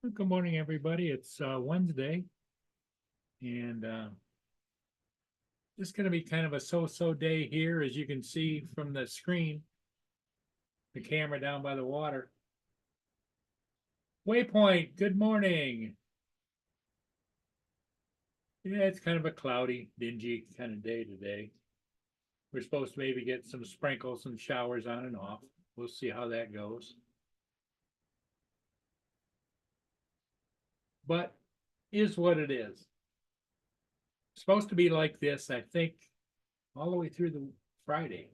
Good morning, everybody. It's Wednesday, and it's going to be kind of a so-so day here, as you can see from the screen, the camera down by the water. Waypoint, good morning. Yeah, it's kind of a cloudy, dingy kind of day today. We're supposed to maybe get some sprinkles and showers on and off. We'll see how that goes. But is what it is. It's supposed to be like this, I think, all the way through the Friday.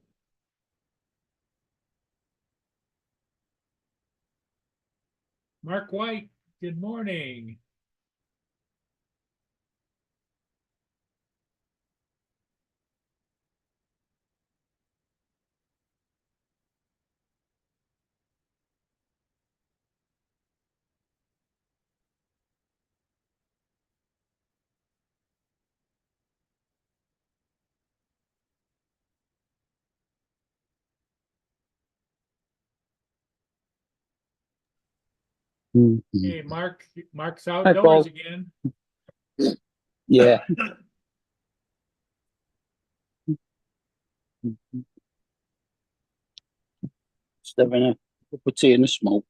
Mark White, good morning. Hey, Mark's Hi, outdoors Paul. again. Yeah. Just having a cup of tea and a smoke.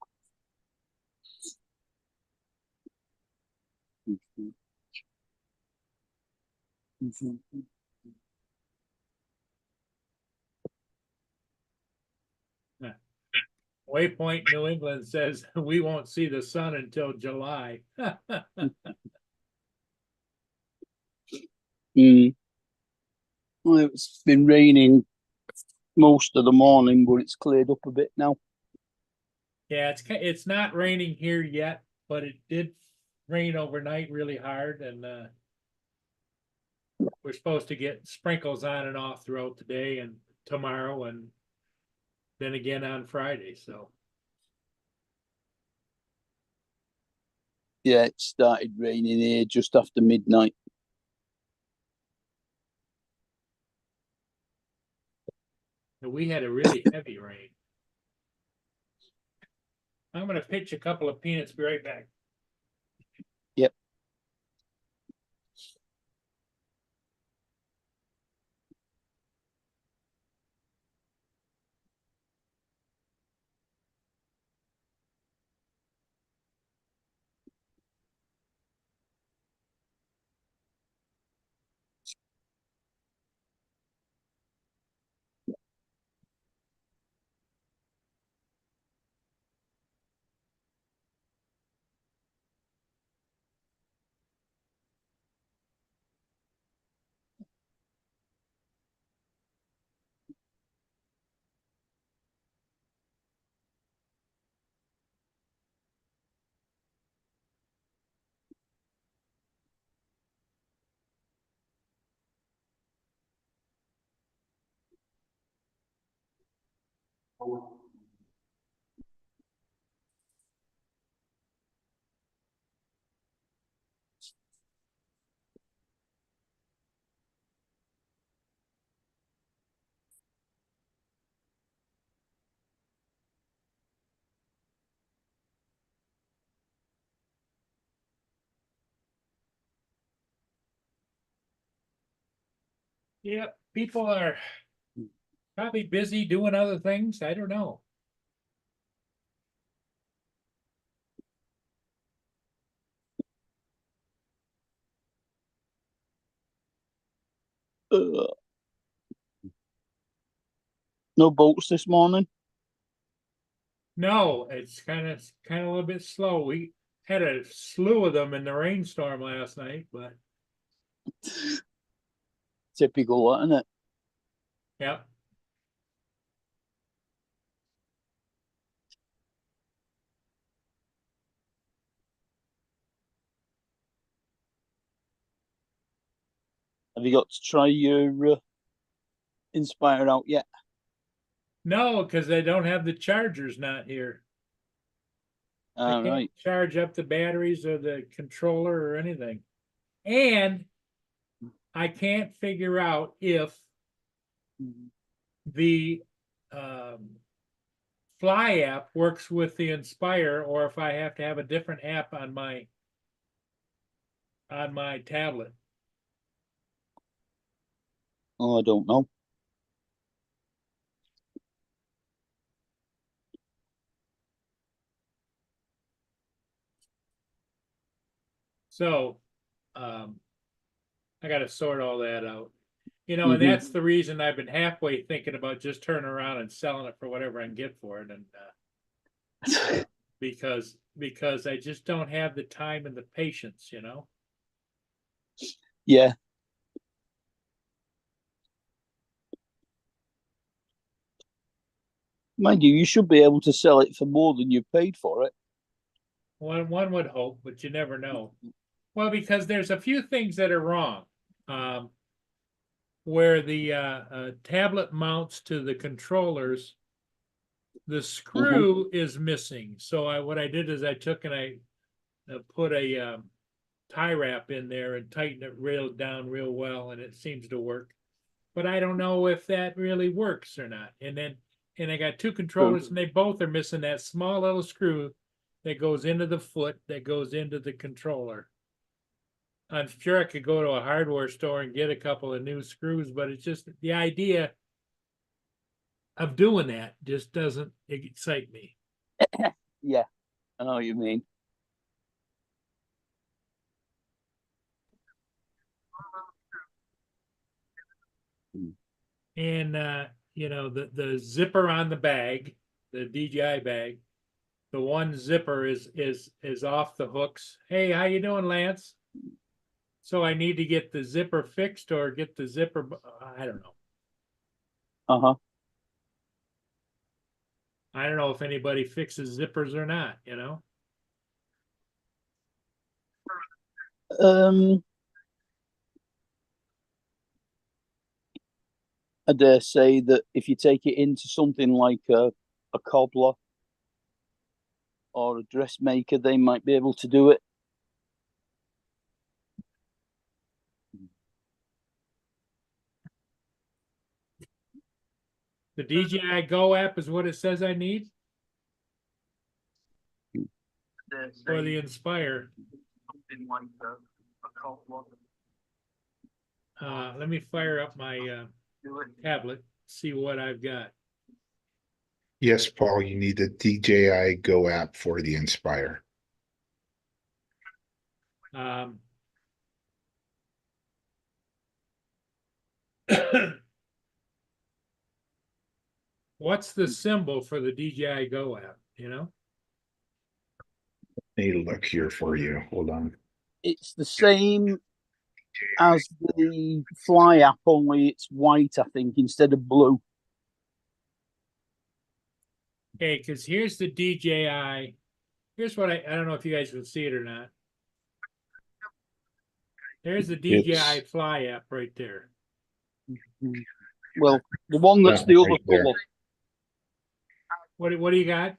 Waypoint New England says we won't see the sun until July. Mm. Well, it's been raining most of the morning, but it's cleared up a bit now. Yeah, it's not raining here yet, but it did rain overnight really hard, and we're supposed to get sprinkles on and off throughout the day and tomorrow, and then again on Friday. So Yeah, it started raining here just after midnight. we had a really heavy rain. I'm going to pitch a couple of peanuts. Be right back. Yep. Yep, people are probably busy doing other things. I don't know. Uh, no boats this morning. No, it's kind of a little bit slow. We had a slew of them in the rainstorm last night, but Typical, isn't it? yeah. Have you got to try your Inspire out yet? No, because they don't have the chargers not here. I All can't right. charge up the batteries or the controller or anything. And I can't figure out if the um, Fly app works with the Inspire, or if I have to have a different app on my tablet. Oh, I don't know. So, I gotta sort all that out. You know, and Mhm. that's the reason I've been halfway thinking about just turning around and selling it for whatever I can get for it, and because I just don't have the time and the patience, you know. Yeah. Mind you, you should be able to sell it for more than you paid for it. One would hope, but you never know. Well, because there's a few things that are wrong. Where the tablet mounts to the controllers, the screw is missing. So what I did is I took and I put a tie wrap in there and tightened it down real well, and it seems to work. But I don't know if that really works or not. And I got two controllers, and they both are missing that small little screw that goes into the foot that goes into the controller. I'm sure I could go to a hardware store and get a couple of new screws, but it's just the idea of doing that just doesn't excite me. Yeah, I know what you mean. And you know, the zipper on the bag, the DJI bag, the one zipper is off the hooks. Hey, how you doing, Lance? So I need to get the zipper fixed or get the zipper. I don't know. Uh-huh. I don't know if anybody fixes zippers or not, you know. Um, I dare say that if you take it into something like a cobbler or a dressmaker, they might be able to do it. The DJI Go app is what it says I need for the Inspire. Something like a cobbler. Let me fire up my tablet, see what I've got. Yes, Paul, you need the DJI Go app for the Inspire. What's the symbol for the DJI Go app, you know? Need to look here for you. Hold on. It's the same as the Fly app, only it's white, I think, instead of blue. Okay, because here's the DJI. Here's what I don't know if you guys can see it or not. There's the DJI Fly app right there. Well, the one that's the other right there. color. What do you got?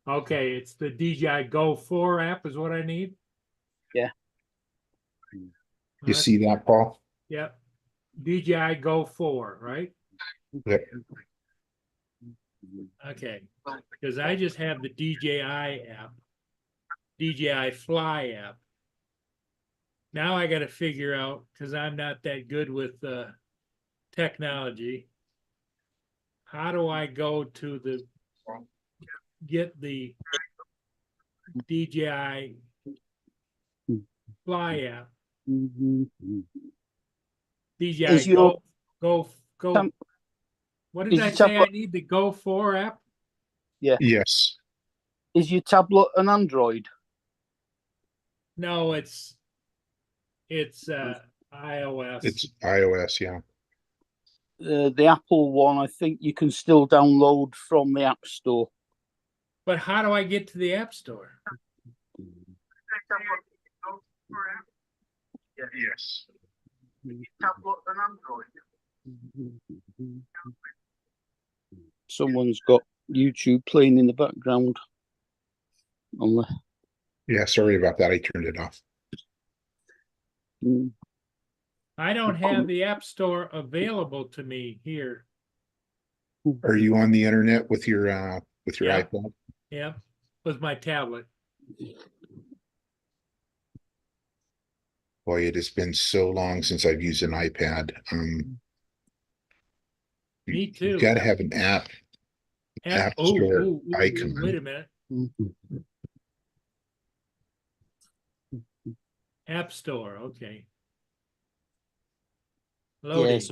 Okay, it's the DJI Go 4 app is what I need. Yeah. You see that, Paul? Yep. DJI Go 4, right? Yep. Okay. Because I just have the DJI app, DJI Fly app. Now I got to figure out, because I'm not that good with technology, how do I go to get the DJI Fly app? DJI Is your Go. What did is I your say? I tablet- need the Go 4 app? Yes. Is your tablet an Android? No, it's iOS. It's iOS, yeah. The Apple one, I think you can still download from the App Store. But how do I get to the App Store? Yes. Tablet and Android. Someone's got YouTube playing in the background. Yeah, sorry about that. I turned it off. I don't have the App Store available to me here. Are you on the internet with your Yeah. iPhone? Yeah, with my tablet. Boy, it has been so long since I've used an iPad. Me You've too. got to have an app store icon. Wait a minute. App Store, okay. Loading. Yes.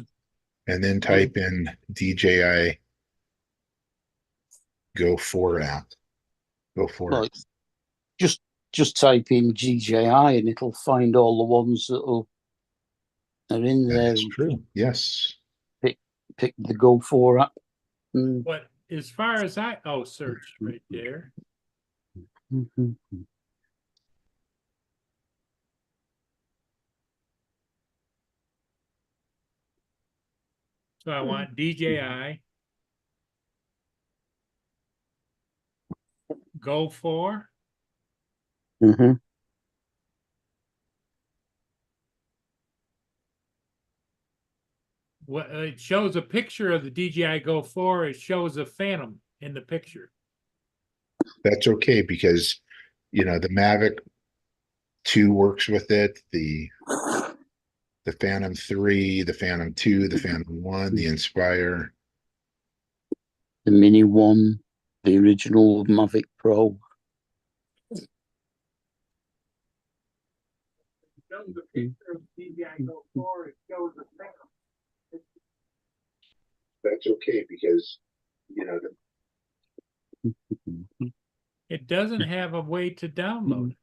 And then type in DJI Go 4 app. Go for Well, it. just type in GJI and it'll find all the ones that are in there. That is true. Yes. Pick the Go 4 app. But as far as search right there. So I want DJI Go 4. What it shows a picture of the DJI Go 4. It shows a Phantom in the picture. That's okay because the Mavic 2 works with it. The Phantom 3, the Phantom 2, the Phantom 1, the Inspire. The Mini 1, the original Mavic Pro. Shows a picture of DJI Go 4. It shows a Phantom. That's okay because It doesn't have a way to download.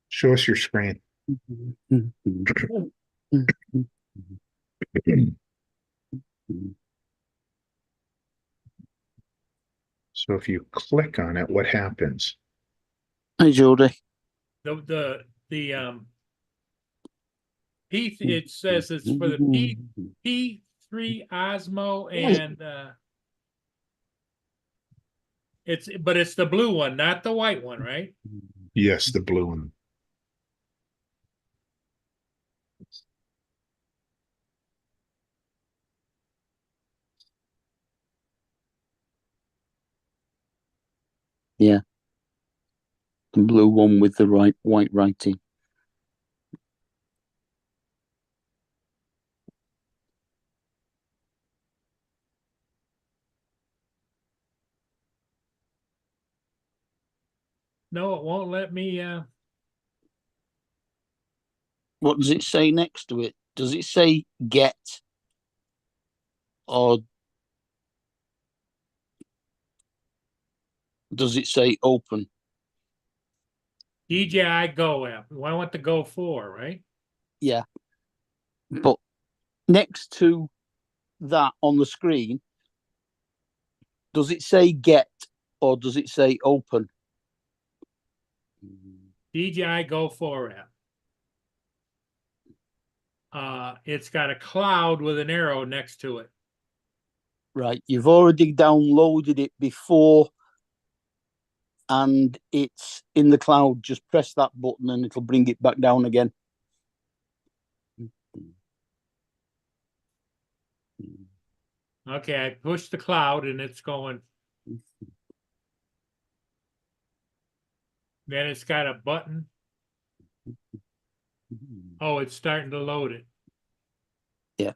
Show us your screen. So if you click on it, what happens? Hi, Jody. The it says it's for the P3 Osmo and it's the blue one, not the white one, right? Yes, the blue one. Yeah. The blue one with the white writing. No, it won't let me. What does it say next to it? Does it say get or does it say open? DJI Go app. I want the Go 4, right? Yeah. But next to that on the screen, does it say get or does it say open? DJI Go 4 app. It's got a cloud with an arrow next to it. Right. You've already downloaded it before and it's in the cloud. Just press that button and it'll bring it back down again. Okay, I pushed the cloud and it's going. Then it's got a button. Oh, it's starting to load it. Yeah.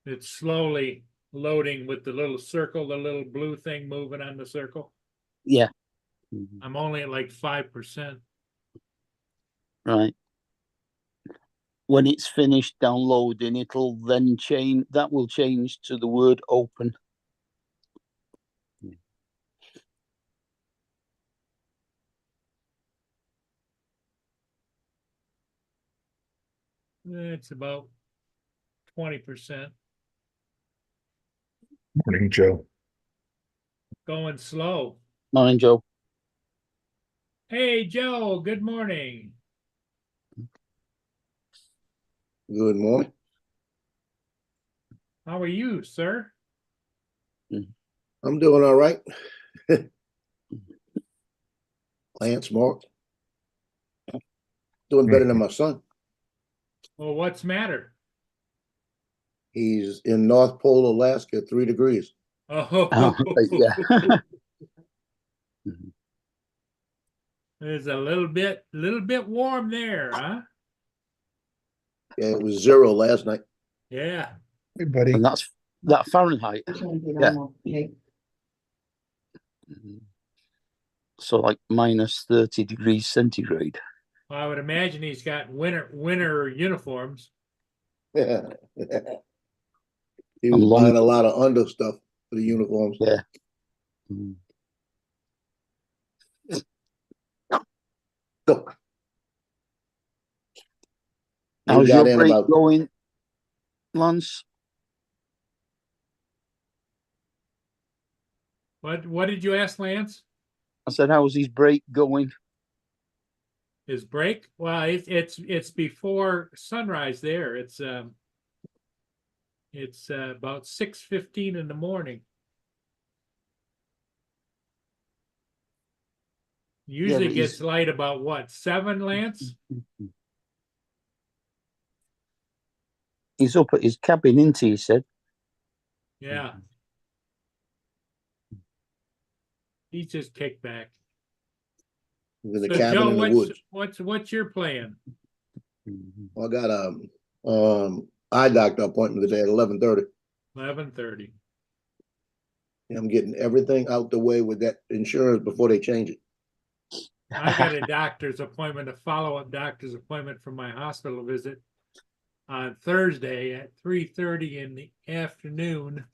It's slowly loading with the little circle, the little blue thing moving on the circle. Yeah. I'm only at like 5%. Right. When it's finished downloading, it'll then change. That will change to the word open. It's about 20%. Morning, Joe. Going slow. Morning, Joe. Hey, Joe, good morning. Good morning. How are you, sir? I'm doing all right. Lance, Mark. Doing better than my son. Well, what's the matter? He's in North Pole, Alaska, 3 degrees. Oh, Yeah. it's a little bit warm there, huh? Yeah, it was 0 last night. Yeah. Hey, buddy. And that's that Fahrenheit. Yeah. So like minus 30 degrees centigrade. Well, I would imagine he's got winter uniforms. He was long- buying a lot of under stuff for the uniforms. Yeah. Mm. Go. How's We got your in break about going, Lance? What did you ask, Lance? I said, how's his break going? His break? Well, it's before sunrise there. It's about 6:15 in the morning. Usually but gets light about what, 7, Lance? He's up at his cabin, isn't he? He said. Yeah. He's just kicked back. in the So cabin Joe, in the woods. what's your plan? I got eye doctor appointment today at 11:30. 11:30. I'm getting everything out the way with that insurance before they change it. I got a doctor's appointment, a follow-up doctor's appointment from my hospital visit on Thursday at 3:30 in the afternoon.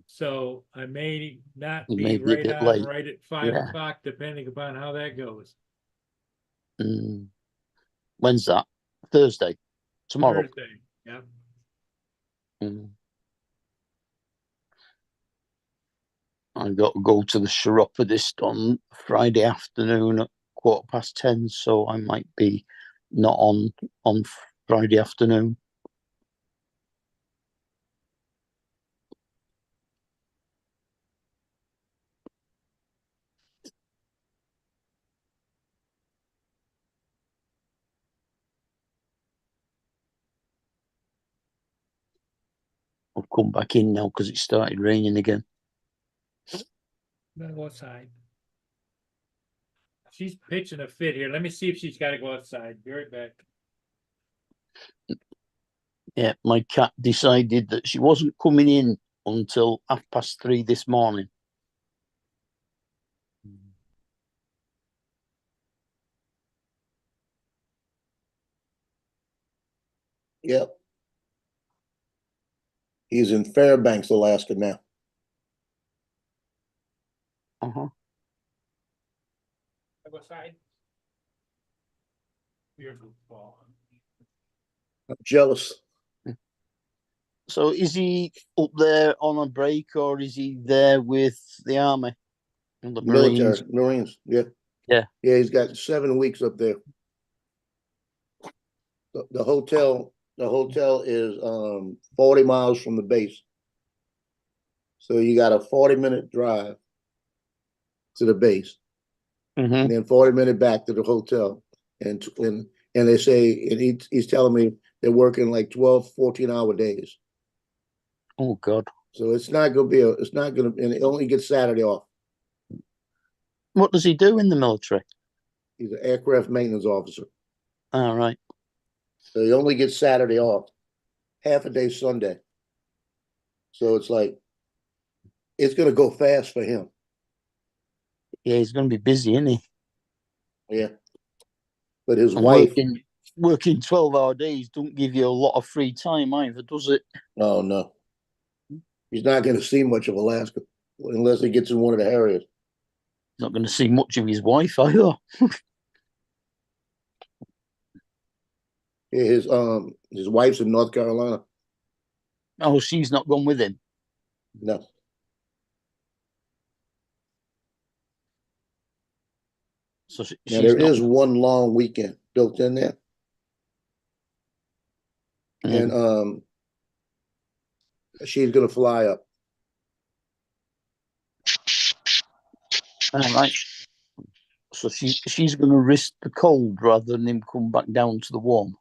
So I may not You be may be a right bit on late. right at 5 Yeah. o'clock, depending upon how that goes. When's that? Thursday. Tomorrow. Thursday. Yeah. I got to go to the chiropodist on Friday afternoon at 10:15, so I might be not on Friday afternoon. I've come back in now because it started raining again. Gotta go outside. She's pitching a fit here. Let me see if she's got to go outside. Be right back. Yeah, my cat decided that she wasn't coming in until 3:30 this morning. Yep. He's in Fairbanks, Alaska now. Uh-huh. Go outside. Beautiful ball. I'm jealous. So is he up there on a break or is he there with the army and the Marines? Marines. Yeah. Yeah. Yeah, he's got 7 weeks up there. The hotel is 40 miles from the base. So you got a 40-minute drive to the base, Mm-hmm. and then 40-minute back to the hotel. And they say, and he's telling me they're working like 12, 14-hour days. Oh God. So it's not gonna be and he only gets Saturday off. What does he do in the military? He's an aircraft maintenance officer. All right. So he only gets Saturday off, half a day Sunday. So it's like, it's going to go fast for him. Yeah, he's going to be busy, isn't he? Yeah. But his And wife. working 12-hour days don't give you a lot of free time either, does it? Oh, no. He's not going to see much of Alaska unless he gets in one of the Harriers. He's not going to see much of his wife either. His wife's in North Carolina. Oh, she's not gone with him. No. So Now there is one long weekend built in there. And she's gonna fly up. All right. So she's going to risk the cold rather than him come back down to the warm.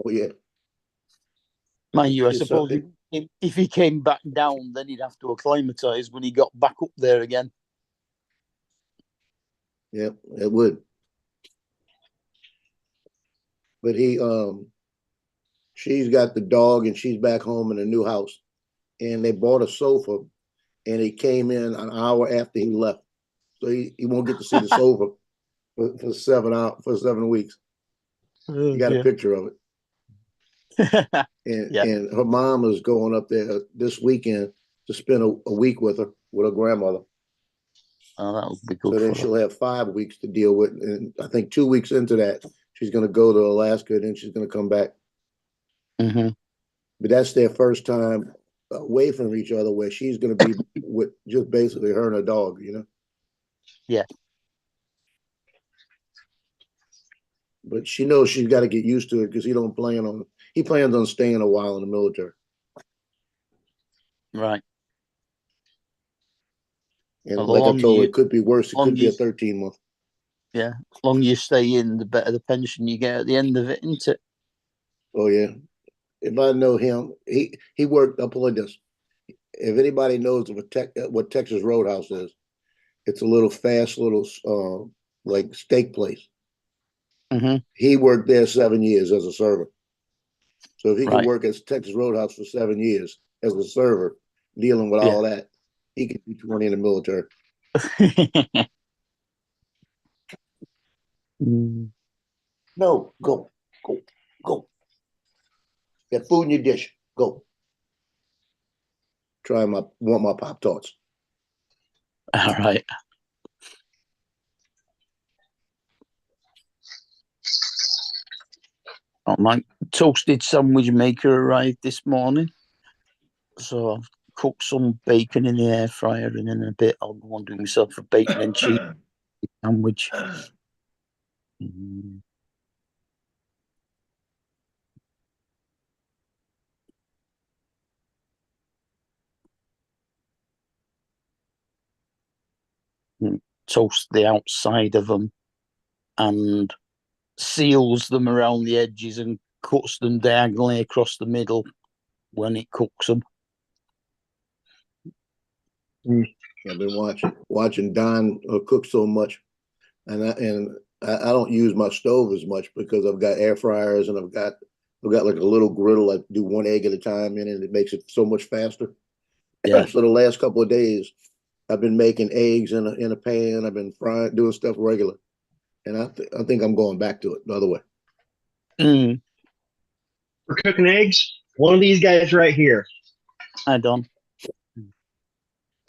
Oh, yeah. Mind you, I It's suppose if he came back down, then he'd have to acclimatise when he got back up there again. Yeah, it would. But she's got the dog and she's back home in a new house. And they bought a sofa and he came in an hour after he left. So he won't get to see the sofa for 7 weeks. You got a picture of it. And her mom is going up there this weekend to spend a week with her grandmother. Oh, that would be good. So then she'll have 5 weeks to deal with. And I think 2 weeks into that, she's going to go to Alaska and then she's going to come back. Mm-hmm. But that's their first time away from each other where she's going to be with just basically her and her dog, you know? Yeah. But she knows she's got to get used to it because he plans on staying a while in the military. Right. And Well, like I told her, it could be worse. It could be a 13-month. Yeah. The longer you stay in, the better the pension you get at the end of it, isn't it? Oh, yeah. If I know him, he worked up like this. If anybody knows what Texas Roadhouse is, it's a little fast little like steak place. Mm-hmm. He worked there 7 years as a server. So if he can Right. work at Texas Roadhouse for 7 years as a server, dealing with all that, he could do 20 in the military. No, go. Got food in your dish. Go. Want my Pop-Tarts. All right. Oh, my toasted sandwich maker arrived this morning. So I've cooked some bacon in the air fryer, and in a bit I'll go and do myself a bacon and cheese sandwich. Toast the outside of them and seals them around the edges and cuts them diagonally across the middle when it cooks them. I've been watching Don cook so much, and I don't use my stove as much because I've got air fryers and I've got like a little griddle. I do 1 egg at a time in it, and it makes it so much faster. Yeah. So the last couple of days, I've been making eggs in a pan. I've been doing stuff regular, and I think I'm going back to it the other way. Mm. For cooking eggs, one of these guys right here. Hi, Don.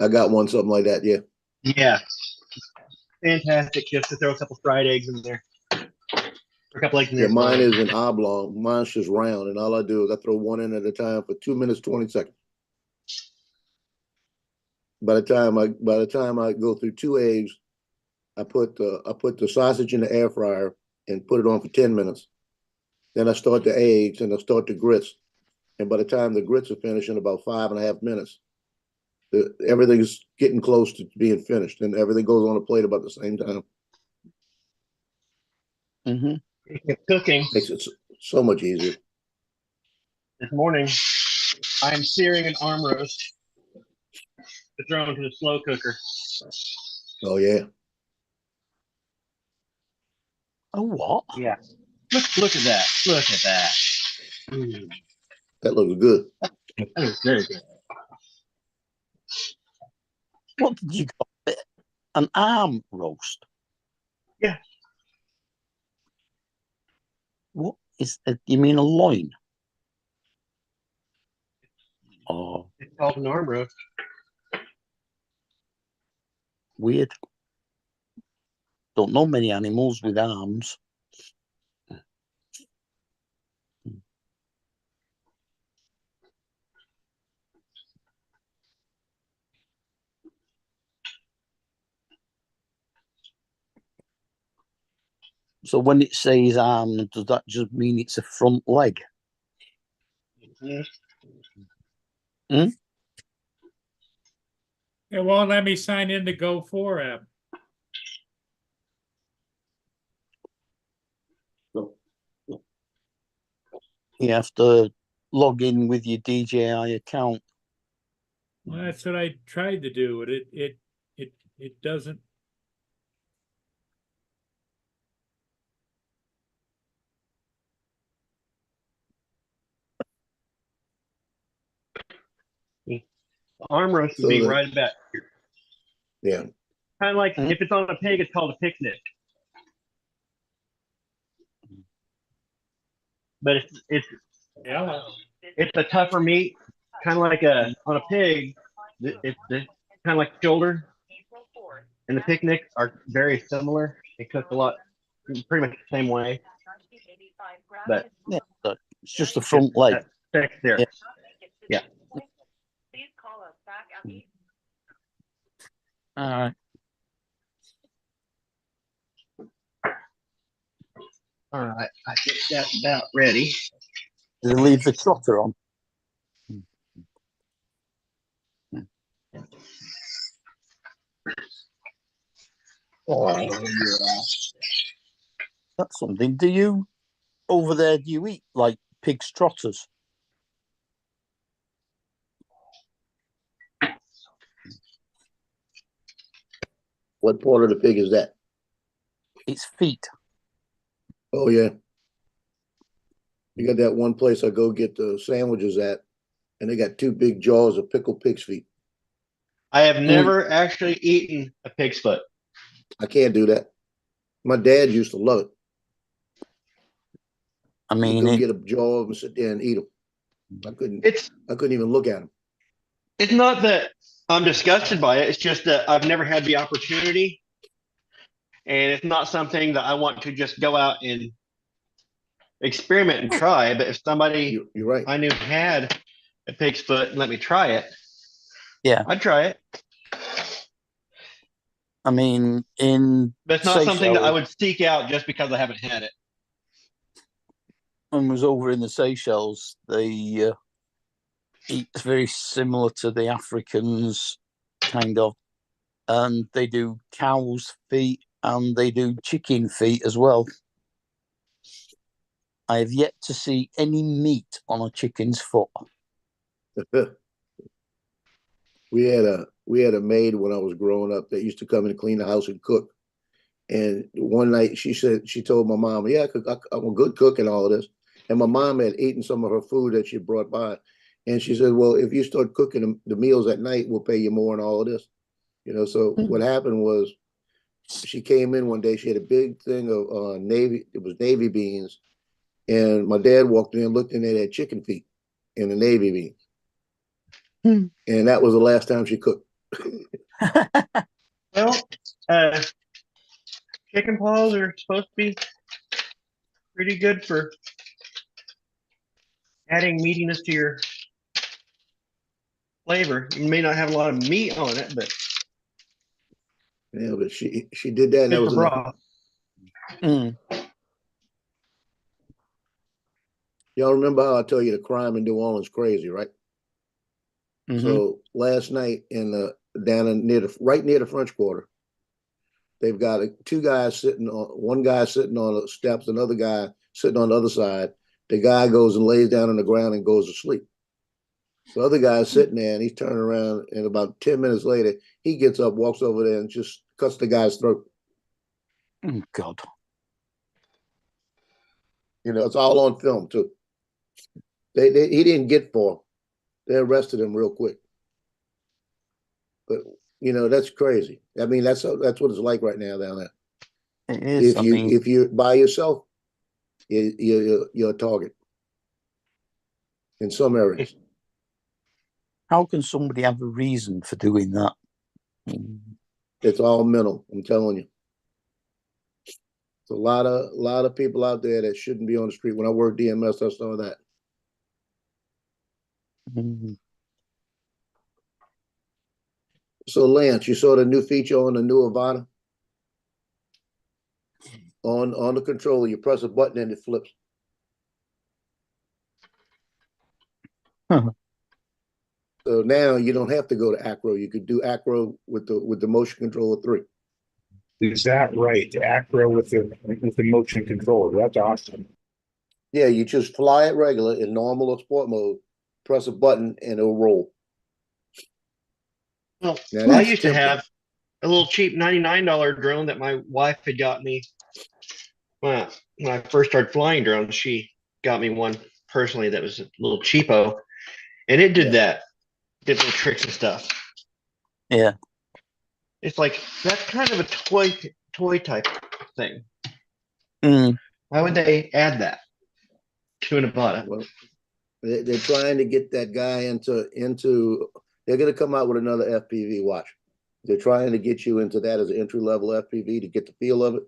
I got one something like that. Yeah. Yeah. Fantastic. Just to throw a couple fried eggs in there. A couple eggs in there. Yeah, mine is an oblong. Mine's just round, and all I do is I throw one in at a time for 2 minutes 20 seconds. By the time I go through 2 eggs, I put the sausage in the air fryer and put it on for 10 minutes. Then I start the eggs and I start the grits. And by the time the grits are finished in about 5.5 minutes, everything's getting close to being finished, and everything goes on a plate about the same time. Mm-hmm. Cooking. Makes it so much easier. This morning, I'm searing an arm roast to throw into the slow cooker. Oh yeah. Oh, what? Yeah. Look at that. Look at that. That looks good. That looks very good. What did you got? An arm roast? Yeah. What is it? You mean a loin? Oh, It's called an arm roast. weird. Don't know many animals with arms. So when it says arm, does that just mean it's a front leg? Mm-hmm. Hmm? It won't let me sign in to Go4 app. You have to log in with your DJI account. Well, that's what I tried to do, but it doesn't. Arm roast would So be the- right about Yeah, kind of like Mhm. if it's on a pig, it's called a picnic. But Yeah. it's a tougher meat, kind of like on a pig. It's kind of like shoulder and the picnic are very similar. They cook a lot, pretty much the same way, but Yeah, so it's just the front leg. that text there. Yeah. Yeah. All right. All right, I think that's about ready. Did they leave the trotter on? That's something. Do you over there? Do you eat like pig's trotters? what part of the pig is that? It's feet. Oh, yeah. You got that one place I go get the sandwiches at, and they got two big jaws of pickled pig's feet. I have never actually eaten a pig's foot. I can't do that. My dad used to love it. I He'd mean, go it, get a jaw of them and sit there and eat them. I couldn't It's even look at them. it's not that I'm disgusted by it. It's just that I've never had the opportunity, and it's not something that I want to just go out and experiment and try. But if somebody You're right. I knew had a pig's foot and let me try it, yeah. I'd try it. I mean, in But it's not something that I Seychelles, would seek out just because I haven't had it. when I was over in the Seychelles, they eat very similar to the Africans, kind of, and they do cow's feet and they do chicken feet as well. I have yet to see any meat on a chicken's foot. we had a maid when I was growing up that used to come in and clean the house and cook. And one night she told my mom, "Yeah, I'm a good cook and all of this." And my mom had eaten some of her food that she brought by, and she said, "Well, if you start cooking the meals at night, we'll pay you more and all of this." So what happened was she came in one day. She had a big thing of navy beans, and my dad walked in, looked in there, had chicken feet and the navy beans, and that was the last time she cooked. Well, chicken paws are supposed to be pretty good for adding meatiness to your flavor. You may not have a lot of meat on it, but Yeah, but she did that, and that good was for enough. Mm. Y'all remember how I tell you the crime in New Orleans crazy, right? Mhm. So last night right near the French Quarter, they've got two guys one guy sitting on the steps, another guy sitting on the other side. The guy goes and lays down on the ground and goes to sleep. The other guy's sitting there and he's turning around, and about 10 minutes later, he gets up, walks over there, and just cuts the guy's throat. Oh, God. It's all on film too. He didn't get far. They arrested him real quick. But that's crazy. I mean, that's what it's like right now down there. It is. If you're by yourself, you're a target in some areas. How can somebody have a reason for doing that? It's all mental. I'm telling you. There's a lot of people out there that shouldn't be on the street. When I worked DMS, I saw that. Mm. So Lance, you saw the new feature on the new Avata? On the controller, you press a button and it flips. So now you don't have to go to Acro. You could do Acro with the motion controller 3. Is that right? The Acro with the motion controller. That's awesome. Yeah, you just fly it regular in normal or sport mode, press a button, and it'll roll. Well, Now, I that's used to simple. have a little cheap $99 drone that my wife had got me. When I first started flying drones, she got me one personally that was a little cheapo, and it did Yeah. did little tricks and stuff. Yeah. It's like that's kind of a toy type thing. Mm. Why would they add that to an Nevada? Well, they're trying to get that guy into. They're going to come out with another FPV watch. They're trying to get you into that as an entry level FPV to get the feel of it,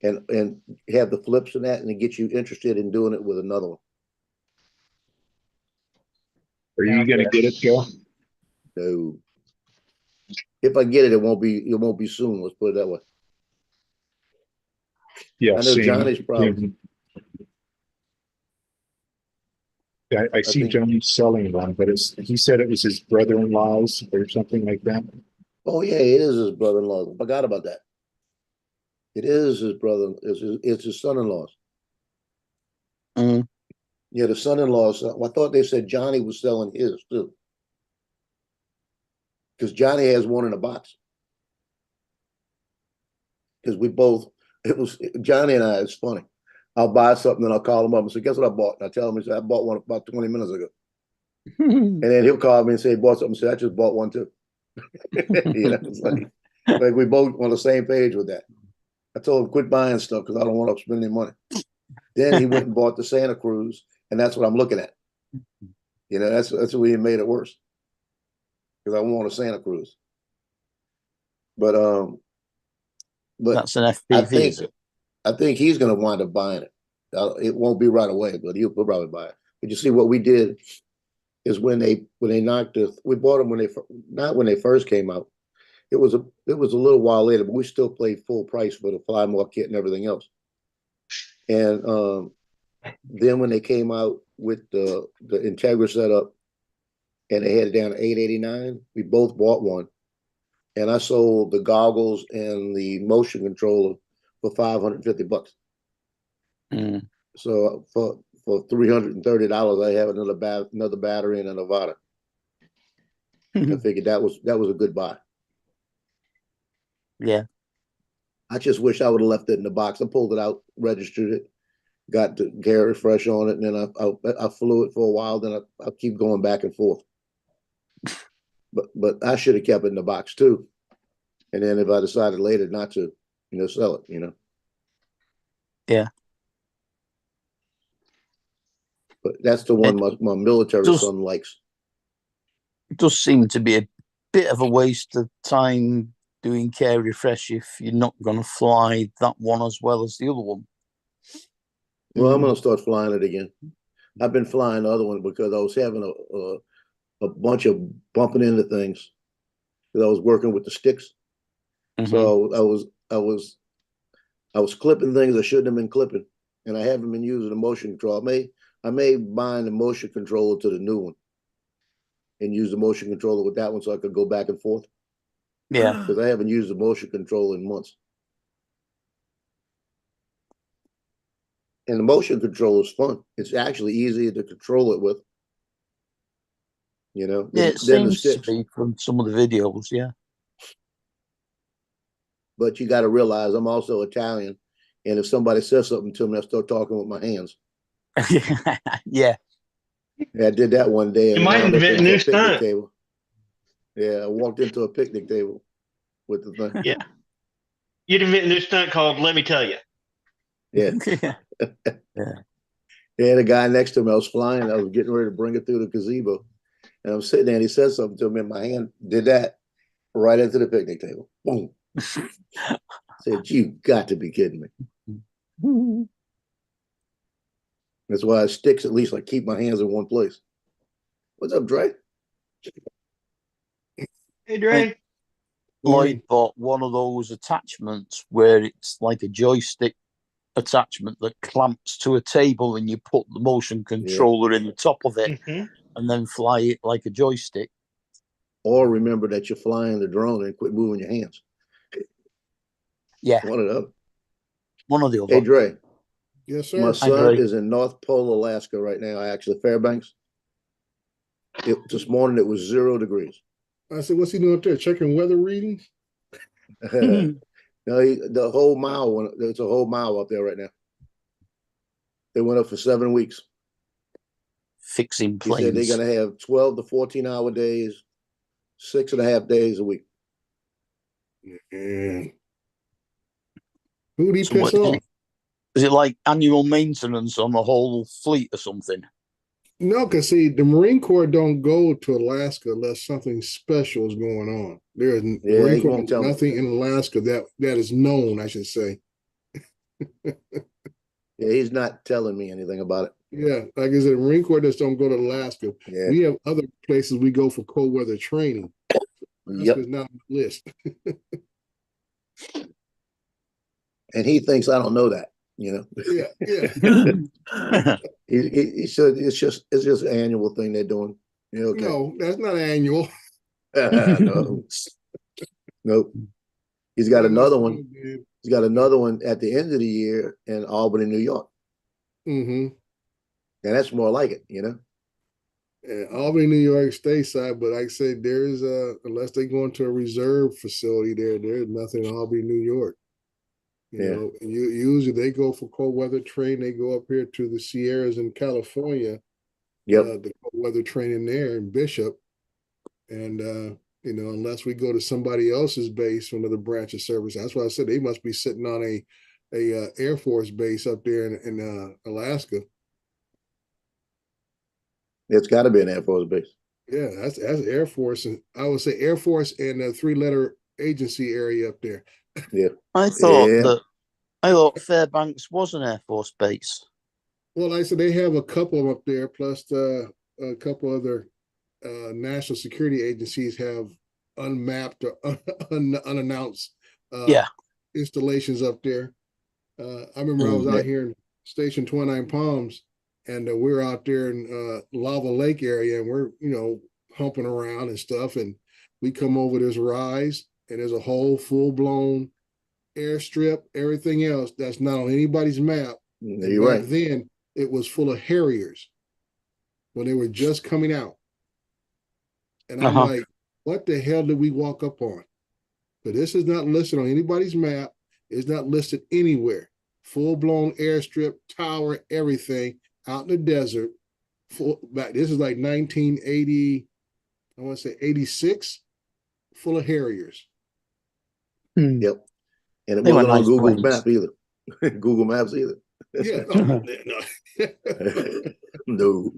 and have the flips and that, and to get you interested in doing it with another one. Are you going to get it, Joe? So, if I get it, it won't be soon. Let's put it that way. Yeah, I know same. Johnny's problem. Yeah, I see think- Johnny selling one, but he said it was his brother-in-law's or something like that. Oh yeah, it is his brother-in-law. I forgot about that. It is his brother. It's his son-in-law's. Mm. Yeah, the son-in-law's. I thought they said Johnny was selling his too, because Johnny has one in a box. Because we both, it was Johnny and I. It's funny. I'll buy something and I'll call him up and say, "Guess what I bought?" And I tell him, "I bought one about 20 minutes ago." And then he'll call me and say he bought something. Say, "I just bought one too." You know, it's like we both on the same page with that. I told him quit buying stuff because I don't want to spend any money. Then he went and bought the Santa Cruz, and that's what I'm looking at. You know, that's what he made it worse because I want a Santa Cruz. But That's an I FPV, think is it? I think he's going to wind up buying it. It won't be right away, but he'll probably buy it. But you see, what we did is when they knocked we bought them not when they first came out. It was a little while later, but we still paid full price for the Fly More kit and everything else. And then when they came out with the Integra setup, and they had it down to $889, we both bought one, and I sold the goggles and the motion controller for $550. Mm. So for $330, I have another battery and a Nevada. I figured that was a good buy. Yeah. I just wish I would have left it in the box. I pulled it out, registered it, got the Carry Fresh on it, and then I flew it for a while. Then I'll keep going back and forth. But I should have kept it in the box too. And then if I decided later not to, sell it, Yeah. But that's the one my military Does- son likes. It does seem to be a bit of a waste of time doing Care Refresh if you're not going to fly that one as well as the other one. Well, I'm going to start flying it again. I've been flying the other one because I was having a bunch of bumping into things because I was working with the sticks. Mhm. So I was clipping things I shouldn't have been clipping, and I haven't been using the motion control. I may bind the motion controller to the new one and use the motion controller with that one so I could go back and forth, Yeah. because I haven't used the motion controller in months. And the motion control is fun. It's actually easier to control it with. Yeah, than it the seems to sticks. be from some of the videos, yeah. But you got to realize I'm also Italian, and if somebody says something to me, I start talking with my hands. Yeah. Yeah, I did that one day. You And might wound up invent a into new picnic stunt. table. Yeah, I walked into a picnic table with the thing. Yeah. You'd invent a new stunt called "Let Me Tell You." Yeah. Yeah, the guy next to me, I was flying. I was getting ready to bring it through the gazebo. And I'm sitting there, and he said something to me, and my hand did that right into the picnic table. Boom. I said, "You got to be kidding me." That's why it sticks, at least I keep my hands in one place. What's up, Dre? Hey, Dre. Lloyd bought one of those attachments where it's like a joystick attachment that clamps to a table and you put the motion controller in the top of it. Mhm. and then fly it like a joystick. Or remember that you're flying the drone and quit moving your hands. Yeah, One of them. one or the Hey, other. Dre, Yes, my sir. son Dre. is in North Pole, Alaska right now, actually, Fairbanks. This morning it was 0 degrees. I said, what's he doing up there? Checking weather readings? No, the whole mile, there's a whole mile up there right now. They went up for 7 weeks. Fixing He said they're planes. going to have 12 to 14-hour days, 6.5 days a week. Yeah. Who'd he So what piss is off? it? Is it like annual maintenance on the whole fleet or something? No, because see, the Marine Corps don't go to Alaska unless something special is going on. There is the Yeah, Marine he Corps won't does tell me. nothing in Alaska that is known, I should say. Yeah, he's not telling me anything about it. Yeah, like I said, the Marine Corps just don't go to Alaska. Yeah. We have other places we go for cold weather training. Yep. Alaska's not on the list. And he thinks I don't know that, you know. Yeah, yeah. He said it's just an annual thing they're doing. Yeah, okay. No, that's not annual. No. Nope. He's got another one. He's got another one at the end of the year in Albany, New York. Mm-hmm. And that's more like it, you know. Albany, New York, stateside, but like I said, there's unless they go into a reserve facility there's nothing in Albany, New York. You Yeah. know, and usually they go for cold weather training. They go up here to the Sierras in California. Yep. The cold weather training there in Bishop, and you know, unless we go to somebody else's base, another branch of service. That's why I said they must be sitting on a Air Force base up there in Alaska. It's got to be an Air Force base. Yeah, that's Air Force, and I would say Air Force and a 3-letter agency area up there. Yeah. I thought Yeah. Fairbanks was an Air Force base. Well, like I said, they have a couple of them up there, plus a couple other national security agencies have unmapped or unannounced installations up there. I remember I was out here in Station 29 Palms, and we're out there in Lava Lake area, and we're, you know, humping around and stuff, and we come over this rise, and there's a whole full-blown airstrip, everything else that's not on anybody's map. You're Back right. then, it was full of Harriers when they were just coming out. And I'm like, what the hell did we walk up on? But this is not listed on anybody's map. It's not listed anywhere. Full-blown airstrip, tower, everything out in the desert. This is like 1980, I want to say 86, full of Harriers. Yep. And it They were wasn't on nice Google planes. Maps either. Google Maps either. Yeah. No.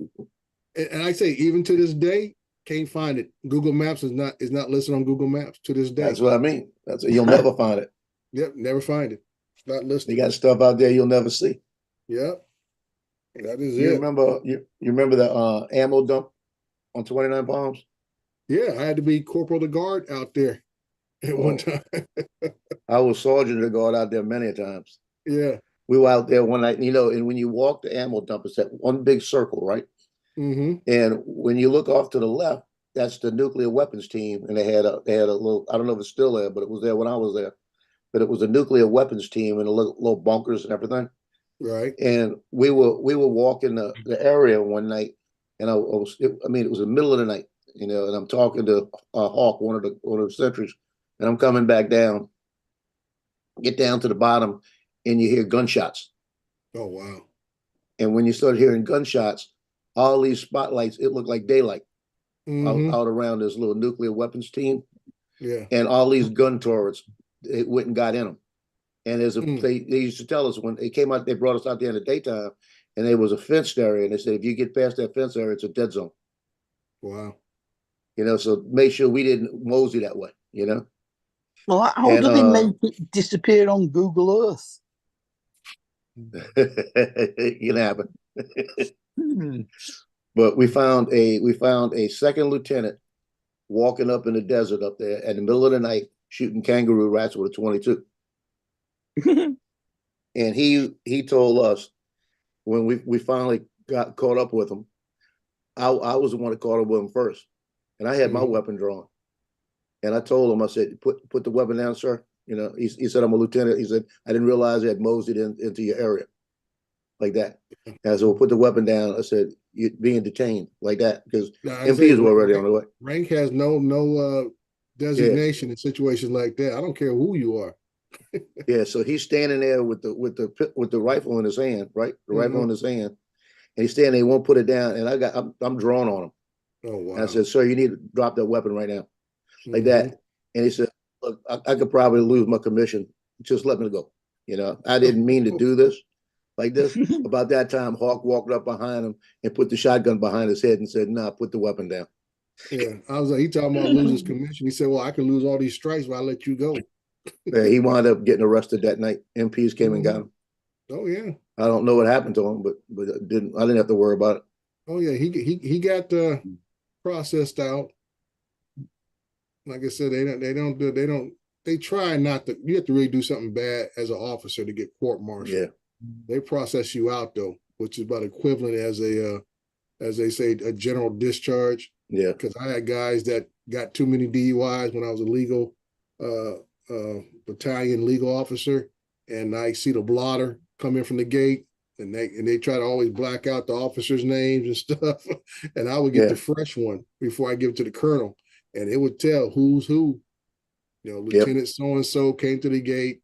And I say, even to this day, can't find it. Google Maps is not listed on Google Maps to this day. That's what I mean. You'll never find it. Yep, never find it. It's not They listed. got stuff out there you'll never see. Yep. That is You it. remember the ammo dump on 29 Palms? Yeah, I had to be corporal of the guard out there at one time. I was sergeant of the guard out there many times. Yeah. We were out there one night, you know, and when you walk the ammo dump, it's that one big circle, right? Mm-hmm. And when you look off to the left, that's the nuclear weapons team, and they had a little, I don't know if it's still there, but it was there when I was there. But it was a nuclear weapons team and a little bunkers and everything. Right. And we were walking the area one night, and it was the middle of the night, you know, and I'm talking to Hawk, one of the sentries, and I'm coming back down, get down to the bottom, and you hear gunshots. Oh, wow. And when you start hearing gunshots, all these spotlights, it looked like daylight out around this little nuclear weapons team. Yeah. And all these gun turrets, it went and got in them. And they used to tell us when they came out, they brought us out there in the daytime, and there was a fenced area, and they said if you get past that fence area, it's a dead zone. Wow. You know, so make sure we didn't mosey that way, you know. Well, how do they make it disappear on Google Earth? It can happen. But we found a second lieutenant walking up in the desert up there in the middle of the night shooting kangaroo rats with a 22. And he told us when we finally got caught up with him, I was the one that caught up with him first, and I had my Mhm. weapon drawn. And I told him, I said, put the weapon down, sir. You know, he said, I'm a lieutenant. He said, I didn't realize they had moseyed into your area like that. And I said, well, put the weapon down. I said, you're being detained like that because Now, I say MPs were already on the way. rank has no designation in situations like that. I don't care who you are. Yeah, so he's standing there with the rifle in his hand, right? The rifle in his hand, and he's standing there. He won't put it down, and I'm drawn on him. Oh And wow. I said, sir, you need to drop that weapon right now, like Mhm. that. And he said, look, I could probably lose my commission. Just let me go. You know, I didn't mean to do this like this. About that time, Hawk walked up behind him and put the shotgun behind his head and said, nah, put the weapon down. Yeah, I was like, he talking about lose his commission. He said, well, I can lose all these strikes, but I let you go. He wound up getting arrested that night. MPs came and got him. Oh yeah. I don't know what happened to him, but I didn't have to worry about it. Oh yeah. He got processed out. Like I said, they try not to. You have to really do something bad as an officer to get court-martialed. Yeah. They process you out though, which is about equivalent as as they say, a general discharge. Yeah. Because I had guys that got too many DUIs when I was a legal battalion legal officer, and I see the blotter come in from the gate, and they try to always black out the officers' names and stuff, and I would get the fresh one before I give it to the colonel, and it would tell who's who. You know, Lieutenant so and so came to the gate,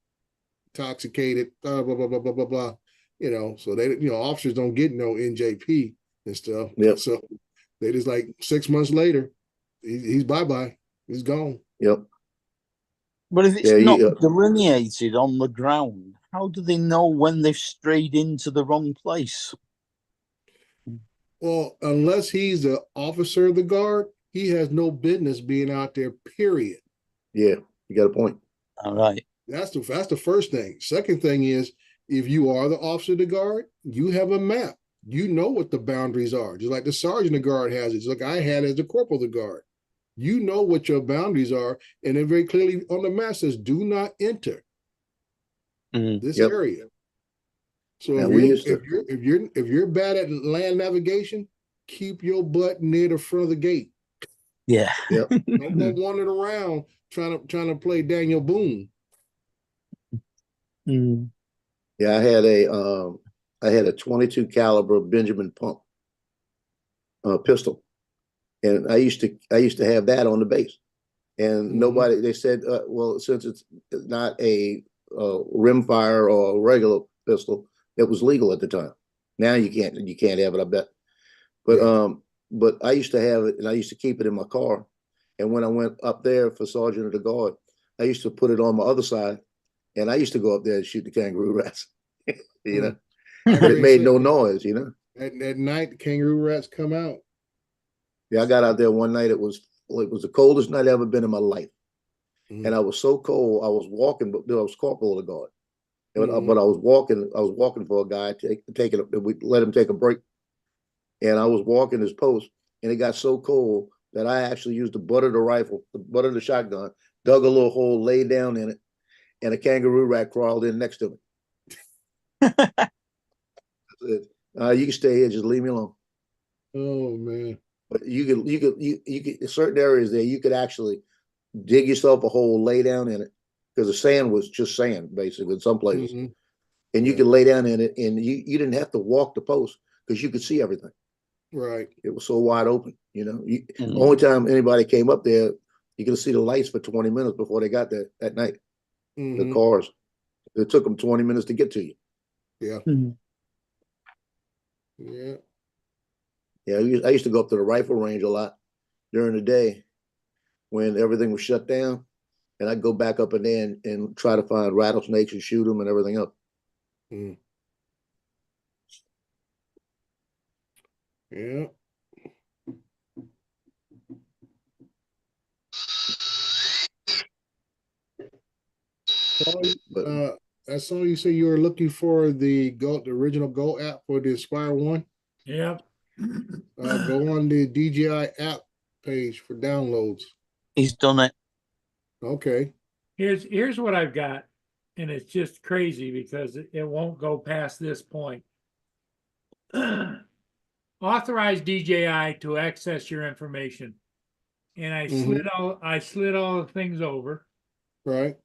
intoxicated, blah blah blah blah blah blah blah. You know, so they officers don't get no NJP and stuff. Yep. So they just like 6 months later, he's bye-bye. He's gone. Yep. But if it's not delineated on the ground, how do they know when they've strayed into the wrong place? Well, unless he's the officer of the guard, he has no business being out there, period. Yeah, you got a point. All right. That's the first thing. Second thing is, if you are the officer of the guard, you have a map. You know what the boundaries are, just like the sergeant of the guard has it, just like I had as the corporal of the guard. You know what your boundaries are, and it very clearly on the map says, "Do not enter this area." So if you're bad at land navigation, keep your butt near the front of the gate. Yeah. Yep. Don't go wandering around trying to play Daniel Boone. Mm. Yeah, I had a 22 caliber Benjamin Pump pistol, and I used to have that on the base, and nobody. They said, well, since it's not a rimfire or a regular pistol, it was legal at the time. Now you can't have it, I bet. But I used to have it, and I used to keep it in my car. And when I went up there for sergeant of the guard, I used to put it on my other side, and I used to go up there and shoot the kangaroo rats. You know, but it made no noise. You know, at night the kangaroo rats come out. Yeah, I got out there one night. It was the coldest night I've ever been in my life, and I was so cold. I was walking, but I was corporal of the guard. But I was walking for a guy we let him take a break, and I was walking his post, and it got so cold that I actually used the butt of the rifle, the butt of the shotgun, dug a little hole, laid down in it, and a kangaroo rat crawled in next to me. You can stay here, just leave me alone. Oh man. But you could certain areas there, you could actually dig yourself a hole, lay down in it, because the sand was just sand, basically, in some places. And you could lay down in it, and you didn't have to walk the post because you could see everything. Right. It was so wide open, you know. The only time anybody came up there, you could see the lights for 20 minutes before they got there at night. The cars. It took them 20 minutes to get to you. Yeah. Yeah. Yeah, I used to go up to the rifle range a lot during the day when everything was shut down, and I'd go back up in there and try to find rattlesnakes and shoot them and everything else. Yeah. I saw you say you were looking for the original Go app for the Aspire One. Yeah. Go on the DJI app page for downloads. He's done it. Okay. Here's what I've got, and it's just crazy because it won't go past this point. authorize DJI to access your information. And I slid all the things over. Right.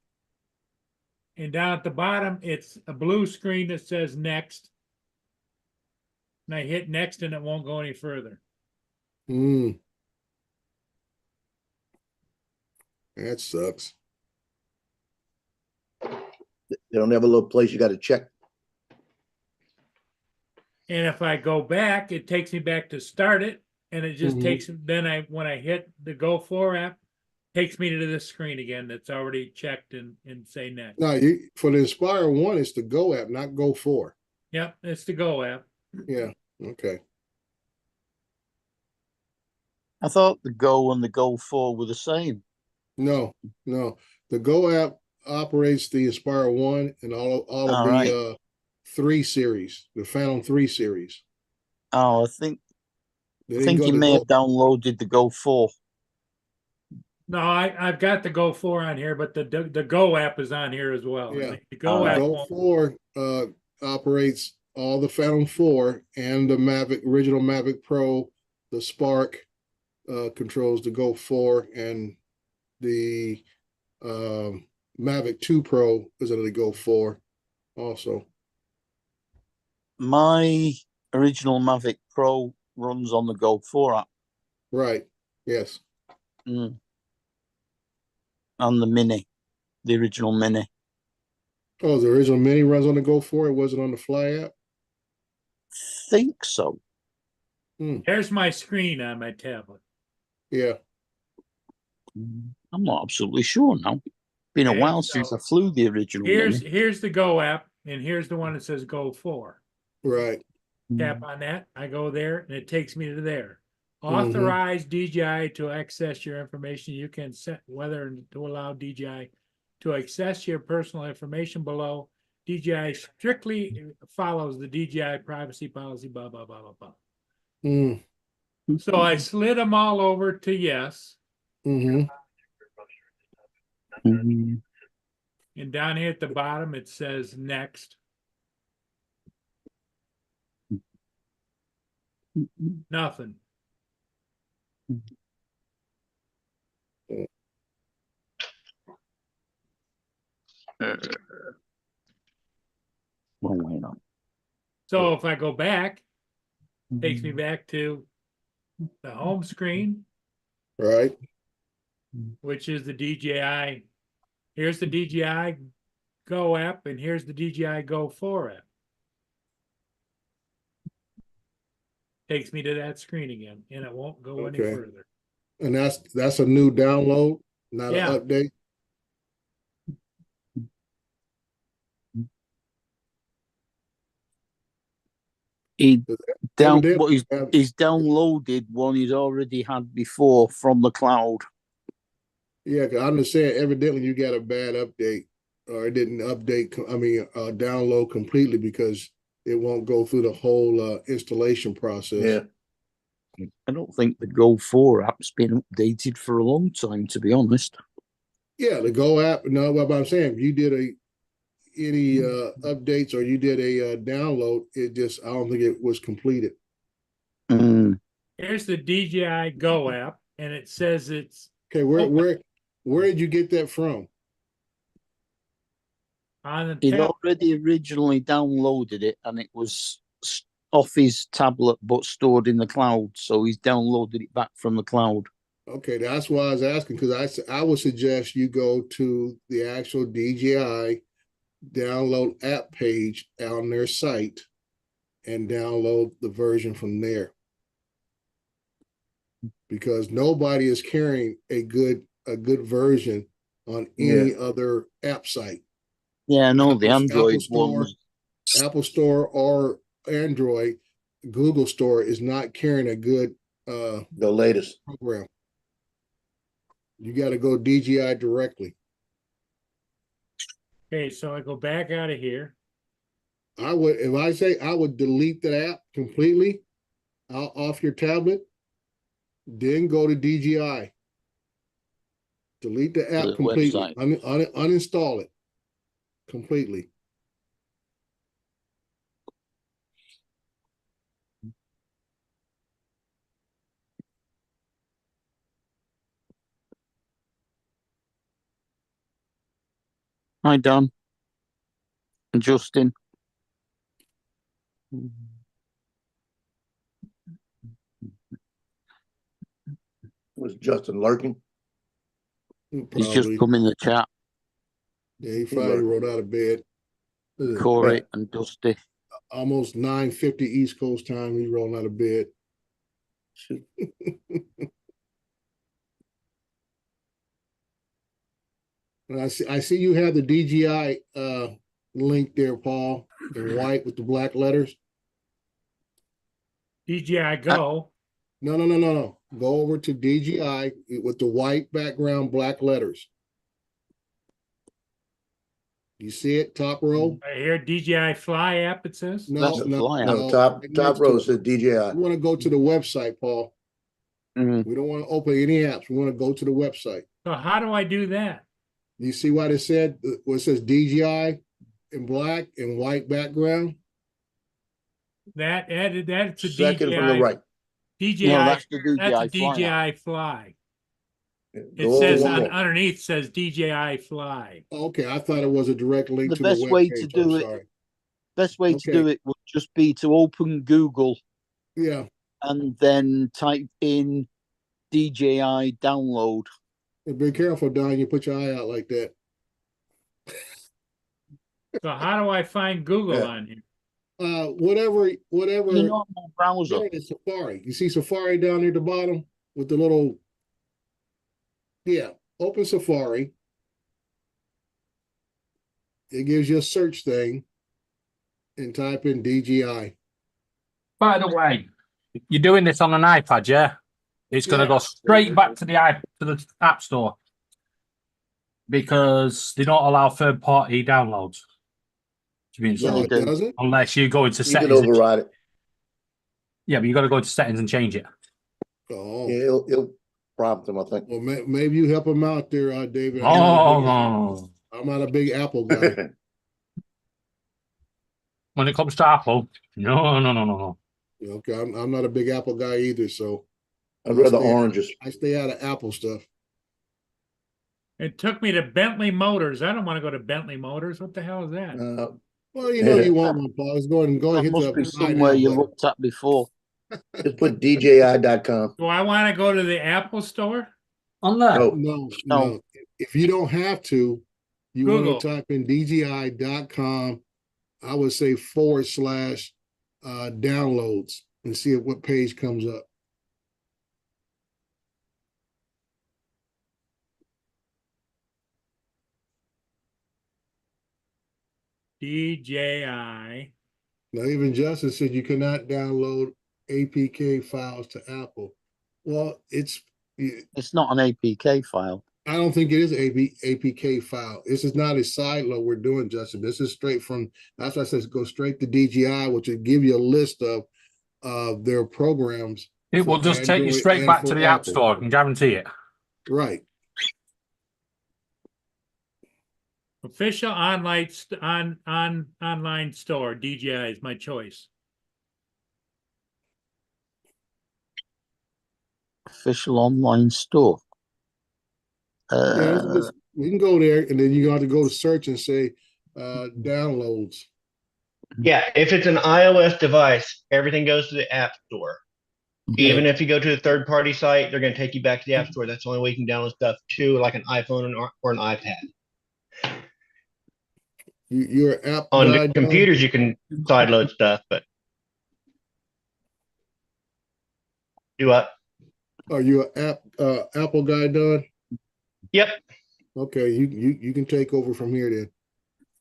And down at the bottom, it's a blue screen that says next. And I hit next and it won't go any further. Mm. That sucks. They don't have a little place you gotta check. And if I go back, it takes me back to start it. And it just Mhm. takes, then when I hit the Go4 app, takes me to this screen again that's already checked and say next. No, for the Inspire 1, it's the Go app, not Go 4. Yep, it's the Go app. Yeah. Okay. I thought the Go and the Go 4 were the same. No. The Go app operates the Inspire 1 and all of All the right. 3 series, the Phantom 3 series. Oh, I think you may have downloaded the Go 4. No, I've got the Go 4 on here, but the Go app is on here as well. Yeah. The Go app Go 4 operates all the Phantom 4 and the original Mavic Pro. The Spark controls the Go 4, and the Mavic 2 Pro is under the Go 4 also. My original Mavic Pro runs on the Go 4 app. Right. Yes. And the Mini, the original Mini. Oh, the original Mini runs on the Go 4. It wasn't on the Fly app. Think so. There's my screen on my tablet. Yeah. I'm not absolutely sure now. Been a while since I flew the original Mini. Here's the Go app, and here's the one that says Go 4. Right. Tap on that. I go there, and it takes me to there. Authorize DJI to access your information. You can set whether to allow DJI to access your personal information below. DJI strictly follows the DJI privacy policy, blah, blah, blah, blah, blah. So I slid them all over to yes. Mm-hmm. And down here at the bottom, it says next. Nothing. Well, wait on. So if I go back, it takes me back to the home screen. Right. Which is the DJI. Here's the DJI Go app, and here's the DJI Go 4 app. Takes me to that screen again, and it won't go any further. And that's a new download, not an update. He's downloaded one he's already had before from the cloud. Yeah, because I'm just saying, evidently you got a bad update, or it didn't update. Download completely because it won't go through the whole installation process. Yeah. I don't think the Go 4 app's been updated for a long time, to be honest. Yeah, the Go app. No, what I'm saying, if you did any updates or you did a download, I don't think it was completed. Here's the DJI Go app, and it says it's okay. Where did you get that from? He'd already originally downloaded it, and it was off his tablet but stored in the cloud, so he's downloaded it back from the cloud. Okay, that's why I was asking, because I would suggest you go to the actual DJI download app page on their site and download the version from there, because nobody is carrying a good version on any other app site. Yeah, I know the Android ones. Apple Store or Android, Google Store is not carrying a good the latest program. You got to go DJI directly. Okay, so I go back out of here. I would delete that app completely off your tablet, then go to DJI. Delete the app completely. Uninstall it completely. Hi, Don. And Justin. Was Justin lurking? He's just Probably. come in the chat. Yeah, he finally rolled out of bed. Corey Yeah. and Dusty. Almost 9:50 East Coast time. He's rolling out of bed. And I see you have the DGI link there, Paul, in white with the black letters. DJI Go. No. Go over to DGI with the white background, black letters. You see it, top row? I hear DJI Fly app, it says. That's the Fly No, app. top right next to row it. says DJI. We want to go to the website, Paul. Mm. We don't want to open any apps. We want to go to the website. So how do I do that? You see what it said? What it says DGI in black and white background? That's a Second from the DJI. right. DJI. No, that's the DJI That's a Fly app. DJI Fly. It Go says over one more. underneath says DJI Fly. Okay, I thought it was a direct link The to best the way webpage. to do I'm it- sorry. Best way Okay. to do it would just be to open Google Yeah, and then type in DJI download. and be careful, Don. You put your eye out like that. So how do I find Google Yeah. on here? Whatever. Your normal browser. There it is, Safari. You see Safari down near the bottom with the little. Yeah, open Safari. It gives you a search thing, and type in DJI. By the way, you're doing this on an iPad, yeah? It's going to Yeah. go straight back to the App Store because they don't allow third-party downloads to be Yeah, installed they do. Does it? unless you go into You can settings. override it. Yeah, but you got to go into settings and change it. Oh, Yeah, it'll prompt him, I think. well, maybe you help him out there, David. Oh, I'm not a big Apple guy. when it comes to Apple, no. Okay, I'm not a big Apple guy either, so I'd rather Stay- oranges. I stay out of Apple stuff. It took me to Bentley Motors. I don't want to go to Bentley Motors. What the hell is that? Well, you know you want one, Paul. Let's go ahead and That hit must the be buy somewhere now you button. looked at before. Just put DJI.com. Do I want to go to the Apple store? On there. No, No. No. If you don't have to, you want Google. to type in DJI.com. I would say / downloads and see what page comes up. DJI. Now, even Justin said you cannot download APK files to Apple. Well, It's not an APK file. I don't think it is APK file. This is not a side load we're doing, Justin. This is straight from, that's why I says go straight to DJI, which will give you a list of their programs. It will for just take you Android straight and back for to the App Apple. Store. I can guarantee it. Right. Official online online store. DJI is my choice. Official online store. Yeah, we can go there and then you got to go to search and say downloads. Yeah, if it's an iOS device, everything goes to the App Store. Even if you go to a third-party site, they're going to take you back to the App Store. That's the only way you can download stuff to, like an iPhone or an iPad. You're an app On guy, the computers, you can sideload stuff, but do what? Don? Are you an Apple guy, Don? Yep. Okay, you can take over from here then.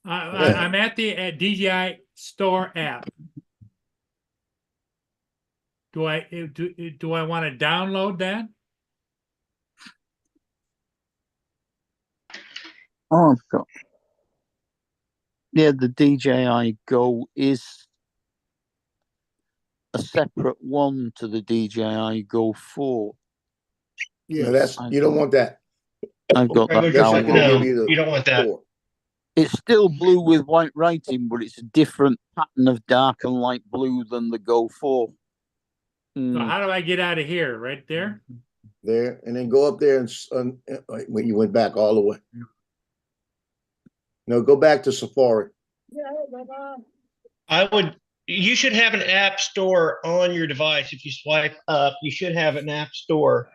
I'm at the DJI store app. Do I want to download that? Oh, I've got. Yeah, the DJI Go is a separate one to the DJI Go 4. Yeah, no, that's, you don't want that. I've got that That's not gonna downloaded. give you the You don't want that. store. It's still blue with white writing, but it's a different pattern of dark and light blue than the Go 4. So how do I get out of here? Right there? There, and then go up there and when you went back all the way. No, go back to Safari. You should have an app store on your device. If you swipe up, you should have an app store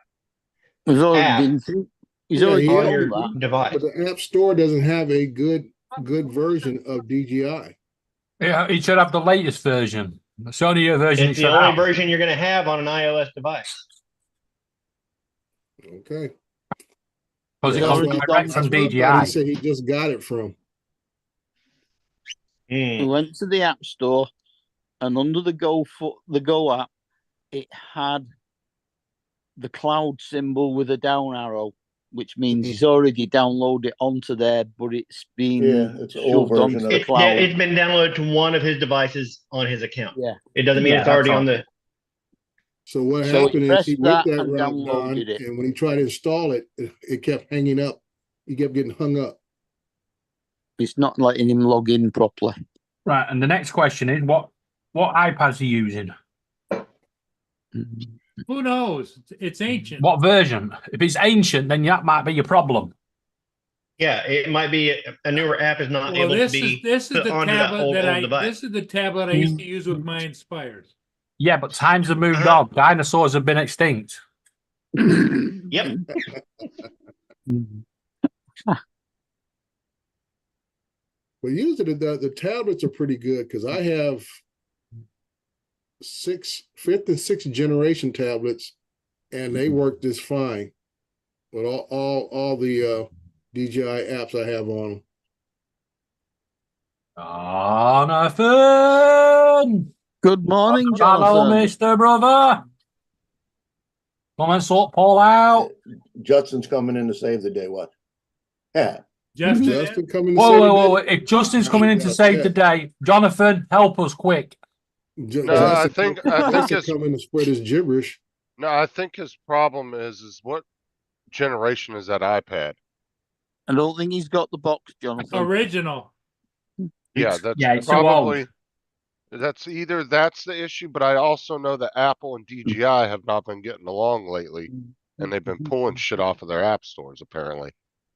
He's already app been through. He's Yeah, already he on done your that. device. But the App Store doesn't have a good version of DJI. Yeah, it should have the latest version. It's only a version it It's the should only have. version you're going to have on an iOS device. Okay. Because it Yeah, comes already direct done. from That's what I thought DJI. he said he just got it from. We Hmm. went to the App Store, and under the Go app, it had the cloud symbol with a down arrow, which means he's already downloaded it onto there, but it's been Yeah, it's an old shoved version onto of the it. cloud. It's been downloaded to one of his devices on his account. Yeah. It doesn't mean Yeah, it's already that's on the. So what So he happened is pressed he went that that and route, Don, downloaded it. and when he tried to install it, it kept hanging up. He kept getting hung up. It's not letting him log in properly. Right, and the next question is what iPads are you using? Who knows? It's ancient. What version? If it's ancient, then that might be your problem. Yeah, it might be a newer app is not Well, able to this be is put the onto that tablet old, that old device. this is the tablet I used to use with my Inspires. Yeah, but times have moved Uh-huh. on. Dinosaurs have been extinct. Yep. But usually the tablets are pretty good because I have fifth and sixth generation tablets, and they work just fine with all the DJI apps I have on them. Jonathan! Good morning, Hello, Jonathan. Mr. Brother. Come and sort Paul out. Judson's coming in to save the day. What? Yeah. Justin, Justin coming to Whoa, save whoa, the whoa. day? If Justin's coming in to Yeah, save yeah. the day, Jonathan, help us quick. No, I Justin think Justin it's coming to spread his gibberish. no, I think his problem is what generation is that iPad? I don't think he's got the box, Jonathan. original. Yeah, that's yeah, it's so old. probably that's either that's the issue, but I also know that Apple and DJI have not been getting along lately, and they've been pulling shit off of their app stores, apparently.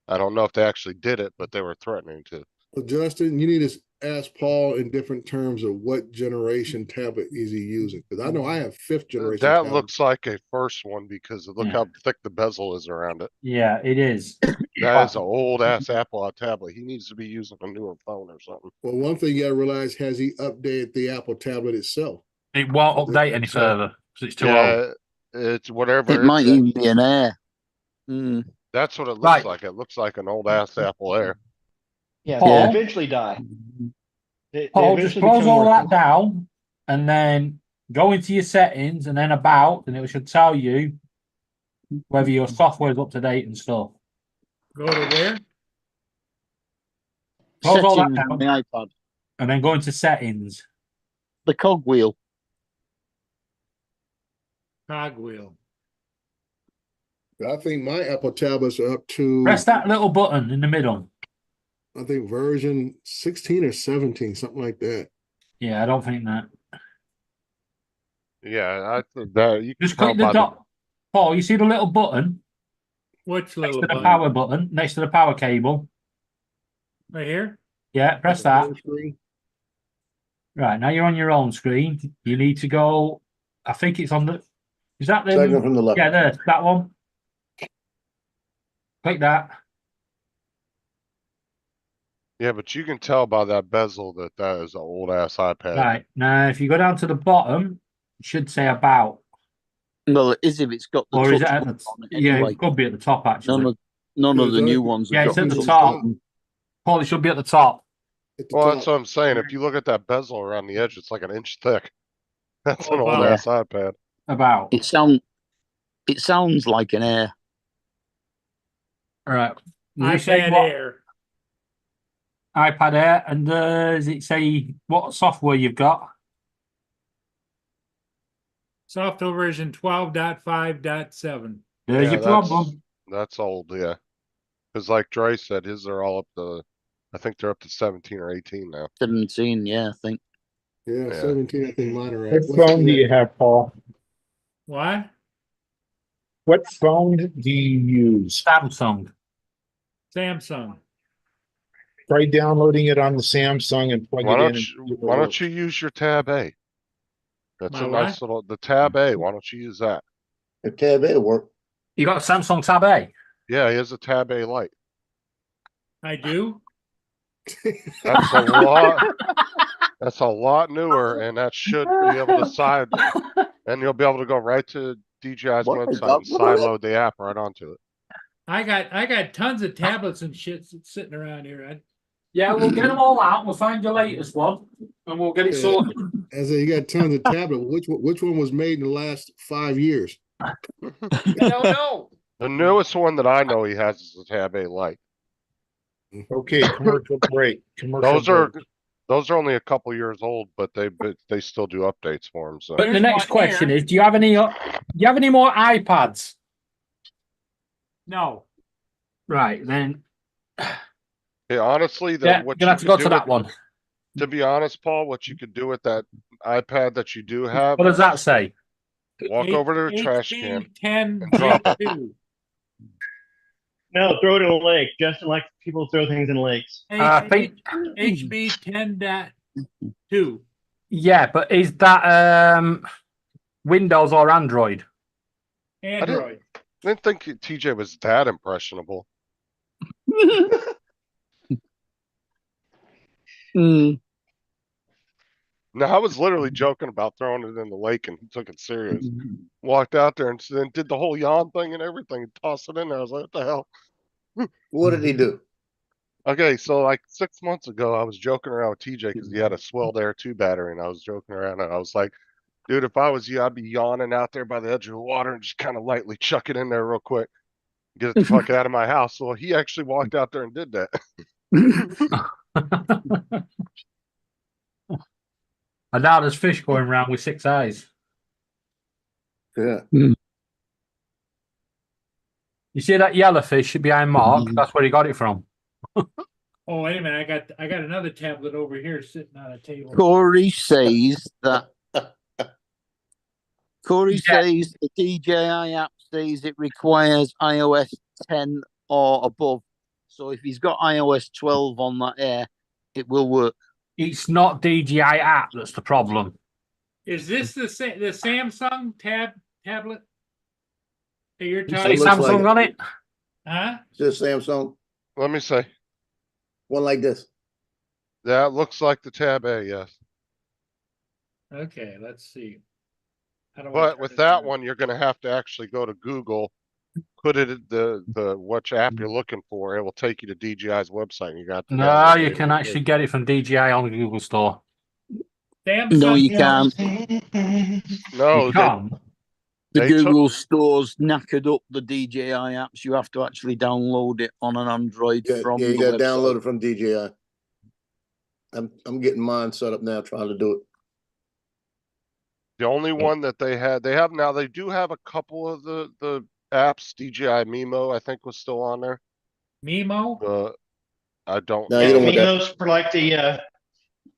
I don't know if they actually did it, but they were threatening to. Well, Justin, you need to ask Paul in different terms of what generation tablet is he using? Because I know I have fifth generation. That tablet. looks like a first one because look Yeah. how thick the bezel is around it. Yeah, it is. That is an old ass Apple tablet. He needs to be using a newer phone or something. Well, one thing you gotta realize, has he updated the Apple tablet itself? It won't update any So- further because it's too old. Yeah, it's whatever. It might even be an Air. Mm. That's what it looks Right. like. It looks like an old ass Apple Air. Yeah, Paul? they eventually die. They Paul, just eventually close become all that worthless. down and then go into your settings and then about, and it should tell you whether your software is up to date and stuff. Go to where? Close all that Settings on down the iPad. and then go into settings. The cogwheel. Cogwheel. I think my Apple tablets are up to, Press that little button in the middle. I think version 16 or 17, something like that. Yeah, I don't think that. Yeah, I think that you can Just tell click the by dot. Paul, you see the little button Which next little to the button? power button, next to the power cable. Right here? Yeah, press that. Home screen. Right, now you're on your own screen. You need to go, I think it's on the, is that the, Second from the left. yeah, there, that one. Click that. Yeah, but you can tell by that bezel that that is an old ass iPad. Right, now if you go down to the bottom, it should say about. Well, it is if it's got the Or is it touch at the, button on it yeah, anyway. it could be at the top actually. None of Yeah, the new that- ones. Yeah, have it's got at the touch top. button. Paul, it should be at the top. At the Well, top. that's what I'm saying. If you look at that bezel around the edge, it's like an inch thick. That's an Oh, old wow. ass iPad. About. It sounds like an Air. All right. Does it say iPad what- Air. iPad Air, and does it say what software you've got? Software version 12.5.7. There's Yeah, your problem. That's old, yeah. Because like Dre said, his are all up to, I think they're up to 17 or 18 now. 17, yeah, I think. Yeah, Yeah. 17, I think mine are at. What What's phone do the- you have, Paul? What? What phone do you use? Samsung. Samsung. try downloading it on the Samsung and plug Why it in. don't and you, see if it why don't works. you use your tab A? That's My a nice what? little, the tab A, why don't you use that? The tab A work. You got a Samsung Tab A? Yeah, he has a tab A Lite. I do? That's a lot. That's a lot newer and that should be able to side, and you'll be able to go right to DJI's What the website and God, what is it? sideload the app right onto it. I got tons of tablets and shit sitting around here. Yeah, we'll get them all out. We'll find your latest one, and we'll get it Yeah. sorted. As you got tons of tablet. Which one was made in the last 5 years? I don't know. The newest one that I know he has is the tab A Lite. Okay, commercial break. Commercial break. Those are only a couple years old, but they still do updates for them. So But the There's next one question here. is: do you have any more iPads? No. Right then. yeah, honestly, Yeah, what gonna you have to could go do to that with- one. To be honest, Paul, what you could do with that iPad that you do have, What does that say? walk over to the trash can. 10 and drop it. G2. No, throw it in a lake. Justin likes people throw things in lakes. I think- HB 10.2. Yeah, but is that Windows or Android? Android. I didn't think TJ was that impressionable. Mm. No, I was literally joking about throwing it in the lake and he took it serious. Walked out there and then did the whole yawn thing and everything and tossed it in there. I was like, what the hell? What did he do? Okay, so like 6 months ago, I was joking around with TJ because he had a Swelled Air 2 battery and I was joking around and I was like, dude, if I was you, I'd be yawning out there by the edge of the water and just kind of lightly chuck it in there real quick. Get it the fuck out of my house. So he actually walked out there and did that. And now there's fish going around with 6 eyes. Yeah. You see that yellow fish behind Mark? That's where he got it from. Oh, wait a minute. I got another tablet over here sitting on a table. Corey says that. Corey Yeah. says the DJI app says it requires iOS 10 or above. So if he's got iOS 12 on that Air, it will work. It's not DJI app that's the problem. Is this the Samsung tablet that you're You talking see looks about? Samsung like on it? Huh? Is this Samsung? Let me say, One like this. that looks like the tab A, yes. Okay, let's see. How do I But turn with it that on? one, you're gonna have to actually go to Google, put it in the which app you're looking for. It will take you to DJI's website and you got to No, download you it. can actually get it from DJI on the Google Store. Samsung. No, you can't. No, You they, can. The They Google Store's knackered up the DJI apps. You have to actually download it on an Android Yeah, from you the got to website. download it from DJI. I'm getting mine set up now, trying to do it. the only one that they have now, they do have a couple of the apps. DJI Mimo, I think, was still on there. Mimo? I don't No, know. you don't want that. Mimos for like the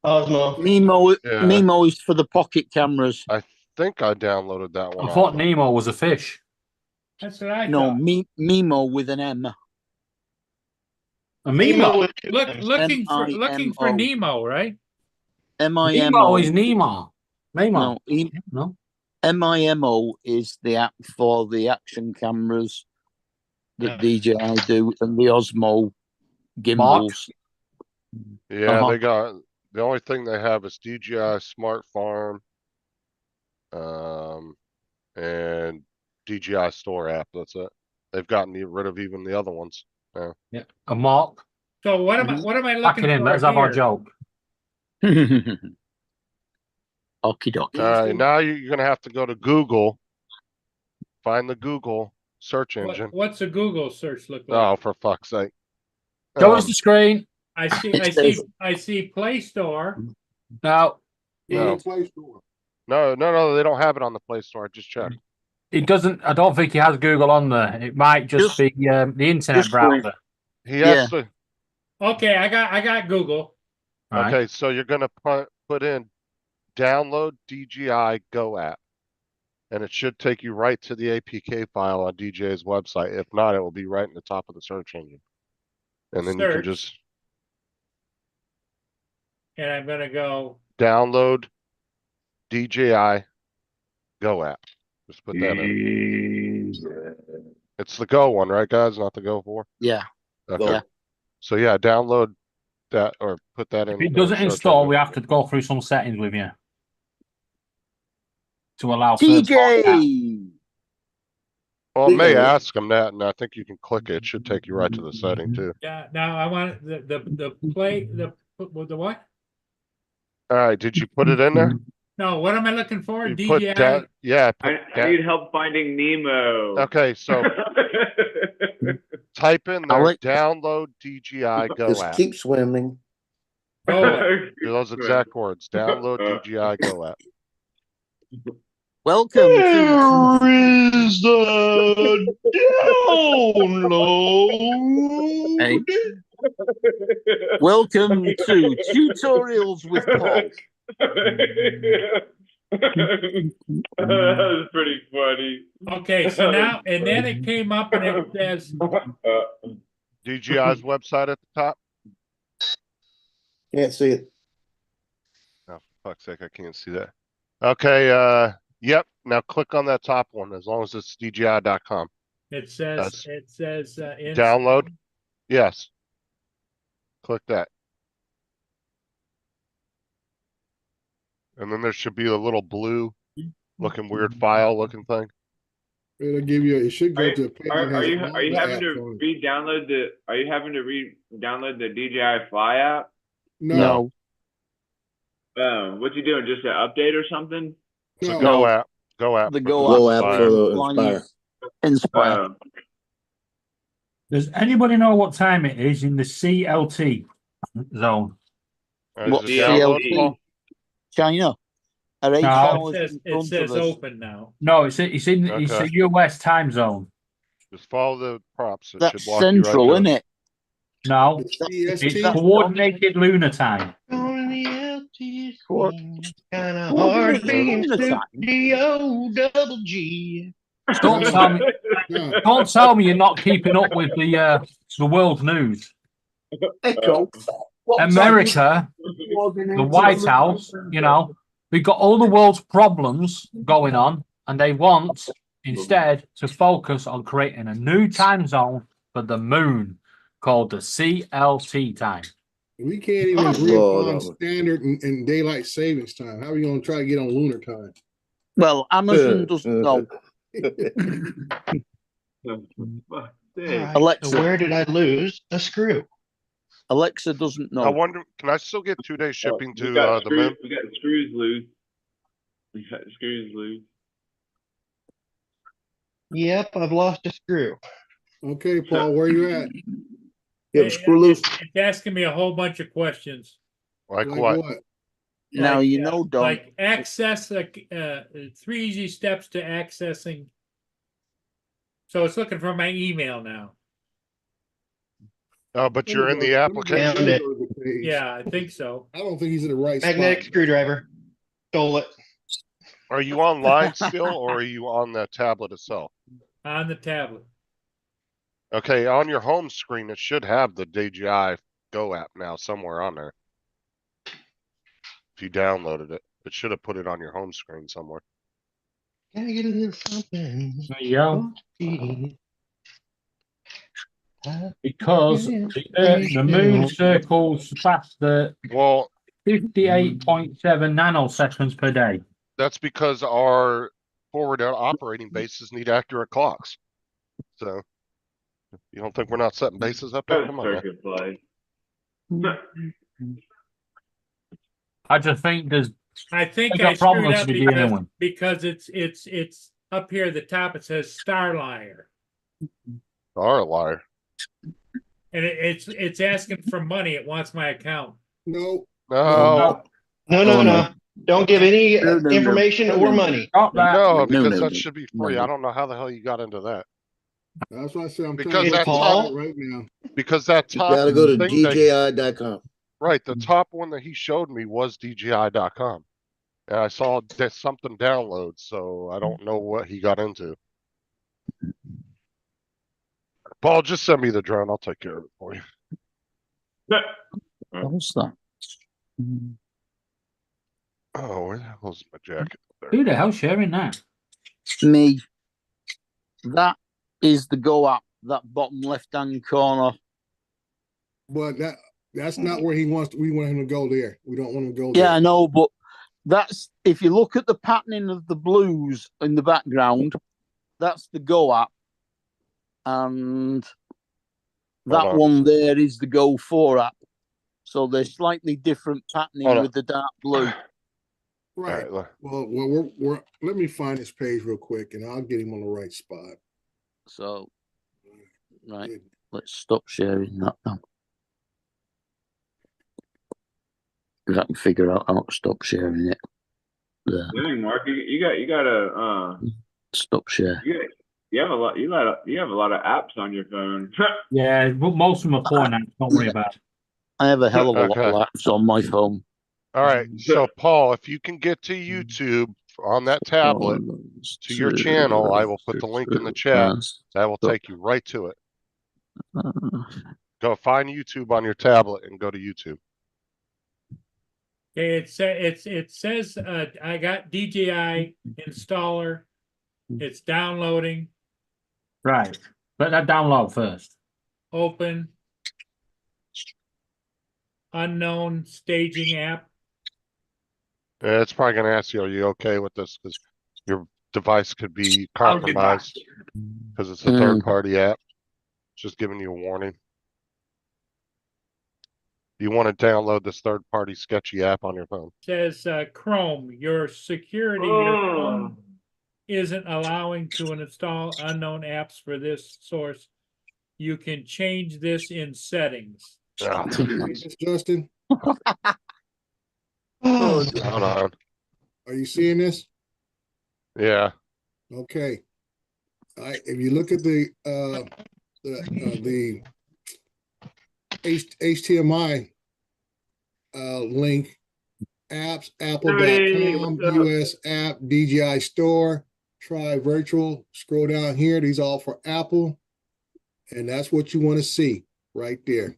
Osmo. Mimo, Yeah. Mimo is for the pocket cameras. I think I downloaded that one. I thought off. Nemo was a fish. That's what I No, thought. Mimo with an M. A Mimo. with two M's. Looking for M-I-M-O. Nemo, right? Nemo MIMO. is Nemo. Nemo. No, No. MIMO is the app for the action cameras that DJI do, and the Osmo gimbals. Yeah, Uh-huh. they got the only thing they have is DJI Smart Farm, and DJI Store app. That's it. They've gotten rid of even the other ones. Yeah. A Mark. So what am Mm-hmm. I Back looking it in. for Let's have our here? joke. Okie dokie. Now you're gonna have to go to Google, find the Google search engine. What's a Google search look like? Oh, for fuck's sake! Show us the screen. I It says- see Play Store. No, No. Play Store. No, they don't have it on the Play Store. I just checked. it doesn't. I don't think he has Google on there. It might just be the internet just browser. He has to. Okay, I got Google. Right. Okay, so you're gonna put in download DJI Go app, and it should take you right to the APK file on DJI's website. If not, it will be right in the top of the search engine, and then you can Search. just and I'm gonna go, download DJI Go app. Just put that in. It's the Go one, right, guys? Not the Go 4? Yeah. Okay. Yeah. So yeah, download that or put that in. If it doesn't search install, engine. we have to go through some settings with you to allow third party. TJ. Well, it may Speaking of- ask them that, and I think you can click it. It should take you right to the setting too. yeah, now I want the play, the what? All right, did you put it in there? No, what am I looking for? You put DJI? that, yeah. I need help finding Nemo. Okay, so type in there, Alex. download DJI Go Just app. keep swimming. Oh, Those exact words. Download DJI Go app. Welcome to is the download. Hey. Welcome to Tutorials with Paul. That was pretty funny. okay, so now, and then it came up and it says, DJI's website at the top. Can't see it. Oh, for fuck's sake, I can't see that. Okay, yep. Now click on that top one as long as it's DJI.com. it says, Download. Yes. Click that. And then there should be a little blue looking weird file looking thing. It'll give you, it should go to a page. that has all Are you the having apps to on it. re-download the DJI Fly app? No. What you doing? Just an update or something? It's a No. Go app. Go app. The for Go Go app app Inspire. for the Flying Inspire. Inspire. Does anybody know what time it is in the CLT zone? Is What it download, CLT? Paul? China are 8 No. hours it in says front of us. open now. No, it's it's Okay. a US time zone. Just follow the prompts. It That's should walk you right central, to isn't it? No, The it's CST. coordinated lunar time. Kinda Coordinated hard being lunar time. D-O-double-G. Don't tell me, No. don't tell me you're not keeping up with the world news. Echo. America, the White House, you know, we've got all the world's problems going on, and they want instead to focus on creating a new time zone for the moon called the CLT time. We can't even agree Lord, upon standard and daylight savings time. How are we gonna try to get on lunar time? Well, Amazon doesn't know. Alexa. So where did I lose a screw? Alexa doesn't I know. wonder, can I still get 2-day shipping We to got the moon? We got screws loose. We got screws loose. Yep, I've lost a screw. Okay, Paul, where you at? You have a screw loose? It's asking me a whole bunch of questions. Like what? Now Like, you know, Don. Like access, 3 easy steps to accessing. So it's looking for my email now. Oh, but you're in the application. Found it. Yeah, I think so. I don't think he's in the right Magnetic spot. screwdriver. Stole it. Are you online still or are you on the tablet itself? On the tablet. Okay, on your home screen, it should have the DJI Go app now somewhere on there. If you downloaded it, it should have put it on your home screen somewhere. Can I get a little something? There you go. Because the moon circles past the Well, 58.7 nanoseconds per day. that's because our forward operating bases need accurate clocks. So you don't think we're not setting bases up there? Come on, man. Circuit play. I just think there's I think There's a I problem screwed to up begin with. because it's up here at the top. It says Starliner, Our liar. and it's asking for money. It wants my account. No, No, No. Don't give any No, no, no. information No, or no. money. not that. no, because no, that no. should be free. No. I don't know how the hell you got into that. that's what I said. I'm Because trying to that's get all- it right now. Because that You top gotta go to thing that- DJI.com. right, the top one that he showed me was DJI.com. And I saw that something download, so I don't know what he got into. Paul, just send me the drone. I'll take care of it for you. What's that? Oh, where the hell's my jacket? Who the hell's sharing that? Me. That is the Go app, that bottom left-hand corner. But that's not where he wants. We want him to go there. We don't want him to go Yeah, there. I know, but that's if you look at the patterning of the blues in the background, that's the Go app, and that on. one there is the Go 4 app. So they're slightly different patterning Hold on. with the dark blue. Right. Alright, Well, we're let me find this page real quick, and I'll get him on the right spot. So, right, let's stop sharing that now. Because I can figure out how to stop sharing it. There, Dang, Mark, you gotta stop share. you have a lot of apps on your phone. Yeah, but most of them are porn apps. Don't worry about it. I have a hell of a lot Okay. of apps on my phone. alright, so Paul, if you can get to YouTube on that tablet to your channel, I will put the link in the chat. That will take you right to it. Go find YouTube on your tablet and go to YouTube. Okay, it says I got DJI installer. It's downloading. Right. Let that download first. Open. Unknown staging app. It's probably gonna ask you, are you okay with this? Because your device could be I'll get back. compromised because it's a third-party app. Just giving you a warning. You want to download this third-party sketchy app on your phone. Says Chrome, your security, your phone isn't allowing to install unknown apps for this source. You can change this in settings. Oh, Yes, Justin, hold on. are you seeing this? Yeah. Okay. If you look at the HTML link, apps, apple.com, US app, DJI store, try virtual, scroll down here. These all for Apple. And that's what you want to see right there.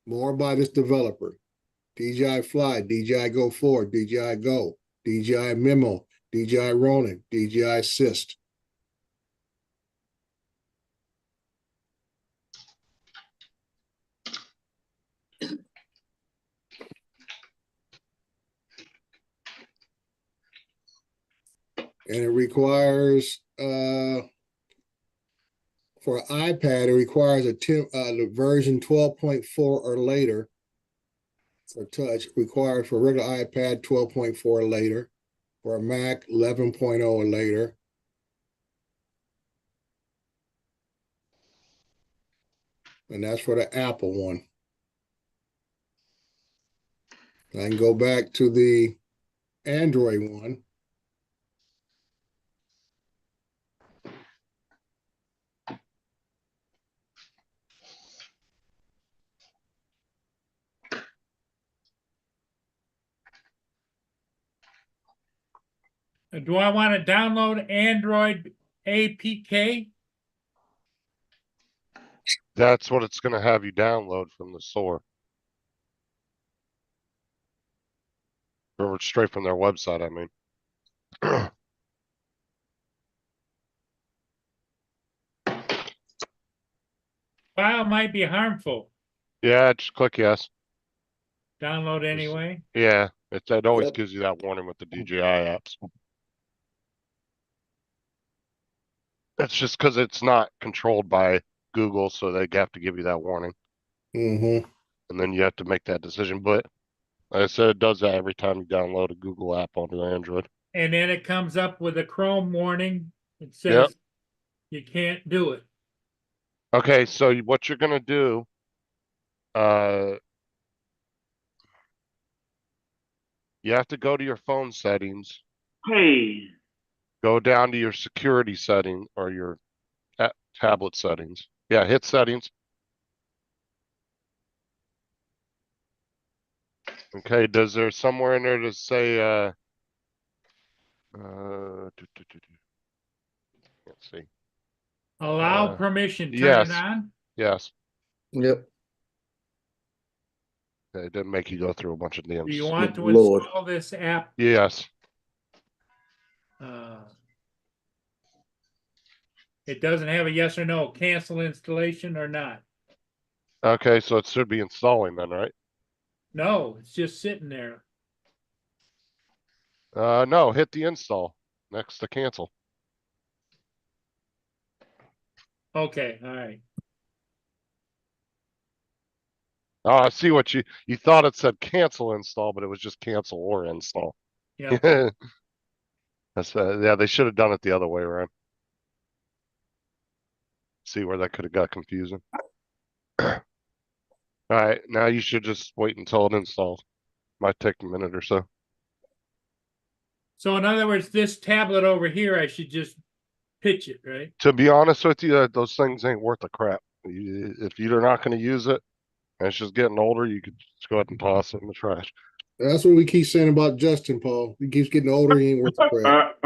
More by this developer. DJI Fly, DJI Go 4, DJI Go, DJI Memo, DJI Ronin, DJI Assist. And it requires for iPad, it requires the version 12.4 or later. For touch, required for regular iPad 12.4 or later. For a Mac 11.0 or later. And that's for the Apple one. I can go back to the Android one. Do I want to download Android APK? That's what it's gonna have you download from the store. Or straight from their website, I mean. File might be harmful. Yeah, just click yes. Download anyway. Yeah, it always Yep. gives you that warning with the DJI apps. That's just because it's not controlled by Google, so they have to give you that warning. Mm-hmm. And then you have to make that decision. But like I said, it does that every time you download a Google app onto Android. And then it comes up with a Chrome warning. It says Yep. you can't do it. Okay, so what you're gonna do, you have to go to your phone settings, Hey, go down to your security setting or your tablet settings. Yeah, hit settings. Okay, does there somewhere in there to say, let's see. Allow permission, turn yes. it on. Yes. Yep. It didn't make you go through a bunch of Do you names. want to Good Lord. install this app? Yes, Uh, It doesn't have a yes or no, cancel installation or not. okay, so it should be installing then, right? No, it's just sitting there. No, hit the install next to cancel. Okay, all right. Oh, I see what you thought it said cancel install, but it was just cancel or install. Yeah, That's yeah, they should have done it the other way around. See where that could have got confusing. All right, now you should just wait until it installs. Might take a minute or so. so in other words, this tablet over here, I should just pitch it, right? To be honest with you, those things ain't worth a crap. If you're not going to use it, and it's just getting older, you could just go ahead and toss it in the trash. That's what we keep saying about Justin, Paul. He keeps getting older. He ain't worth the crap.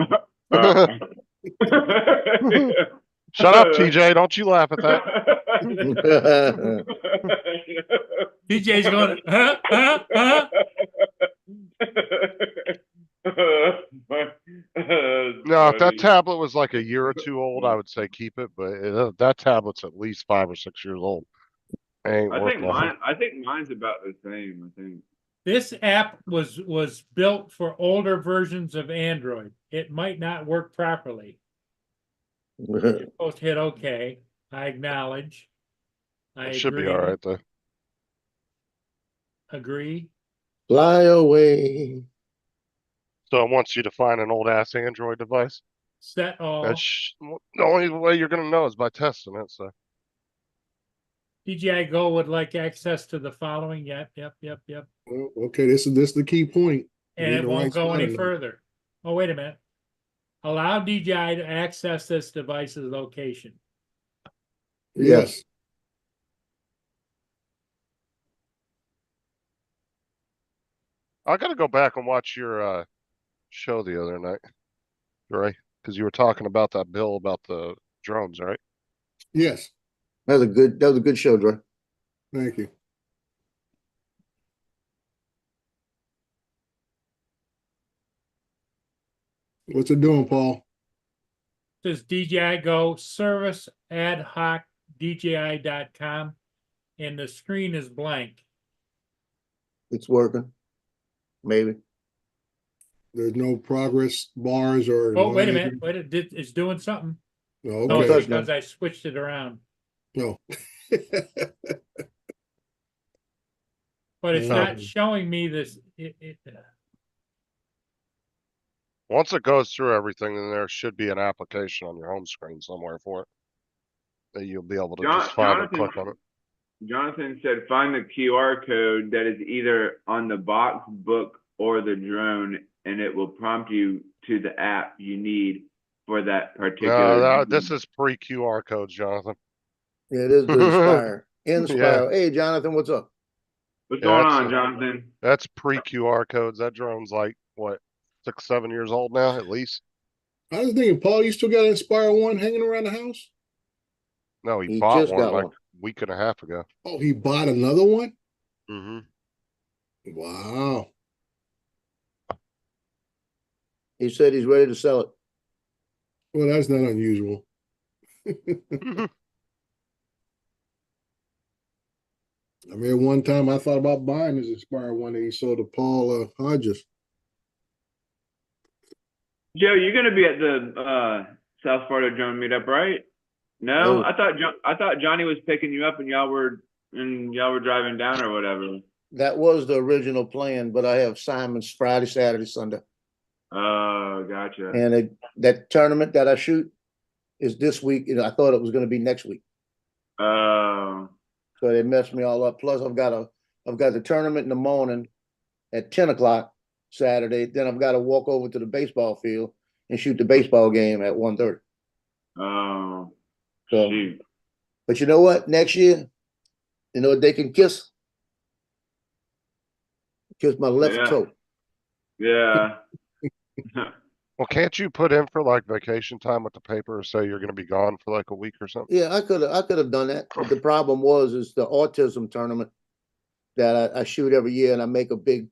Shut up, TJ. Don't you laugh at that. DJ's going, huh? No, if that tablet was like a year or two old, I would say keep it. But that tablet's at least 5 or 6 years old. Ain't I worth think nothing. mine's about the same. I think. This app was built for older versions of Android. It might not work properly. You're supposed to hit OK. I acknowledge. I It should be agree. all right though. Agree. Fly away. So it wants you to find an old ass Android device. Set all. That's the only way you're gonna know is by testing it. So DJI Go would like access to the following. Yep. Well, okay, this is the key point. And Need it the won't right go any spot. further. Oh, wait a minute. Allow DJI to access this device's location. Yes. I gotta go back and watch your show the other night, right? Because you were talking about that bill about the drones, right? Yes. That was a good show, Dre. Thank you. What's it doing, Paul? Says DJI Go service ad hoc DJI.com and the screen is blank. It's working. Maybe. There's no progress bars or. Oh, wait a minute. It's doing something. Oh, No, okay. it's because I switched it around. No. But it's Yeah. not showing me this. Once it goes through everything, then there should be an application on your home screen somewhere for it that you'll be able to just find and click on it. Jonathan said, find the QR code that is either on the box, book, or the drone, and it will prompt you to the app you need for that particular. No, this is pre-QR codes, Jonathan. Yeah, it is the Inspire. Inspire. Yeah. Hey, Jonathan, what's up? What's Yeah, going that's on, a- Jonathan? That's pre-QR codes. That drone's like, what, 6, 7 years old now, at least? I was thinking, Paul, you still got Inspire 1 hanging around the house? No, he He bought just one got like one. a week and a half ago. Oh, he bought another one? Mm-hmm. Wow. He said he's ready to sell it. Well, that's not unusual. I mean, one time I thought about buying his Inspire 1 that he sold to Paul Hodges. Joe, you're gonna be at the South Florida drone meetup, right? No, No. I thought Johnny was picking you up and y'all were driving down or whatever. That was the original plan, but I have Simon's Friday, Saturday, Sunday. Oh, gotcha. And that tournament that I shoot is this week. I thought it was going to be next week. Oh, So they messed me all up. Plus, I've got the tournament in the morning at 10 o'clock Saturday. Then I've got to walk over to the baseball field and shoot the baseball game at 1:30. oh, So, shoot. but you know what? Next year, you know what they can kiss? Kiss my left Yeah. toe. Yeah. Well, can't you put in for like vacation time with the paper or say you're going to be gone for like a week or something? Yeah, I could have done that. But the problem is the autism tournament that I shoot every year, and I make a big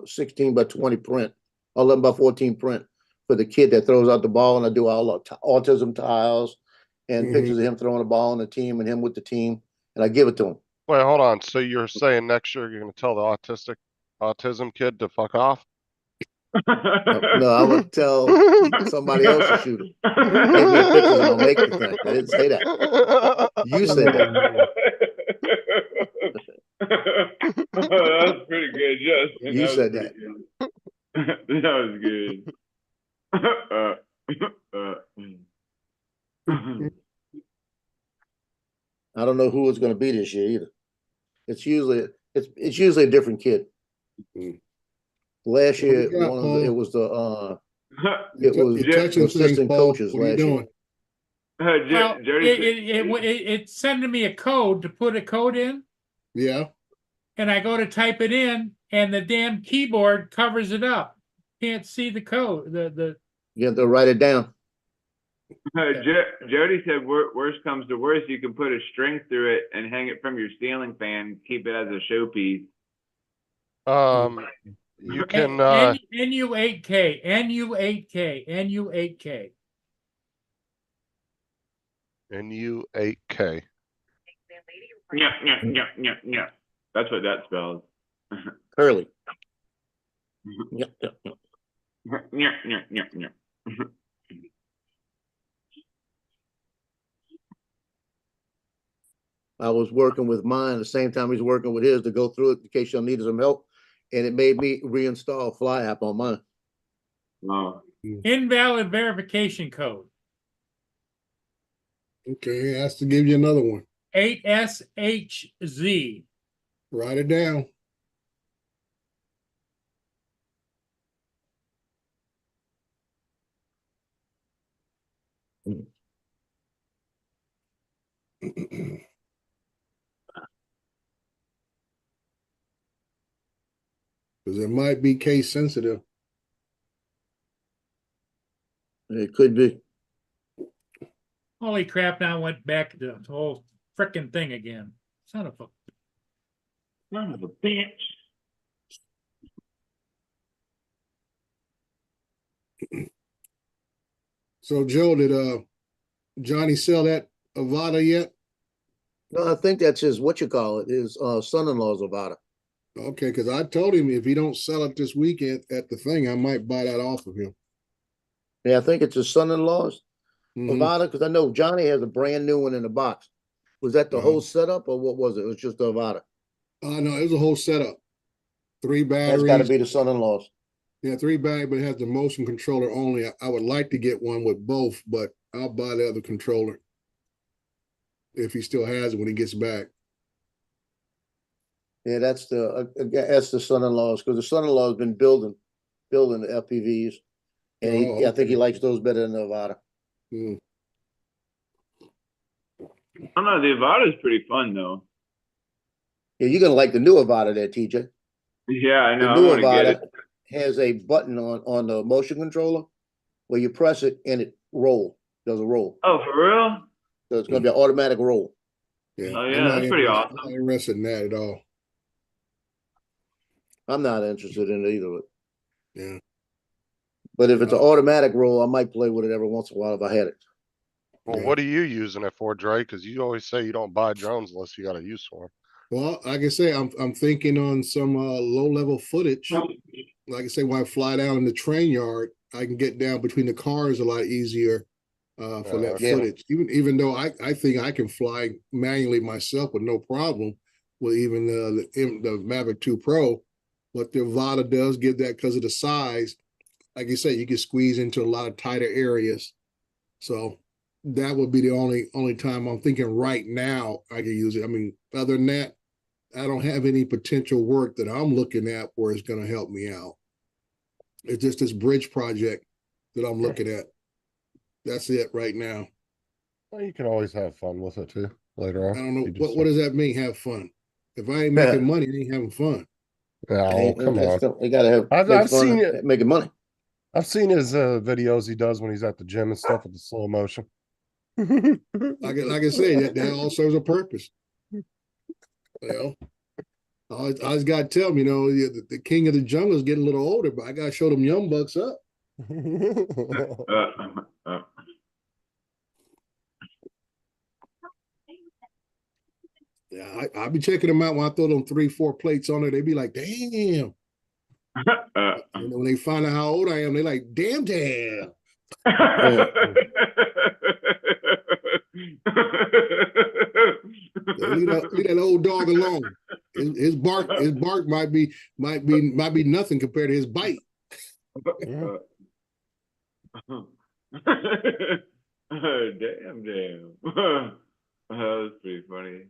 16 by 20 print, 11 by 14 print for the kid that throws out the ball, and I do all the autism tiles and Mhm. pictures of him throwing the ball on the team and him with the team, and I give it to him. Wait, hold on. So you're saying next year you're gonna tell the autism kid to fuck off? No, I would tell somebody else to shoot it. Take me pictures and I'll make the thing. I didn't say that. You said that. That's pretty good, Justin. You was said pretty that. good. That was good. I don't know who it's going to be this year either. It's usually a different kid. Mhm. Last What year, you got, Paul? it was the You're the touching things, assistant Paul. coaches What are you last year. doing? Well, Jody, it's sending me a code to put a code in, Yeah. and I go to type it in, and the damn keyboard covers it up. Can't see the code. You have to write it down. Jody said, worst comes to worst, you can put a string through it and hang it from your ceiling fan, keep it as a showpiece. You can, NU8K, NU8K, NU8K. NU8K. Yeah. That's what that spells. Curly. Yeah. I was working with mine at the same time he's working with his to go through it in case y'all needed some help, and it made me reinstall Fly app on mine. Oh. Invalid verification code. Okay, he has to give you another one. 8SHZ. Write it down. Because it might be case sensitive. It could be. Holy crap, now I went back to the whole frickin' thing again. Son of a bitch. So Joe, did Johnny sell that Avada yet? No, I think that's his his son-in-law's Avada. Okay, because I told him if he don't sell it this weekend at the thing, I might buy that off of him. Yeah, I think it's his son-in-law's Mhm. Avada, because I know Johnny has a brand new one in the box. Was that the whole setup, or what was it? It was just the Avada. No, it was a whole setup. 3 That's batteries. got to be the son-in-law's. Yeah, 3 batteries, but it has the motion controller only. I would like to get one with both, but I'll buy the other controller if he still has it when he gets back. Yeah, that's the son-in-law's, because the son-in-law's been building the FPVs, and I think he likes those better than the Avada. Hmm. I don't know, the Avada is pretty fun though. Yeah, you're gonna like the new Avada there, TJ. Yeah, I know. The new I wanna get Avada it. has a button on the motion controller where you press it and it does a roll. Oh, for real? So it's gonna be an automatic roll. Yeah. Oh, yeah, I'm not that's pretty interested- awesome. I'm not interested in that at all. I'm not interested in it either. Yeah. But if it's an automatic roll, I might play with it every once in a while if I had it. Well, Yeah. what are you using it for, Dre? Because you always say you don't buy drones unless you got a use for them. Well, like I say, I'm thinking on some low-level footage. Like I say, when I fly down in the train yard, I can get down between the cars a lot easier for that Yeah. footage. Even though I think I can fly manually myself with no problem with even the Mavic 2 Pro, but the Avada does give that because of the size. Like you say, you can squeeze into a lot of tighter areas. So that would be the only time I'm thinking right now I can use it. I mean, other than that, I don't have any potential work that I'm looking at where it's going to help me out. It's just this bridge project that I'm looking at. That's it right now. Well, you can always have fun with it too later on. I don't know You just what does that mean. Have fun. If I ain't making money, I ain't having fun. Oh, come on. You gotta have I've seen it. making money. I've seen his videos he does when he's at the gym and stuff with the slow motion. Like I say, that all serves a purpose. You know, I just gotta tell them, you know, the king of the jungle is getting a little older, but I gotta show them young bucks up. uh. Yeah, I'll be checking them out when I throw them 3-4 plates on there. They be like, damn. And when they find out how old I am, they're like, damn. Leave that old dog alone. His bark might be nothing compared to his bite. Damn. That was pretty funny.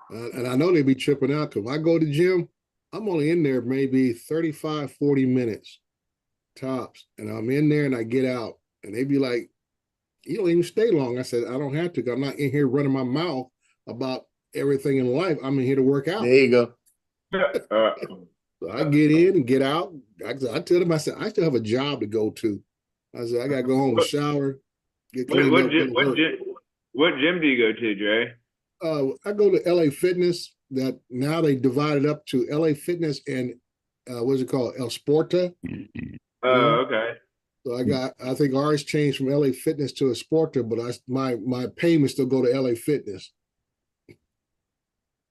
And I know they be tripping out because I go to the gym, I'm only in there maybe 35, 40 minutes tops. And I'm in there and I get out and they be like, you don't even stay long. I said, I don't have to. I'm not in here running my mouth about everything in life. I'm in here to work out. There you go. So I get in and get out. I tell them, I said, I still have a job to go to. I said, I got to go home and shower. Get cleaned what up. gym do you go to, Dre? I go to LA Fitness. That now they divided up to LA Fitness and what's it called? El Sporta. Oh, okay. So I think ours changed from LA Fitness to a Sporta, but my payments still go to LA Fitness.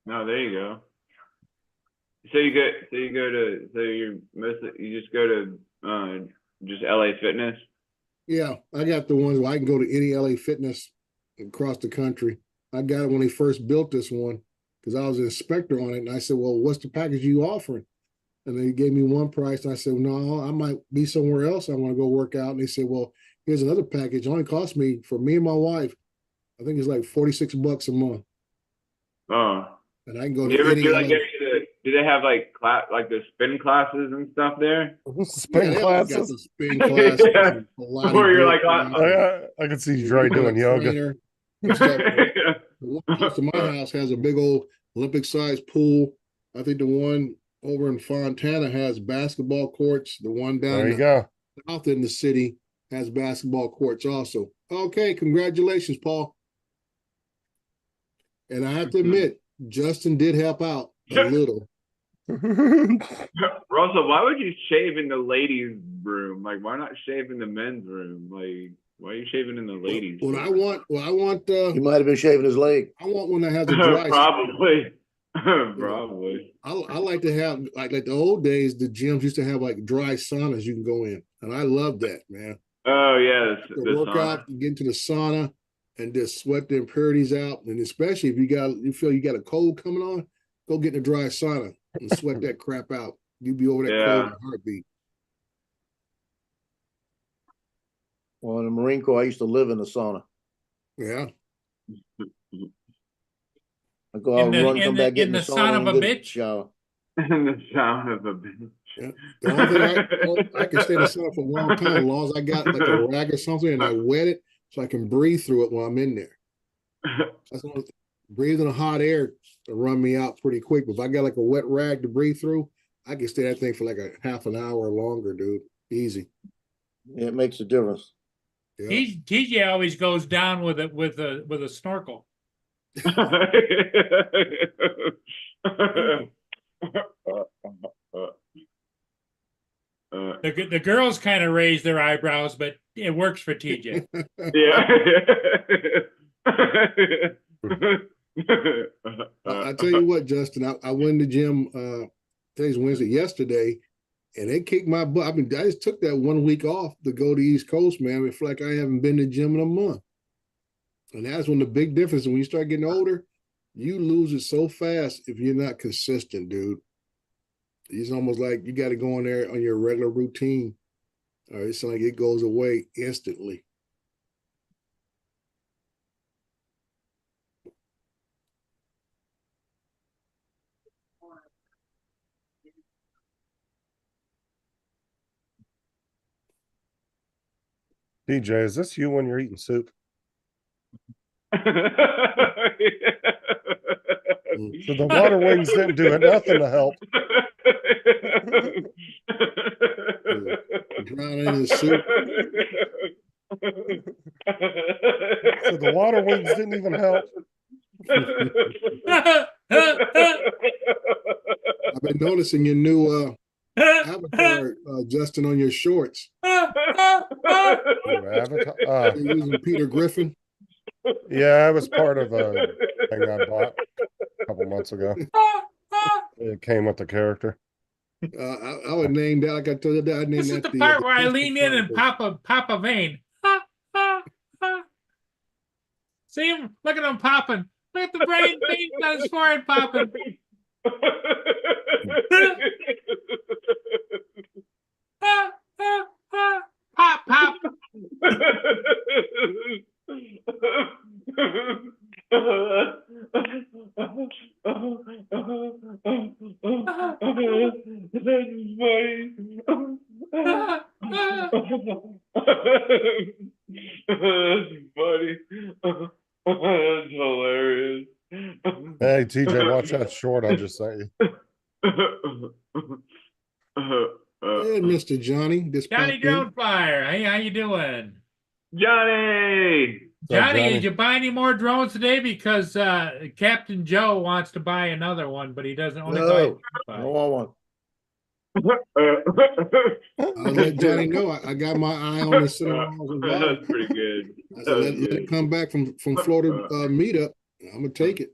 No, there you go. So you just go to just LA Fitness? Yeah, I got the ones where I can go to any LA Fitness across the country. I got it when they first built this one because I was an inspector on it, and I said, "Well, what's the package you offering?" And they gave me one price, and I said, "No, I might be somewhere else. I want to go work out." And they said, "Well, here's another package. It only cost me for me and my wife. I think it's like $46 a month." Oh. And I can go Do to you ever any. do they have like the spin classes and stuff there? Spin Yeah, classes. got the spin classes. and Pilates Where you're like, workout. I can see Dre doing yoga. Trainer and stuff. The one close to my house has a big old Olympic-sized pool. I think the one over in Fontana has basketball courts. The one down There you go. south in the city has basketball courts also. Okay, congratulations, Paul. And I have to admit, Justin did help out a little. Russell, why would you shave in the ladies' room? Like, why not shave in the men's room? Like, why are you shaving in the ladies' room? I want. He might have been shaving his leg. I want one that has a dry. Probably. Probably. I like to have like the old days. The gyms used to have like dry saunas you can go in, and I love that, man. Oh yeah, The workout, you get into the sauna, and just sweat the impurities out. And especially if you feel you got a cold coming on, go get in a dry sauna and sweat that crap out. You'll be over that cold in a heartbeat. Well, in the Marine Corps, I used to live in the sauna. Yeah. I go out and run, come back, get in the son sauna, of and a get in the bitch? shower. In the sound of a bitch. Yeah. The only thing I can stay in the sauna for a long time as long as I got like a rag or something and I wet it so I can breathe through it while I'm in there. That's the only thing. Breathing hot air to run me out pretty quick. But if I got like a wet rag to breathe through, I can stay that thing for like a half an hour or longer, dude. Easy. Yeah, it makes a difference. Yeah. TJ always goes down with a snorkel. The girls kind of raise their eyebrows, but it works for TJ. Yeah. I tell you what, Justin, I went to the gym today's Wednesday, yesterday, and they kicked my butt. I mean, I just took that 1 week off to go to East Coast, man. It's like I haven't been to the gym in a month. And that's when the big difference, when you start getting older, you lose it so fast if you're not consistent, dude. It's almost like you got to go in there on your regular routine, or it's like it goes away instantly. DJ, is this you when you're eating soup? So the water wings didn't do nothing to help. Drowning in the soup. So The water wings didn't even help. I've been noticing your new avatar, Justin, on your shorts. New avatar. You're using Peter Griffin. Yeah, I was part of a thing I bought a couple months ago. It came with the character. I would name that, like I told you, that I'd name This is that the part where I Twisted lean in and Chronicles. pop a vein. See him? Look at him popping. Look at the brain vein on his forehead popping. Pop, pop. That's funny. That's hilarious. Hey, TJ, watch that short I just sent you. Hey, Mr. Johnny. This Johnny popped in. Drone Flyer. Hey, how you doing? Johnny! Johnny, Johnny? did you buy any more drones today? Because Captain Joe wants to buy another one, but he doesn't only No, buy. I don't want one. I'll let Johnny know I got my eye on the Cinnamons as well. That's pretty good. I said, let it come back from Florida meetup. I'm gonna take it.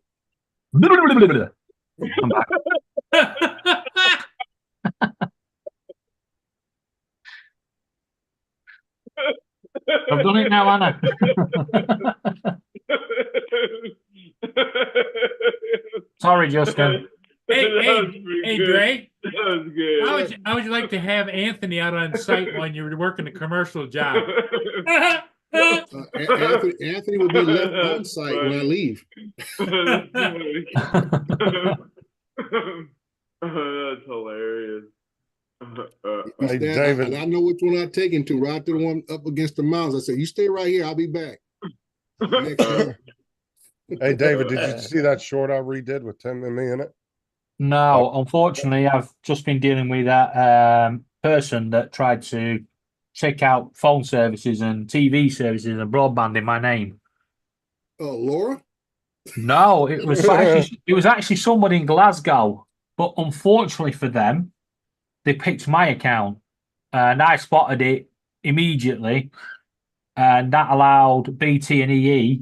Come back. I've done it now, Anna. Sorry, Justin. Hey, That hey, was pretty hey, good. Dre. That was good. How would you like to have Anthony out on site when you're working a commercial job? Anthony will be left on site when I leave. That's funny. That's hilarious. You Hey, stand- David. and I know which one I'm taking to, right to the one up against the mountains. I said, you stay right here, I'll be back. Next time. Hey, David, did you see that short I redid with Tim and me in it? No, unfortunately, I've just been dealing with that person that tried to check out phone services and TV services and broadband in my name. Oh, Laura? No, it was actually somebody in Glasgow, but unfortunately for them, they picked my account, and I spotted it immediately, and that allowed BT and EE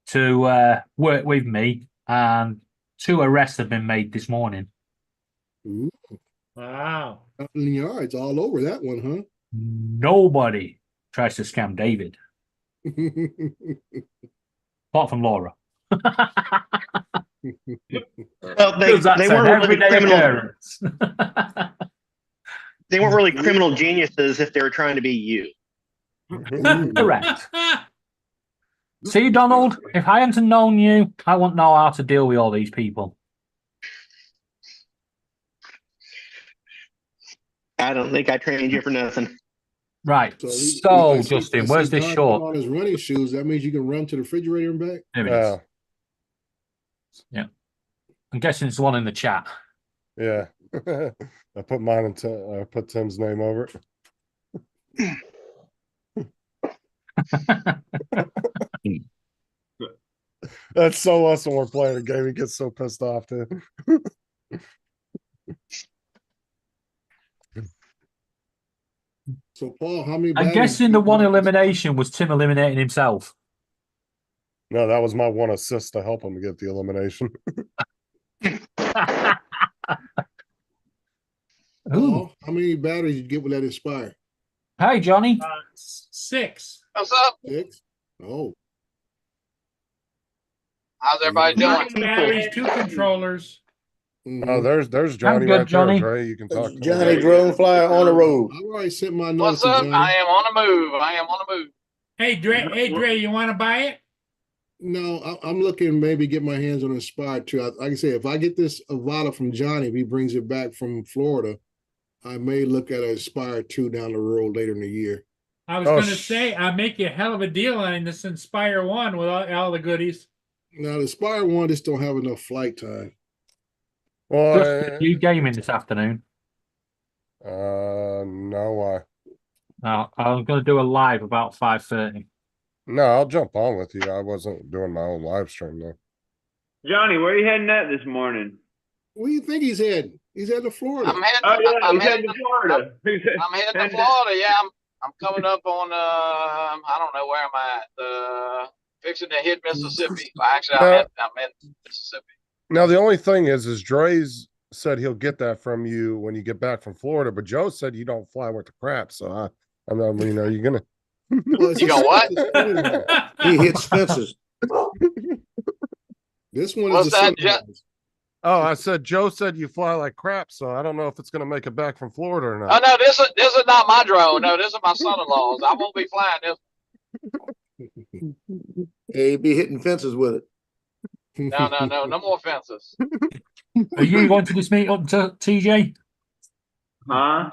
to work with me, and 2 arrests have been made this morning. Ooh, Wow. Scotland Yard's all over that one, Nobody tries to scam David, huh? apart from Laura. Well, they That's weren't an really everyday criminal. occurrence. They weren't really criminal geniuses if they were trying to be you. Correct. See, Donald, if I hadn't known you, I wouldn't know how to deal with all these people. I don't think I trained you for nothing. Right. I So, see- Justin, I where's see this Don short? put on his running shoes. That means you can run to the refrigerator and back. There it is. Yeah. I'm guessing it's the one in the chat. Yeah. I put mine into, I put Tim's name over it. That's so us when we're playing a game. He gets so pissed off, too. So, Paul, how many? I'm batteries guessing do the you one have? elimination was Tim eliminating himself. No, that was my one assist to help him get the elimination. Ooh. Paul, how many batteries did you get with that Inspire? Hey, Johnny. 6. What's up? 6? Oh, How's everybody doing? 3 batteries, 2 controllers. mhm. Oh, there's Johnny good, right Johnny. there, Dre. You can talk to Johnny him. Drone Flyer on the road. I've already sent my notes What's to up? Johnny. I am on a move. I am on a move. Hey, Dre, you want to buy it? No, I'm looking maybe get my hands on Inspire too. Like I say, if I get this Avata from Johnny, if he brings it back from Florida, I may look at an Inspire 2 down the road later in the year. I was Oh, going to say, I'll make you a hell of a deal on this Inspire 1 with all the goodies. Now the Inspire 1 just don't have enough flight time. Well, Justin, you gaming this afternoon? no, why? No, I'm going to do a live about 5:30. No, I'll jump on with you. I wasn't doing my own live stream though. Johnny, where you heading at this morning? Where do you think he's heading? He's heading to Florida. I'm heading. Oh yeah, I'm he's heading. heading to Florida. I'm heading to Florida. Yeah, I'm coming up on. I don't know where I'm at. Fixing to hit Mississippi. Well, actually, I'm in Mississippi. Now the only thing is Dre's said he'll get that from you when you get back from Florida, but Joe said you don't fly with the crap. So I mean, are you gonna? You go what? He hits fences. This one What's is a that, sunrise. Oh, I said Joe said you fly like crap, so I don't know if it's gonna make it back from Florida or Oh not. no, this is not my drone. No, this is my son-in-law's. I won't be flying this. He be hitting fences with it. No more fences. Are you going to this meetup, TJ? Huh? Are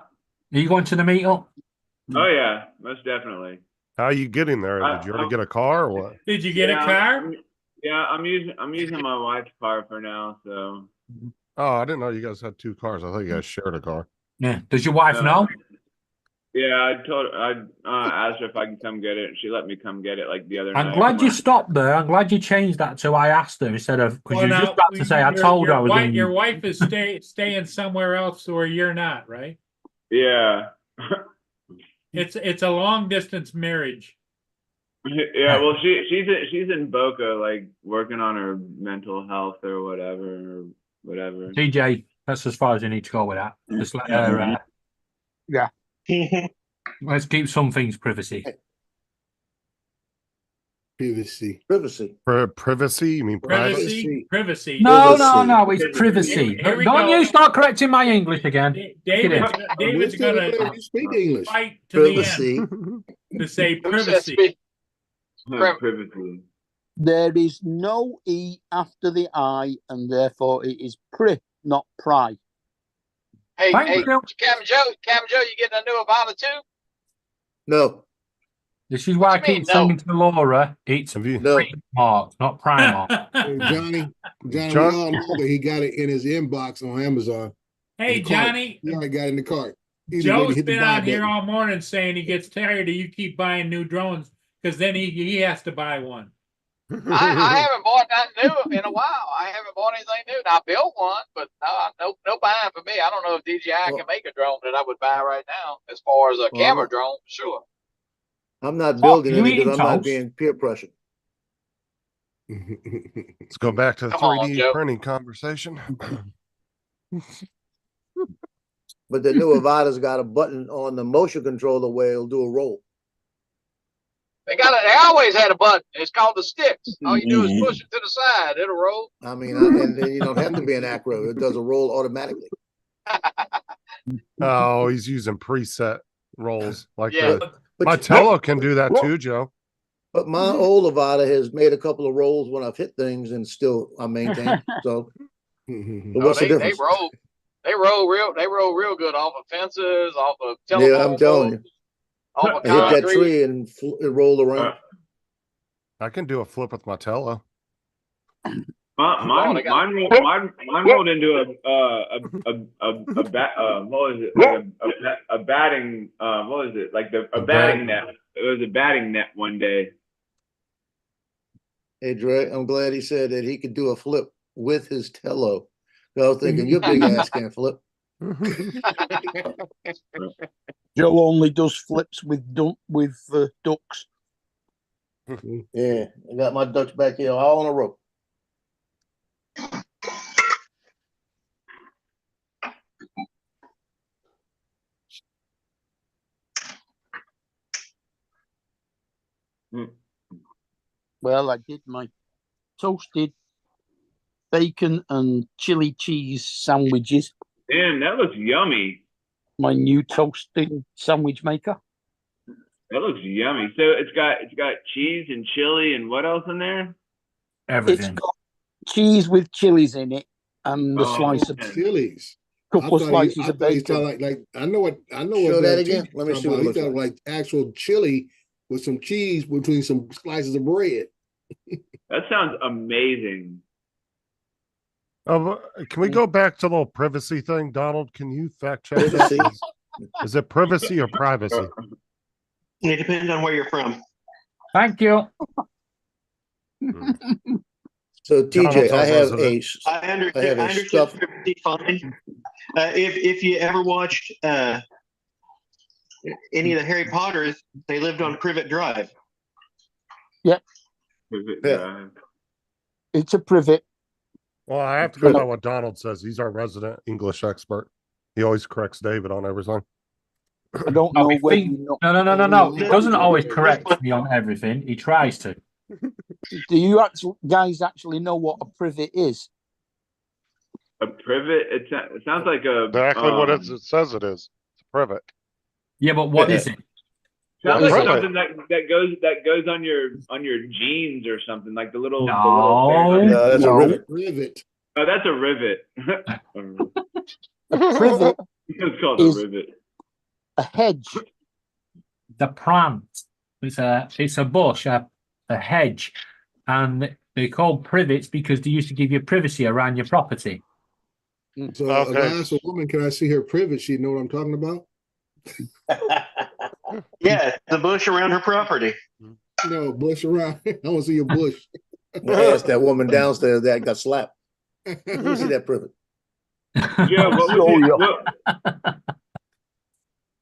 you going to the meetup? Oh yeah, most definitely. How are you getting there? Did you already get a car or what? Did you get a car? Yeah, I'm using my wife's car for now. So. Oh, I didn't know you guys had two cars. I thought you guys shared a car. Yeah. Does your wife know? Yeah, I asked her if I can come get it, and she let me come get it like the other night. I'm glad you stopped there. I'm glad you changed that to I asked her instead of because Well, you were just now, about to say I told her I was wife, going your wife is staying somewhere else where you're not, right? Yeah. It's a long distance marriage. Yeah, well, she's in Boca, like working on her mental health or whatever. TJ, that's as far as you need to go with that. Just let her. Yeah. Let's keep some things privacy. Privacy. Privacy. Privacy? You mean private? Privacy. No, Privacy. it's privacy. Here we Don't go. you start correcting my English again. David's We're still gonna glad you speak English. fight to the Privacy. end to say Who says privacy. Privacy. There is no E after the I, and therefore it is pri, not pry. Hey, Thank hey, you. Cam Joe, you getting a new Avata too? No, This is why I What do you keep mean, no? saying to Laura, it's Have you? no. Primark, not Primark. Hey, Johnny, we John- all know that he got it in his inbox on Amazon. Hey, In the cart. Johnny, He already got it in the cart. He's ready to Joe's hit the been buy on here button. all morning saying he gets tired of you keep buying new drones because then he has to buy one. I haven't bought nothing new in a while. I haven't bought anything new. Now, I built one, but no buying for me. I don't know if DJI can make a drone that I would buy right now as far as a camera drone, sure. I'm not building you any eating because I'm not toast? being peer pressured. Let's go back to the Come on, 3D Joe. printing conversation. But the new Avata's got a button on the motion controller where it'll do a roll. They always had a button. It's called the sticks. All you do is push it to the side. It'll roll. I mean, and then you don't have to be an acro. It does a roll automatically. Oh, he's using preset rolls like Yeah. my Tello can do that too, Joe. But my old Avata has made a couple of rolls when I've hit things and still I maintain. So but what's the they difference? roll real good off of fences, off of telephone Yeah, I'm telling you. poles, off of I hit that concrete. tree and it rolled around. I can do a flip with my Tello. Mine rolled into a batting what was it, like a batting net. It was a batting net one day. Hey Dre, I'm glad he said that he could do a flip with his Tello. I was thinking your big ass can't flip. Joe only does flips with ducks. Yeah, I got my ducks back here all on a rope. Well, I did my toasted bacon and chili cheese sandwiches. Damn, that looks yummy. My new toasting sandwich maker. That looks yummy. So it's got cheese and chili and what else in there? Everything. It's got cheese with chilies in it and a slice of Chilies. couple of slices of bacon. Like I know what Show what that cheese again. is Let me talking see what it about. looks He's got like actual chili with some cheese between some slices of bread. That sounds amazing. Can we go back to the little privacy thing, Donald? Can you fact check Privacy. that? Is it privacy or privacy? It depends on where you're from. Thank you. So Donald TJ, I tells have us a, I I understood. have I a understood stuffed, privacy fine. If you ever watched any of the Harry Potters, they lived on Privet Drive. Yeah. It's a privet. Well, I have to go by what Donald says. He's our resident English expert. He always corrects David on everything. I don't No, know he whether think- you know. No. He doesn't always correct me on everything. He tries to. Do you guys actually know what a privet is? A privet. It sounds like a Exactly what it says it is. It's a privet. Yeah, but what is it? Sounds What is like it? something that goes on your jeans or something, like the little No. no, that's a No. rivet. Rivet. Oh, that's a rivet. A privet It's called is- a rivet. a hedge. The plant. It's a bush, a hedge, and they're called privets because they used to give you privacy around your property. So Okay. if I ask a woman, can I see her privet? She'd know what I'm talking about. Yeah, the bush around her property. No, bush around. I want to see your bush. I asked that woman downstairs that got slapped. Let me see that privet. Yeah, what Show was you.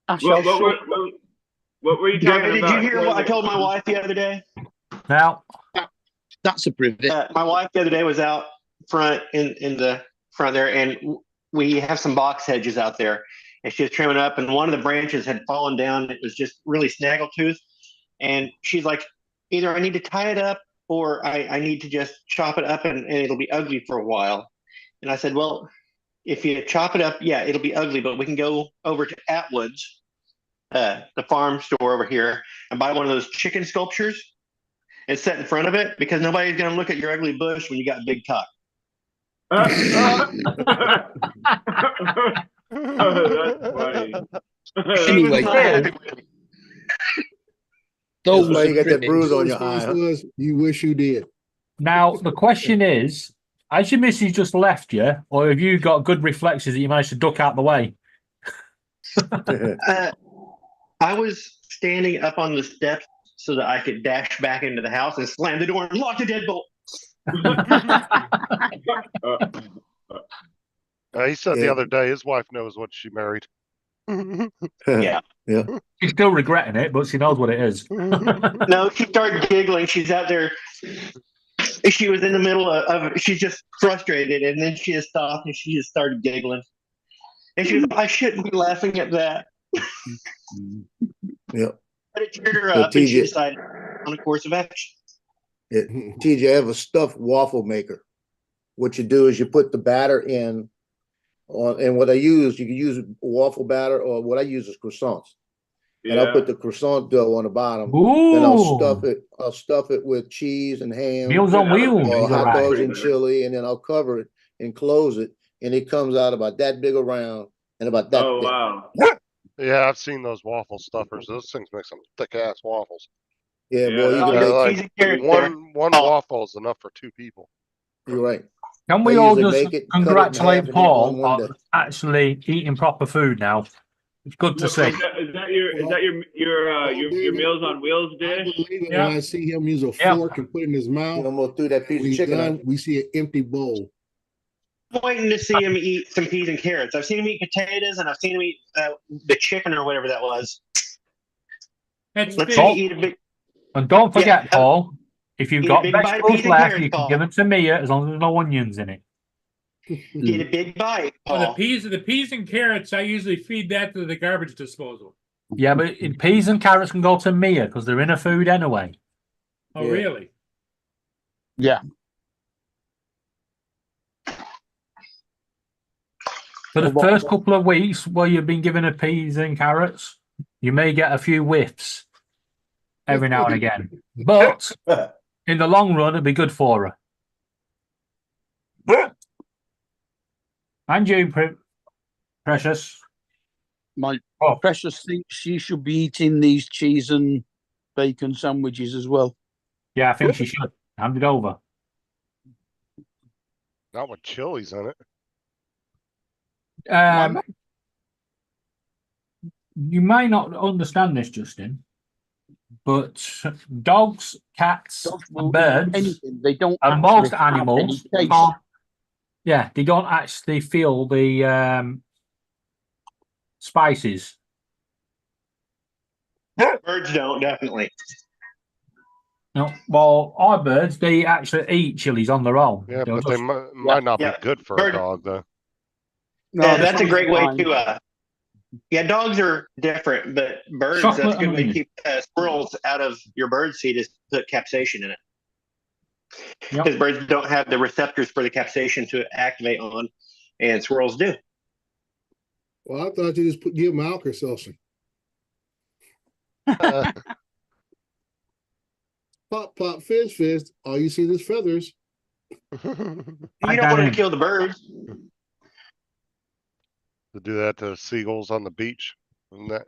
I shall show what were you Gary, talking did about? you hear what I told my wife the other day? Now, That's a privet. My wife the other day was out front in the front there, and we have some box hedges out there, and she was trimming up, and one of the branches had fallen down. It was just really snaggletooth, and she's like, either I need to tie it up or I need to just chop it up and it'll be ugly for a while. And I said, well, if you chop it up, yeah, it'll be ugly, but we can go over to Atwood's, the farm store over here, and buy one of those chicken sculptures and set in front of it, because nobody's going to look at your ugly bush when you got a big cock. That's funny. Anyway, those That's why you are got that privets. bruise on The your response eye. was, you wish you did. now the question is: has your missus just left you, or have you got good reflexes that you managed to duck out the way? I was standing up on the steps so that I could dash back into the house and slam the door and lock the deadbolt. He said Yeah. the other day his wife knows what she married. Yeah. Yeah. She's still regretting it, but she knows what it is. No, she started giggling. She's out there. She was in the middle of she's just frustrated, and then she just stopped and she just started giggling. And she was like, I shouldn't be laughing at that. Yeah. But it cheered her So up, and she TJ decided on a course of action. TJ, I have a stuffed waffle maker. What you do is you put the batter in and what I use, you can use waffle batter, or what I use is croissants. And I'll put the croissant dough on the bottom. Then I'll stuff it with cheese and ham, Meals on wheels. or These are hot right. dogs and chili, and then I'll cover it and close it, and it comes out about that big around and about that Oh thick. wow. Yeah, I've seen those waffle stuffers. Those things make some thick ass waffles. Yeah, Yeah, boy, you that's can They're make. cheese and carrots one waffle is enough for two people. You're right. Can we I all usually just make it, cut it in half, congratulate and eat Paul one on day. actually eating proper food now? It's good to see. Is that your Meals on Wheels I dish? believe it Yeah. when I see him use a Yeah. fork and put it in his mouth. I'm gonna throw that piece When of he's chicken done, out. we see an empty bowl. I'm waiting to see him eat some peas and carrots. I've seen him eat potatoes, and I've seen him eat the chicken or whatever that was. That's Let's fish. see him eat a big. And don't forget, Yeah. Paul, if you've Eat a got big bite of vegetables peas and left, carrots, you can Paul. give them to Mia as long as there's no onions in it. Get a big bite. Well, Paul. the peas and carrots, I usually feed that to the garbage disposal. Yeah, but peas and carrots can go to Mia because they're in her food anyway. Oh, Yeah. really? Yeah. For the Well, first couple of weeks where you've been giving her peas and carrots, you may get a few whiffs every now and again. But in the long run, it'll be good for her. And you, Precious. My Oh. precious thinks she should be eating these cheese and bacon sandwiches as well. Yeah, I think she should. Hand it over. Not with chilies in it. You may not understand this, Justin, but dogs, cats, Dogs will and eat birds, anything. They don't and actually most have animals any taste. can't. Yeah, they don't actually feel the spices. Birds don't, definitely. No, well, our birds, they actually eat chilies on their own. Yeah, They'll but they just- might not yeah. be good for Bird- a dog though. No, Yeah, this that's a one's great way fine. to. Yeah, dogs are different, but birds. Chocolate That's a good and way to onion. keep squirrels out of your bird seed. Is put capsaicin in it. Yep. Because birds don't have the receptors for the capsaicin to activate on, and squirrels do. Well, I thought you just give them Alka-Seltzer. Pop, pop, fizz, fizz. All you see is feathers. You don't want to kill the birds. To do that to seagulls on the beach. Isn't that?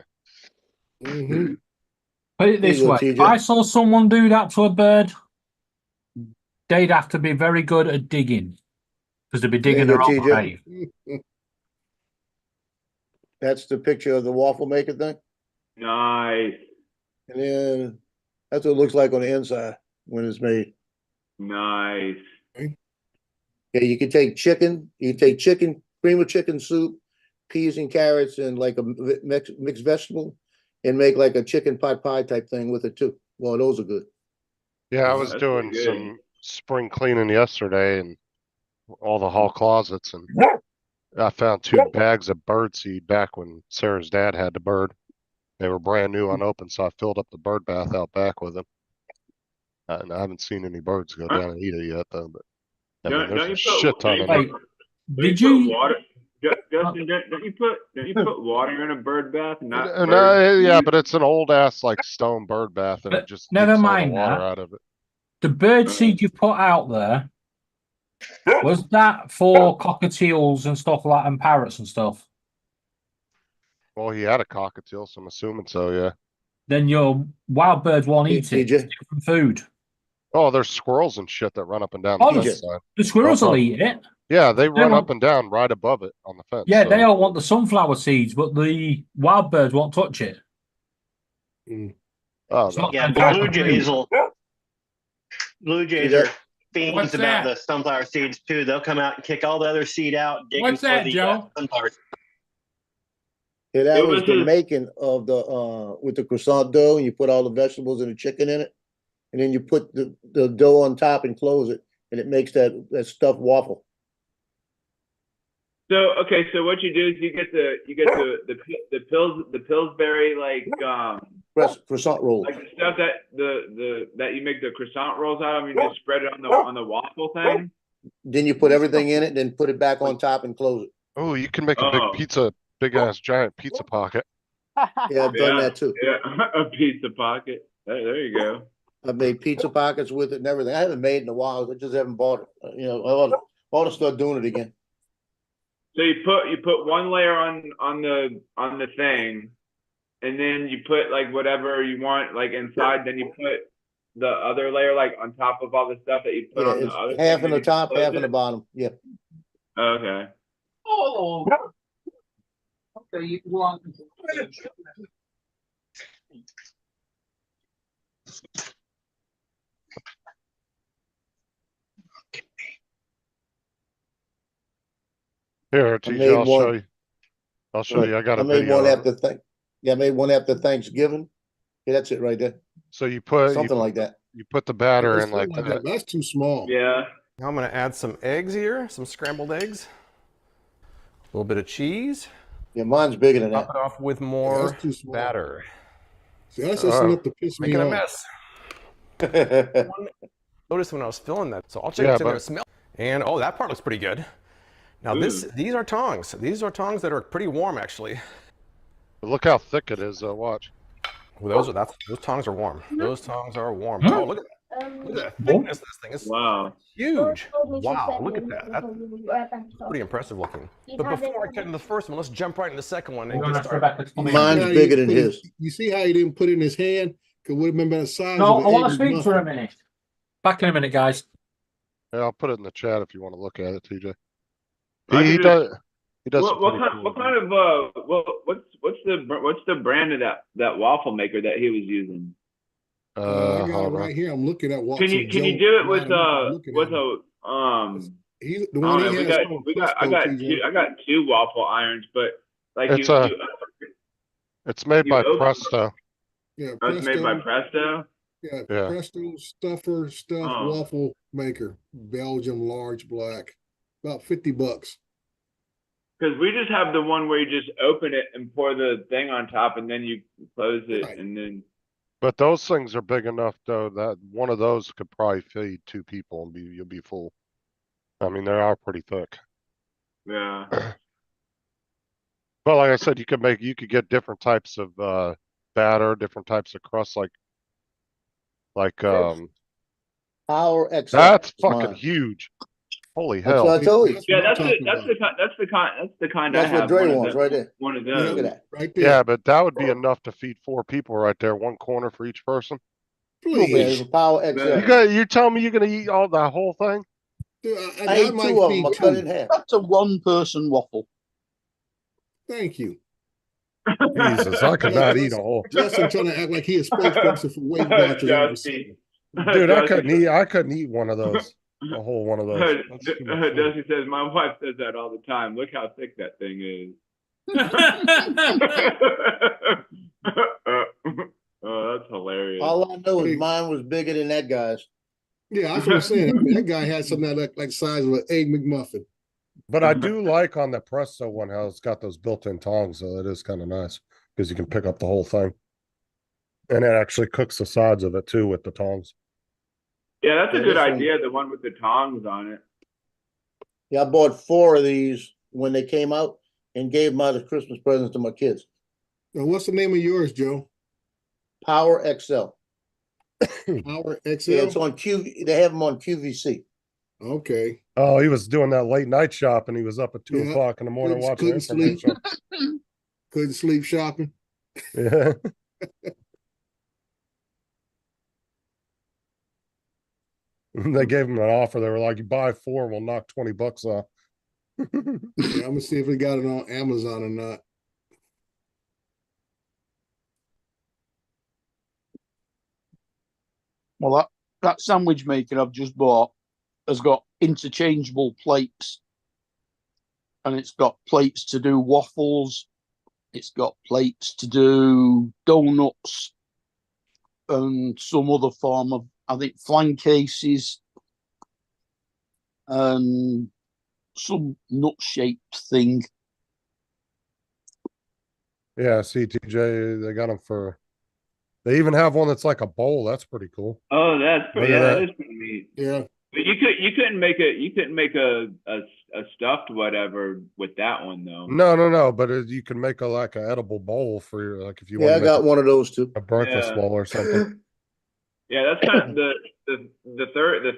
Mm-hmm. Put it this There you go, way: if TJ. I saw someone do that to a bird, they'd have to be very good at digging because they'd be digging There their you own go, grave. That's the picture of the waffle maker thing. Nice, And then that's what it looks like on the inside when it's made. nice. Yeah, you can take chicken, cream of chicken soup, peas and carrots and like a mixed vegetable and make like a chicken pot pie type thing with it too. Well, those are good. Yeah, I was That's doing pretty good. some spring cleaning yesterday and all the hall closets, and I found 2 bags of bird seed back when Sarah's dad had the bird. They were brand new unopened, so I filled up the bird bath out back with them. And I haven't seen any birds go down and eat it yet, though. But I mean, Don't there's you a shit ton in Wait, there. did put you? water? Justin, don't you put water in a bird bath? Not No, bird yeah, seed? but it's an old ass like stone bird bath, and But it just never keeps all the mind water that. out of it. The bird seed you put out there, was that for cockatiels and stuff like and parrots and stuff? Well, he had a cockatiel, so I'm assuming so. Yeah. Then your wild birds won't Hey, eat it. TJ. It's different food. Oh, there's squirrels and shit that run up and down the Oh, fence TJ. side. the squirrels will Oh, eat it. Yeah, they run want- up and down right above it on the fence. Yeah, so- they all want the sunflower seeds, but the wild birds won't touch it. Oh, It's not Yeah, their the type blue of food. jays will. Blue jays See are that? fiends What's about that? the sunflower seeds too. They'll come out and kick all the other seed out. Digging What's for that, the, Joe? sunflowers. Yeah, that It was was the a- making of the with the croissant dough and you put all the vegetables and the chicken in it. And then you put the dough on top and close it and it makes that stuffed waffle. So okay, so what you do is you get the Pillsbury Croissant roll. like the stuff that you make the croissant rolls out of, and you just spread it on the waffle thing. Then you put everything in it, then put it back on top and close it. Oh, you can make a Oh. big ass giant pizza pocket. Yeah, I've done that too. Yeah, a pizza pocket. There you go. I've made pizza pockets with it and everything. I haven't made it in a while. I just haven't bought it. You know, I ought to start doing it again. So you put one layer on the thing, and then you put like whatever you want like inside. Then you put the other layer like on top of all the stuff that you put Yeah, on the it's other. half thing, in the and you top, close half in it? the bottom. Yeah. Okay. Oh, okay. You want? Here, I TJ, made I'll show one. you. I'll show you. I got I a made video. one of it. after I made one after Thanksgiving. Yeah, that's it right there. So you put Something like that. you put the batter That's in like something that. That's too small. Yeah. Now I'm going to add some eggs here, some scrambled eggs, a little bit of cheese. Yeah, mine's bigger than Top that. it off with more that's too small. batter. See, that's just enough to piss me Making a off. mess. Notice when I was filling that, so I'll check Yeah, what's in there. but- Smell. And oh, that part looks pretty good. Now these are tongs. These are tongs that are pretty warm actually. But look how thick it is. Watch. Well, those tongs are warm. Those tongs are warm. Oh, look at that. Look at the thickness of this thing. It's Wow. huge. Wow, look at that. That's pretty impressive looking. But before I get into the first one, let's jump right into the second one and You're gonna get have to started. back to me. Mine's Yeah, he bigger than put his. You see how he didn't put it in his hand? Could would have been about the size No, of I an want to egg speak for a muffin. minute. Back in a minute, guys. Yeah, I'll put it in the chat if you want to look at it, TJ. I He can does. He does. What, some what pretty kind? cool What things. kind of? What's the brand of that waffle maker that he was using? I got it hold on. right here. I'm looking at what. Can you do it with looking He's the I one don't he know. has. I got two waffle irons, but like It's it's made by Presto. Yeah, oh, it's made by Presto. Presto. Yeah, Yeah. Presto stuffer stuff Oh. waffle maker, Belgium large black, about $50. Because we just have the one where you just open it and pour the thing on top, and then you close it, Right. and then But those things are big enough though that one of those could probably feed 2 people and you'll be full. I mean, they are pretty thick. yeah. But like I said, you could get different types of batter, different types of crust, like Power XL. that's is fucking mine. huge. Holy That's hell. what I told you. Yeah, what I'm that's talking the about. kind That's I what have. Dre One of wants those- right there. One of Look those. at that. Right there. Yeah, but that would be enough to feed 4 people right there, one corner for each person. Yeah, it's a Power XL. You telling me you're gonna eat all that whole thing? Dude, I ate might 2 of them. feed I cut it in two. half. That's a one-person waffle. Thank you. Jesus, I could not eat a whole. Justin trying to act like he is spokesperson for Weight Watchers. all of a Dusty. sudden. Dude, I couldn't eat one of those. A whole one of those. That's too much food. Dusty says, my wife says that all the time. Look how thick that thing is. Oh, that's hilarious. All I know is mine was bigger than that guy's. Yeah, that's what I'm saying. I mean, that guy had something that looked like the size of an egg McMuffin. But I do like on the Presto one how it's got those built-in tongs, so it is kind of nice because you can pick up the whole thing. And it actually cooks the sides of it too with the tongs. Yeah, that's a Yeah, good this one- idea. The one with the tongs on it. Yeah, I bought 4 of these when they came out and gave them out as Christmas presents to my kids. Now, what's the name of yours, Joe? Power XL. Power Yeah, XL? it's on They have them on QVC. Okay. Oh, he was doing that late night shop and he was up at 2 Yeah. o'clock in the morning Couldn't watching sleep. information. Couldn't sleep shopping. Yeah. They gave him an offer. They were like, you buy 4, we'll knock $20 off. Yeah, I'm gonna see if we got it on Amazon or not. Well, that sandwich maker I've just bought has got interchangeable plates. And it's got plates to do waffles. It's got plates to do donuts and some other form of, I think, flan cases and some nut-shaped thing. Yeah, CTJ, they got them for. They even have one that's like a bowl. That's pretty cool. Oh, that's Look pretty. at Yeah, that. that is pretty neat. Yeah. But you couldn't make a stuffed whatever with that one though. No. But you can make like an edible bowl for your if you Yeah, I want to got one of those too. a breakfast Yeah. bowl or something. Yeah, that's kind of the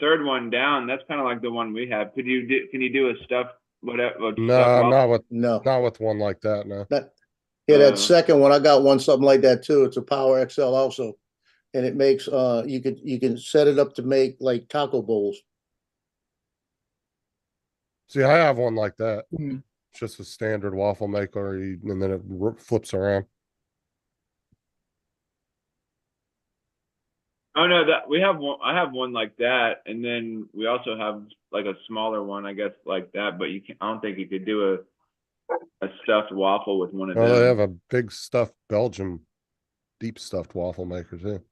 third one down. That's kind of like the one we have. Can you do a stuffed whatever? No, No. not with one like that. No. Yeah, that Uh, second one, I got one something like that too. It's a Power XL also. And it makes you can set it up to make like taco bowls. See, I have one like that. Mm. It's just a standard waffle maker, and then it flips around. Oh no, that we have one. I have one like that, and then we also have like a smaller one, I guess, like that. But I don't think you could do a stuffed waffle with one of Oh, they them. have a big stuffed Belgium deep stuffed waffle maker too.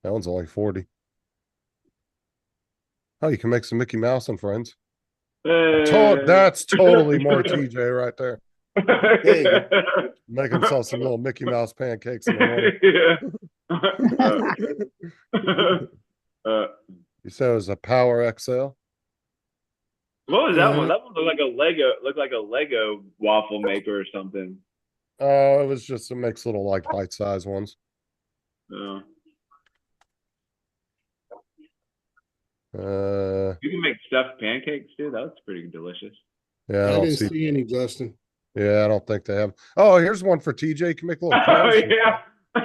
That one's only 40. Oh, you can make some Mickey Mouse and friends. That's totally more TJ right there. There you go. Make himself some little Mickey Mouse pancakes in the morning. You said it was a Power XL? What was that one? That one looked like a Lego waffle maker or something. Oh, it was just, it makes little like bite-sized ones. Yeah. You can make stuffed pancakes too. That's pretty delicious. Yeah, I didn't see any, Justin. Yeah, I don't think they have. Oh, here's one for TJ. You can make little Oh cars. yeah. I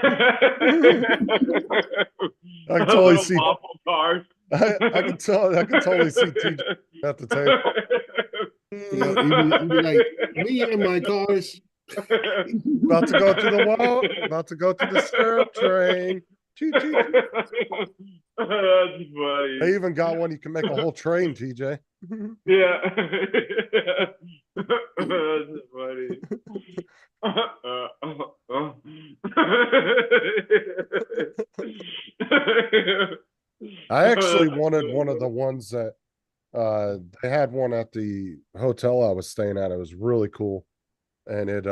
can totally Little see. waffle cars. I can totally see TJ at the table. Yeah, you be like, me and my cars. About to go to the wall. About to go to the syrup train. Choo, choo, choo. That's funny. They even got one you can make a whole train, TJ. Yeah. That's funny. I actually wanted one of the ones that they had one at the hotel I was staying at. It was really cool. And it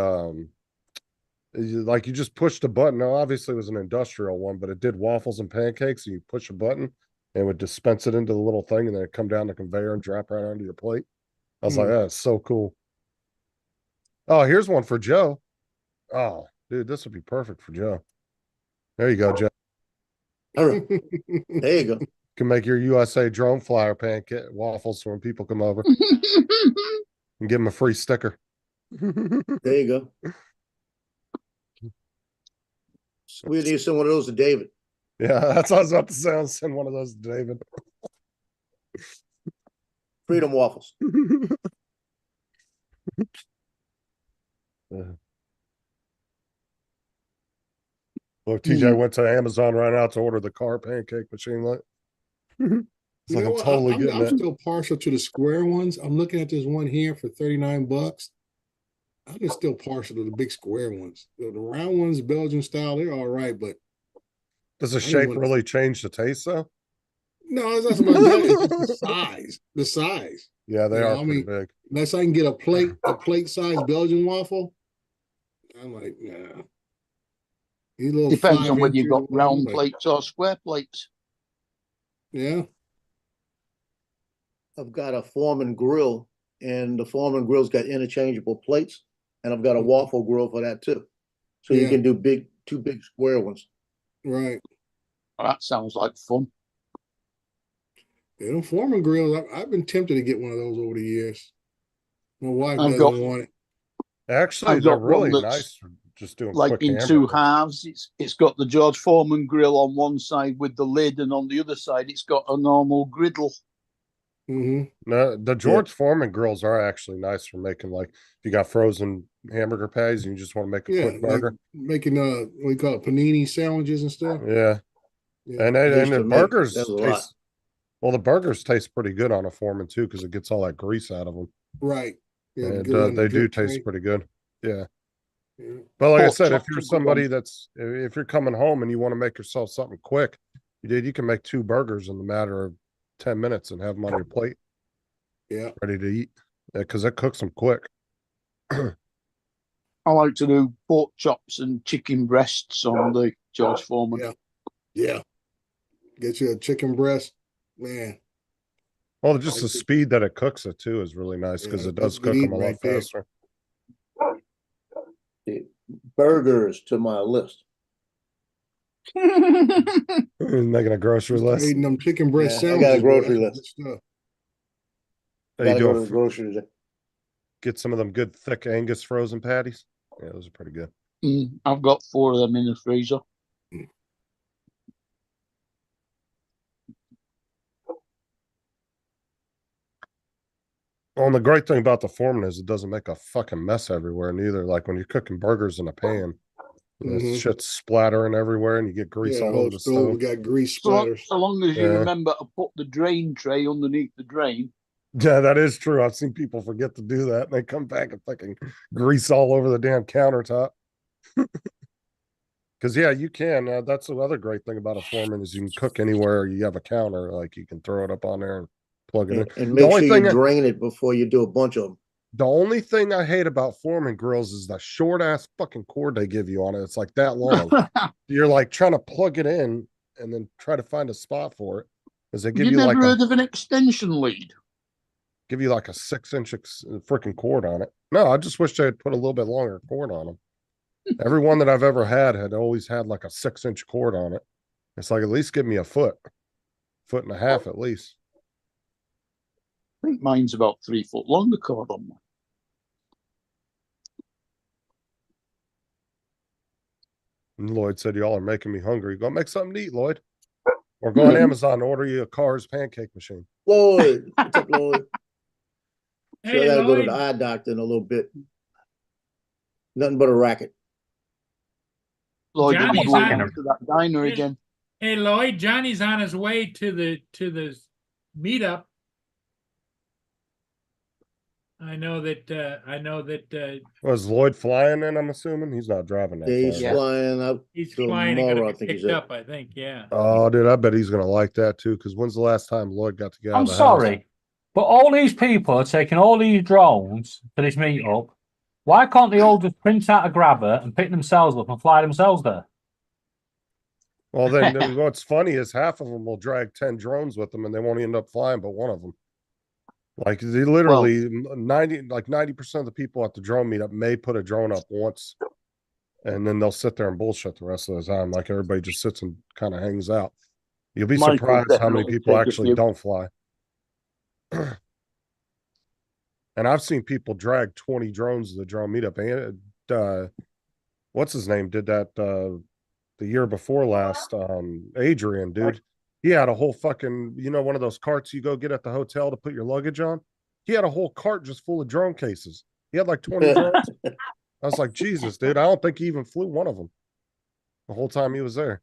like you just pushed a button. Now obviously it was an industrial one, but it did waffles and pancakes, and you push a button and it would dispense it into the little thing, and then it come down the conveyor and drop right onto your plate. I was like, that's so cool. Oh, here's one for Joe. Oh, dude, this would be perfect for Joe. There you go, Joe. All right. There you go. Can make your USA drone flyer pancake waffles when people come over and give them a free sticker. There you go. We need to send one of those to David. Yeah, that's what I was about to say. I'll send one of those to David. Freedom waffles. Look, TJ went to Amazon right now to order the car pancake machine. Like, it's like I'm totally getting it. I'm still partial to the square ones. I'm looking at this one here for $39. I'm just still partial to the big square ones. The round ones, Belgian style, they're all right, but does the shape really change the taste though? No, it's not about that. It's the size. The size. Yeah, they are pretty big. Unless I can get a plate size Belgian waffle, I'm like, nah. Depends on whether you've got round plates or square plates. Yeah. I've got a Foreman grill, and the Foreman grill's got interchangeable plates, and I've got a waffle grill for that too. So you can do two big square ones. Right. That sounds like fun. Yeah, them Foreman grills, I've been tempted to get one of those over the years. My wife doesn't want it. Actually, they're really nice for just doing like in two halves. It's got the George Foreman grill on one side with the lid, and on the other side it's got a normal griddle. No, the George Foreman grills are actually nice for making, like, if you got frozen hamburger patties and you just want to make a quick burger. Like making what we call it, panini sandwiches and stuff. Yeah. And the burgers taste, well, the burgers taste pretty good on a Foreman too, because it gets all that grease out of them. Right. Yeah, and they do taste pretty good. Yeah. But like I said, if you're somebody if you're coming home and you want to make yourself something quick, you can make 2 burgers in the matter of 10 minutes and have them on your plate. Yeah. Ready to eat. Yeah, because it cooks them quick. I like to do pork chops and chicken breasts on the George Foreman. Yeah. Yeah. Get you a chicken breast, man. Well, just the speed that it cooks it too is really nice, because it does cook them a lot faster. Burgers to my list. Making a grocery list. Eating them chicken breast I sandwiches. got a grocery list. You do groceries. Get some of them good thick Angus frozen patties. Yeah, those are pretty good. I've got 4 of them in the freezer. Well, and the great thing about the Foreman is it doesn't make a fucking mess everywhere neither. Like when you're cooking burgers in a pan, shit's splattering everywhere and you get grease all over the stove. We got grease splatters. So long as you remember to put the drain tray underneath the drain. Yeah, that is true. I've seen people forget to do that, and they come back and fucking grease all over the damn countertop. Because you can. That's the other great thing about a Foreman is you can cook anywhere you have a counter. Like you can throw it up on there and plug it in. And make sure you drain it before you do a bunch of them. The only thing I hate about Foreman grills is the short ass fucking cord they give you on it. It's like that long. You're like trying to plug it in and then try to find a spot for it. Because they give you never heard of an extension lead? Give you like a 6-inch freaking cord on it. No, I just wish they'd put a little bit longer cord on them. Every one that I've ever had always had like a 6-inch cord on it. It's like, at least give me a foot and a half at least. I think mine's about 3 foot long, the cord on mine. And Lloyd said, y'all are making me hungry. Go make something to eat, Lloyd. Or go on Amazon and order you a Car's pancake machine. Lloyd, what's up, Lloyd? Hey, I gotta go to Lloyd. the eye doctor in a little bit. Nothing but a racket. Lloyd, Johnny's going on- to that diner again. Hey Lloyd, Johnny's on his way to the meetup. I know that Was Lloyd flying in? I'm assuming he's not driving that He's far. flying up he's flying and tomorrow, gonna I be think he picked said. up, I think, yeah. Oh, dude, I bet he's gonna like that too. Because when's the last time Lloyd got to get out I'm of the house? sorry, but all these people are taking all these drones to this meetup. Why can't they all just print out a grabber and pick themselves up and fly themselves there? Well, then what's funny is half of them will drag 10 drones with them, and they won't end up flying but one of them. Like they literally 90% of the people at the drone meetup may put a drone up once, and then they'll sit there and bullshit the rest of the time. Like everybody just sits and kind of hangs out. You'll be Michael surprised how many definitely people take a actually few. don't fly. And I've seen people drag 20 drones to the drone meetup. And what's his name did that the year before last. Adrian, dude. He had a whole fucking, one of those carts you go get at the hotel to put your luggage on. He had a whole cart just full of drone cases. He had like 20 drones. I was like, Jesus, dude, I don't think he even flew one of them the whole time he was there.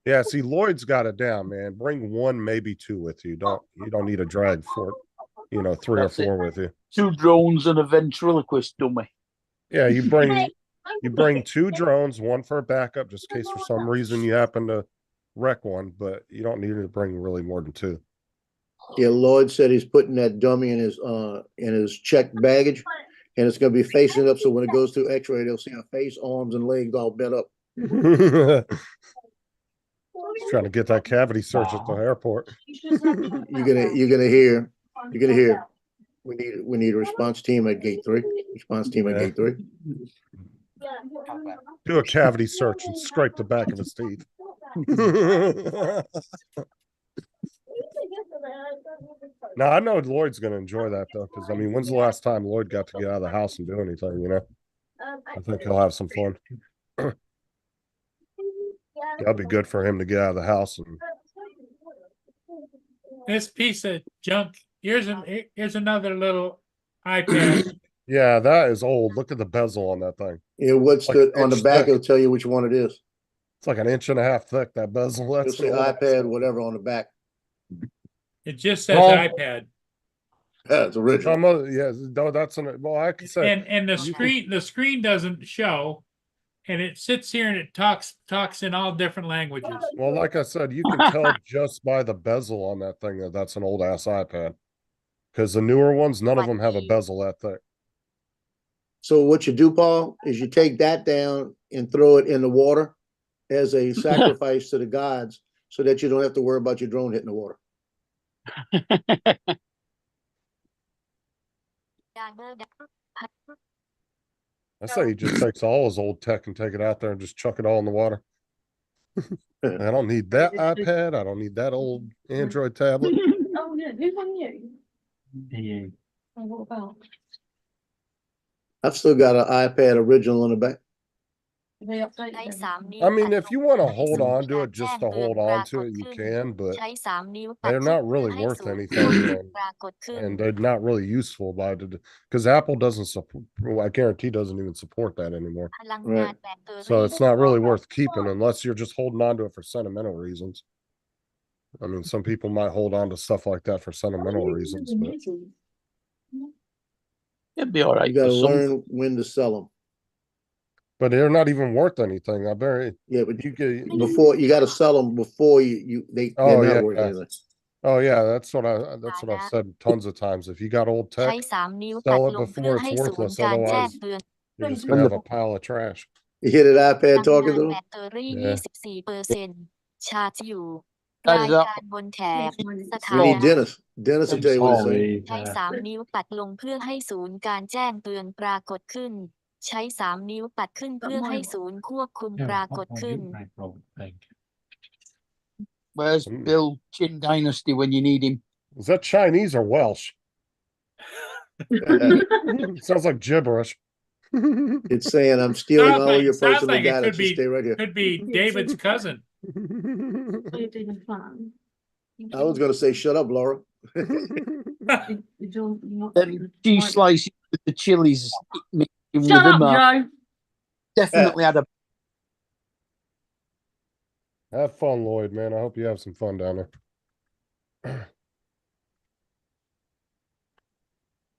Yeah, see, Lloyd's got it down, man. Bring one, maybe two with you. You don't need a drag for it, 3 That's or it. 4 with you. 2 drones and a ventriloquist dummy. Yeah, you bring 2 drones, one for a backup, just in case for some reason you happen to wreck one, but you don't need to bring really more than 2. Yeah, Lloyd said he's putting that dummy in his checked baggage, and it's gonna be facing up, so when it goes through X-ray, they'll see a face, arms, and legs all bent up. Just trying to get that cavity search at the airport. You're gonna hear. We need a response team at gate 3. Response team at gate 3. Do a cavity search and scrape the back of his teeth. Now I know Lloyd's gonna enjoy that though, because when's the last time Lloyd got to get out of the house and do anything? I think he'll have some fun. That'd be good for him to get out of the house. And This piece of junk, here's another little iPad. yeah, that is old. Look at the bezel on that thing. Yeah, what's Like on the inch back? thick. It'll tell you which one it is. It's like an 1.5 inch thick, that bezel. It'll That's say iPad, whatever on the back. It just says Well- iPad. That's original. Yeah, no, I could say. And the screen doesn't show, and it sits here and it talks in all different languages. Well, like I said, you can tell just by the bezel on that thing that that's an old ass iPad. Because the newer ones, none of them have a bezel that thick. So what you do, Paul, is you take that down and throw it in the water as a sacrifice to the gods, so that you don't have to worry about your drone hitting the water. I say he just takes all his old tech and take it out there and just chuck it all in the water. I don't need that iPad. I don't need that old Android tablet. Oh, yeah, who's on you? Oh, what about? I've still got an iPad original in the back. They updated them. If you want to hold on to it just to hold on to it, you can, but they're not really worth anything, and they're not really useful about it because Apple doesn't support. I guarantee doesn't even support that anymore. Right. So it's not really worth keeping unless you're just holding on to it for sentimental reasons. Some people might hold on to stuff like that for sentimental reasons, but It'd be all right. You got to for some. learn when to sell them. but they're not even worth anything. I bet Yeah, but you get. before you got to sell them before they're Oh, not yeah, worth yeah. anything. Oh yeah, that's what I've said tons of times. If you got old ใช้ tech, 3 นิ้ว sell ปัด it ลงเพื่อ before ให้ it's ศูน worthless. ย์การแจ้ง Otherwise, เตือน you're just gonna have a pile of trash. You hear that พ iPad ลัง talking งาน to แบ them? ตเตอรี่ Yeah. 24%ชาร์จอยู่ That รา is ย up. การบนแถบสถา You นะ need Dennis. Dennis will tell you what to say. Sorry. ใช้ 3 นิ้วปัดลงเพื่อให้ศูนย์การแจ้งเตือนปรากฏขึ้น ใช้ 3 นิ้วปัดขึ้นเพื่อให้ศูนย์ควบคุมปรากฏขึ้น Where's Bill Chin Dynasty when you need him? Is that Chinese or Welsh? Sounds like gibberish. It's saying, I'm stealing Sounds all like- your sounds personal like it data. could Just be- stay right here. Could be David's cousin. So you didn't plan. I was going to say, shut up, Laura. Then cheese slices with the chilies mixed in with Shut them. up, Joe. definitely had a. Have fun, Lloyd, man. I hope you have some fun down there.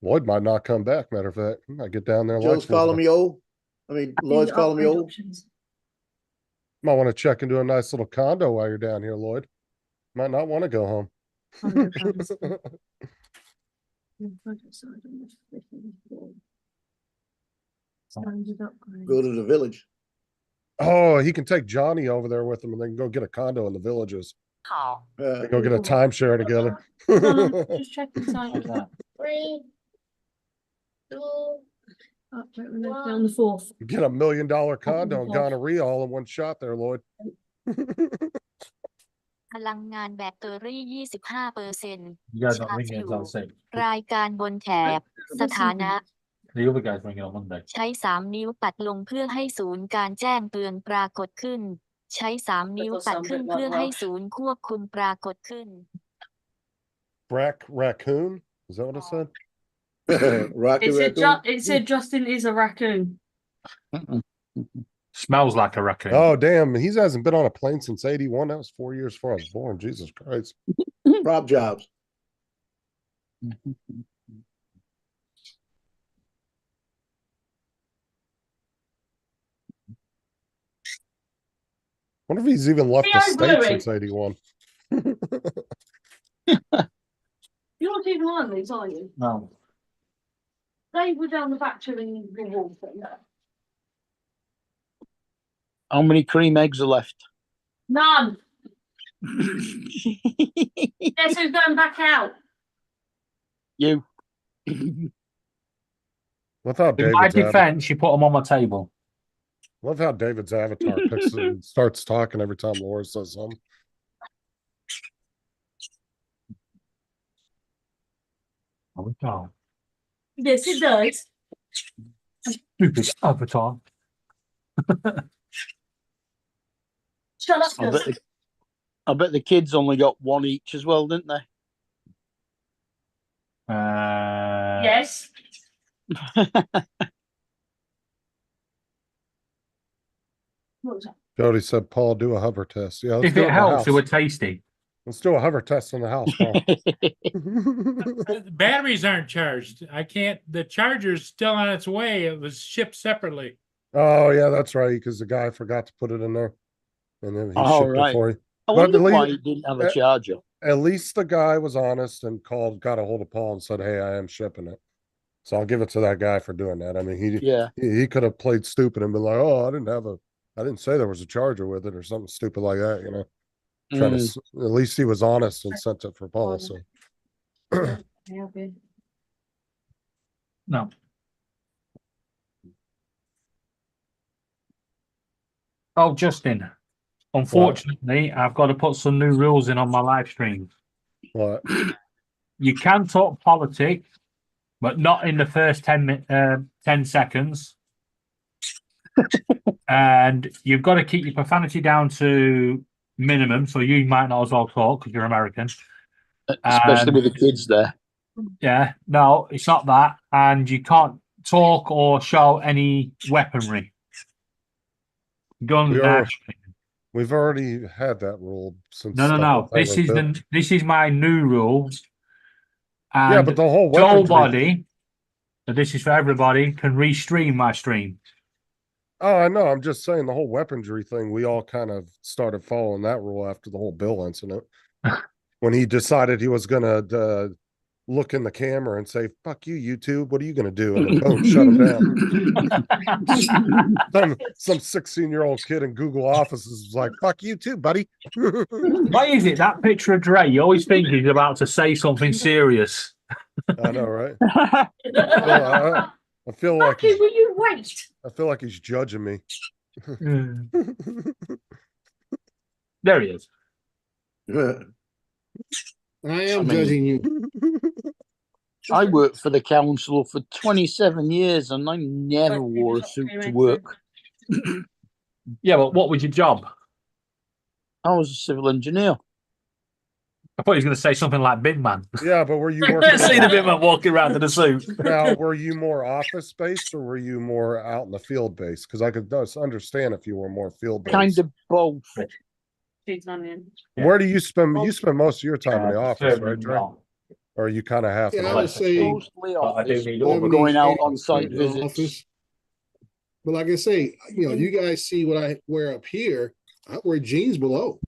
Lloyd might not come back, matter of fact. He might get down there. Joe's calling me old. I mean, Lloyd's calling me old. Might want to check into a nice little condo while you're down here, Lloyd. Might not want to go home. Go to the village. Oh, he can take Johnny over there with him and they can go get a condo in the villages. They go get a timeshare together. Just check inside. 3, 2, on the 4th. Get $1 million condo in gonorrhea all in one shot there, Lloyd. พลังงานแบตเตอรี่ 25% You guys not ชาร์จ ringing อยู่ until 6. รายการบนแถบ สถานะ The other guy's ringing on Monday. ใช้ 3 นิ้วปัดลงเพื่อให้ศูนย์การแจ้งเตือนปรากฏขึ้น ใช้ 3 นิ้วปัดขึ้นเพื่อให้ศูนย์ควบคุมปรากฏขึ้น Raccoon? Is that what it said? Rocky raccoon. It said Justin is a raccoon. Smells like a raccoon. Oh, damn. He hasn't been on a plane since 81. That was 4 years before I was born. Jesus Christ. Prop jobs. Wonder if he's even left the Theo state Bluey. since 81. You're not even on these, are you? No. They were down the back chilling the wall thing. How many cream eggs are left? None. Guess who's going back out? You. Love how In my David's defense, you put them on my table. love how David's avatar picks and starts talking every time Laura says something. Oh, we go. Yes, it does. Stupid avatar. Shut up, I Gus. bet the kids only got one each as well, didn't they? Yes. What was that? Jody said, Paul, do a hover test. Yeah, let's If do it in the helps, house. it would tasty. Let's do a hover test in the house, Paul. The batteries aren't charged. I can't, the charger's still on its way. It was shipped separately. Oh, yeah, that's right, because the guy forgot to put it in there. And then he Oh, shipped it right. for you. I But wonder at why least- he didn't have a charger. At least the guy was honest and got a hold of Paul and said, hey, I am shipping it. So I'll give it to that guy for doing that. I mean, Yeah. he could have played stupid and been like, oh, I didn't say there was a charger with it or something stupid like that, you know. At least he was honest and sent it for Paul. So No. Oh, Justin. Unfortunately, I've got to put some new rules in on my live stream. what? You can talk politics, but not in the first 10 seconds. And you've got to keep your profanity down to minimum, so you might not as well talk because you're American. Especially with the kids there. Yeah, no, it's not that. And you can't talk or show any weaponry. Guns, We've already had that rule since. No. This is my new rules. And yeah, but the whole weaponry- nobody, so this is for everybody, can restream my stream. Oh, I know. I'm just saying the whole weaponry thing. We all kind of started following that rule after the whole Bill incident, when he decided he was gonna look in the camera and say, "Fuck you, YouTube. What are you gonna do?" And then boom, shut him down. Some 16-year-old kid in Google Offices was like, "Fuck you too, buddy." Why is it that picture of Dre? You always think he's about to say something serious. I know, right? I feel like Will you wait? I feel like he's judging me. There he is. I am judging you. I worked for the council for 27 years and I never wore a suit to work. Yeah, but what was your job? I was a civil engineer. I thought he was going to say something like Bin Man. Yeah, but were you working? See the Bin Man walking around in a suit. Now, were you more office based or were you more out in the field based? Because I could just understand if you were more field based. Kind of both. She's not in. Where do you spend? You spend most of your time in the office, right, Dre? Or you kind of have to. Yeah, I would say Mostly office, need but we're going out on site the visits. office. But like I say, you guys see what I wear up here. I wear jeans below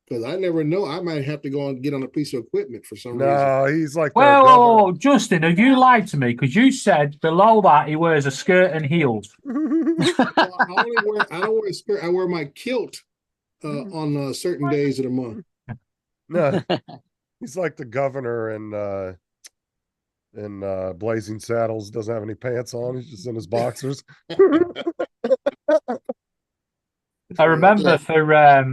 because I never know. I might have to go and get on a piece of equipment for some reason. No, he's like. Well, Justin, have you lied to me? Because you said below that he wears a skirt and heels. I don't wear a skirt. I wear my kilt on certain days of the month. No, he's like the governor in Blazing Saddles. Doesn't have any pants on. He's just in his boxers. I remember for I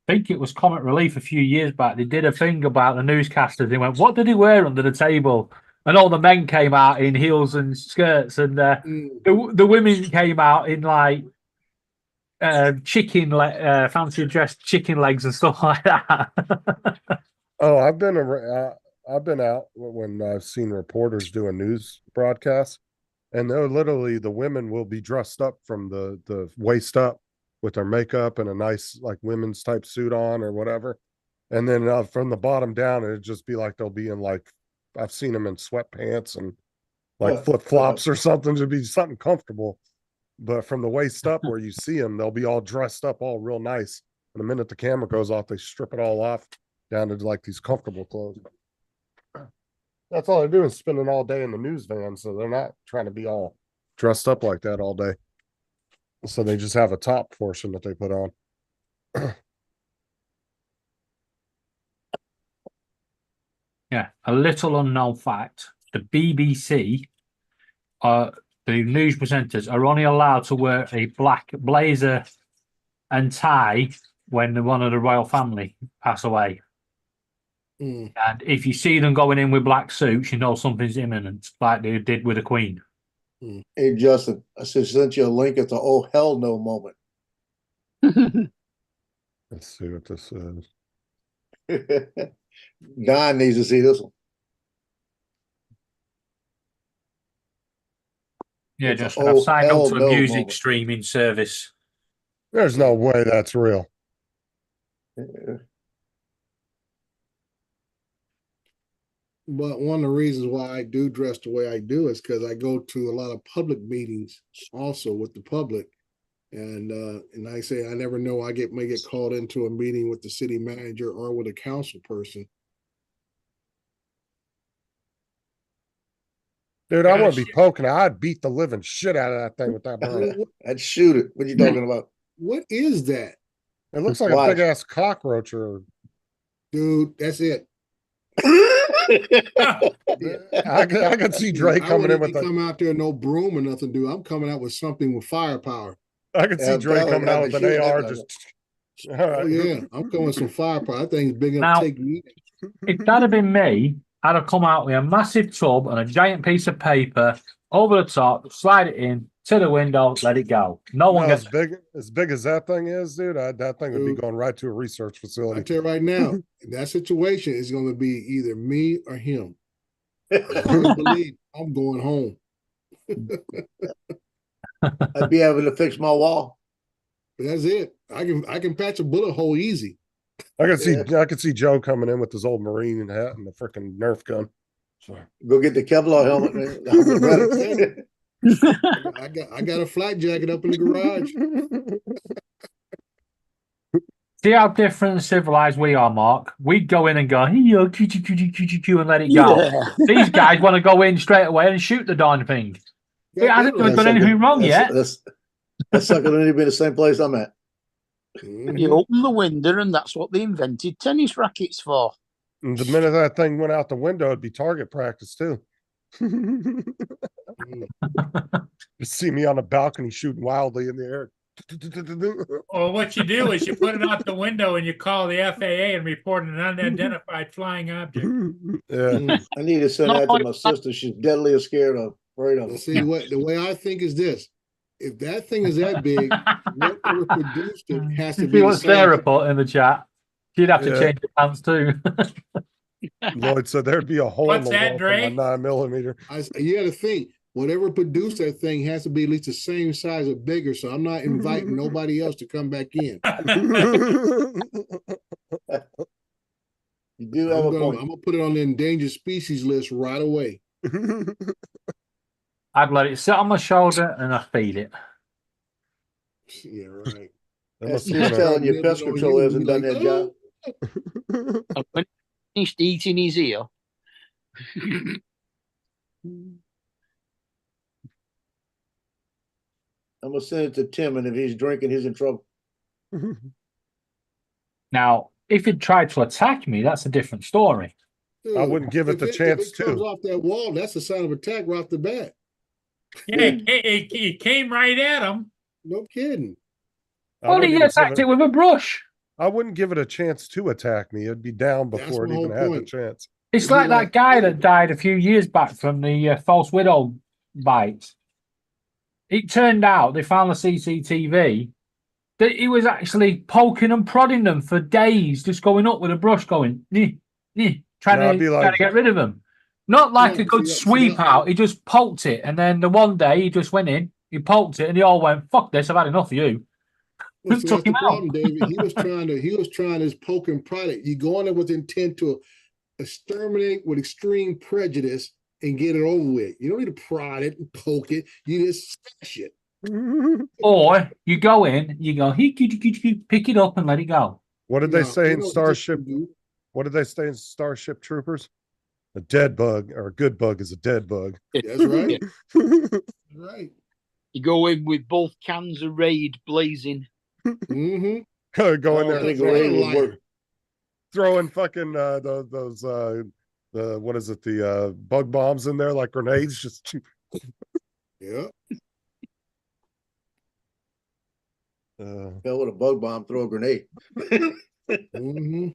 think it was Comic Relief a few years back. They did a thing about the newscasters. They went, "What did he wear under the table?" And all the men came out in heels and skirts, and the women came out in like fancy dressed chicken legs and stuff like that. Oh, I've been out when I've seen reporters doing news broadcasts, and they're literally the women will be dressed up from the waist up with their makeup and a nice like women's type suit on or whatever, and then from the bottom down it'd just be like they'll be in like I've seen them in sweatpants and like flip flops or something to be something comfortable, but from the waist up where you see them, they'll be all dressed up, all real nice, and the minute the camera goes off, they strip it all off down to like these comfortable clothes. That's all they're doing, spending all day in the news van, so they're not trying to be all dressed up like that all day. So they just have a top portion that they put on. Yeah, a little unknown fact: the BBC, the news presenters are only allowed to wear a black blazer and tie when one of the royal family pass away. And if you see them going in with black suits, you know something's imminent, like they did with the Queen. Hey, Justin, I sent you a link at the oh hell no moment. Let's see what this is. Don needs to see this one. Yeah, It's Justin, a I've signed oh, up to hell a no music moment. streaming service. There's no way that's real. But one of the reasons why I do dress the way I do is because I go to a lot of public meetings also with the public. And I say I never know, I may get called into a meeting with the city manager or with a council person. Dude, I wouldn't be poking it. I'd beat the living shit out of that thing with that bird. I'd shoot it. What are you talking about? What is that? It looks like a big ass cockroach or dude, that's it. I could see Drake coming in with come out there no broom or nothing, dude. I'm coming out with something with firepower. I could see Drake coming out with an AR just all right. Oh, yeah, I'm coming with some firepower. That thing's big enough Now, to take me. If that had been me, I'd have come out with a massive tub and a giant piece of paper over the top, slide it in to the window, let it go. No one gets as big as that thing is, dude. That thing would be going right to a research facility. I tell you right now, in that situation is going to be either me or him. I believe I'm going home. I'd be able to fix my wall. But that's it. I can patch a bullet hole easy. I could see Joe coming in with his old Marine hat and the freaking Nerf gun. Go get the Kevlar helmet. I got a flight jacket up in the garage. See how different and civilized we are, Mark. We'd go in and go, hey, yo, Q, and let it go. Yeah. These guys want to go in straight away and shoot the darn thing. It hasn't even done anything wrong yet. That's not going to be the same place I'm at. You open the window, and that's what they invented tennis rackets for. And the minute that thing went out the window, it'd be target practice too. You see me on a balcony shooting wildly in the air. Or what you do is you put it out the window and you call the FAA and report an unidentified flying object. Yeah. I need to send that to my sister. She's deadly scared of, afraid of it. See, the way I think is this: if that thing is that big, whatever produced it has to be. See what's their report in the chat. She'd have to Yeah. change the pants too. Lloyd said there'd be a hole What's in the that, wall for my Dre? 9mm. You got to think, whatever produced that thing has to be at least the same size or bigger. So I'm not inviting nobody else to come back in. You do have a point. I'm gonna put it on the endangered species list right away. I'd let it sit on my shoulder and I feed it. Yeah, right. That's just telling you pest control hasn't done their job. And when he finished eating his ear, I'm gonna send it to Tim, and if he's drinking, he's in trouble. Now, if it tried to attack me, that's a different story. Dude, I wouldn't give it the chance if it comes to. off that wall, that's a sign of attack right off the bat. Yeah, he came right at him. No kidding. Well, he attacked it with a brush. I wouldn't give it a chance to attack me. It'd be down That's before it my even whole had the point. chance. It's like that guy that died a few years back from the false widow bite. It turned out, they found the CCTV, that he was actually poking and prodding them for days, just going up with a brush, going, trying to get rid of them. Not like a good sweep out. He just poked it, and then the one day he just went in, he poked it, and they all went, "Fuck this! I've had enough of you." Well, see, Took that's him the out. problem, David. He was trying to poke and prod it. You go in there with intent to exterminate with extreme prejudice and get it over with. You don't need to prod it and poke it. You just smash it. Or you go in, you go, pick it up and let it go. What did they No, say you in know what Starship? you do? What did they say in Starship Troopers? A dead bug or a good bug is a dead bug. That's right. Right. you go in with both cans of Raid blazing. Mm-hmm. Go in I don't think there Raid would work. throwing fucking those the what is it, the bug bombs in there like grenades, just Yeah. Fell with a bug bomb, throw a grenade. Mm-hmm.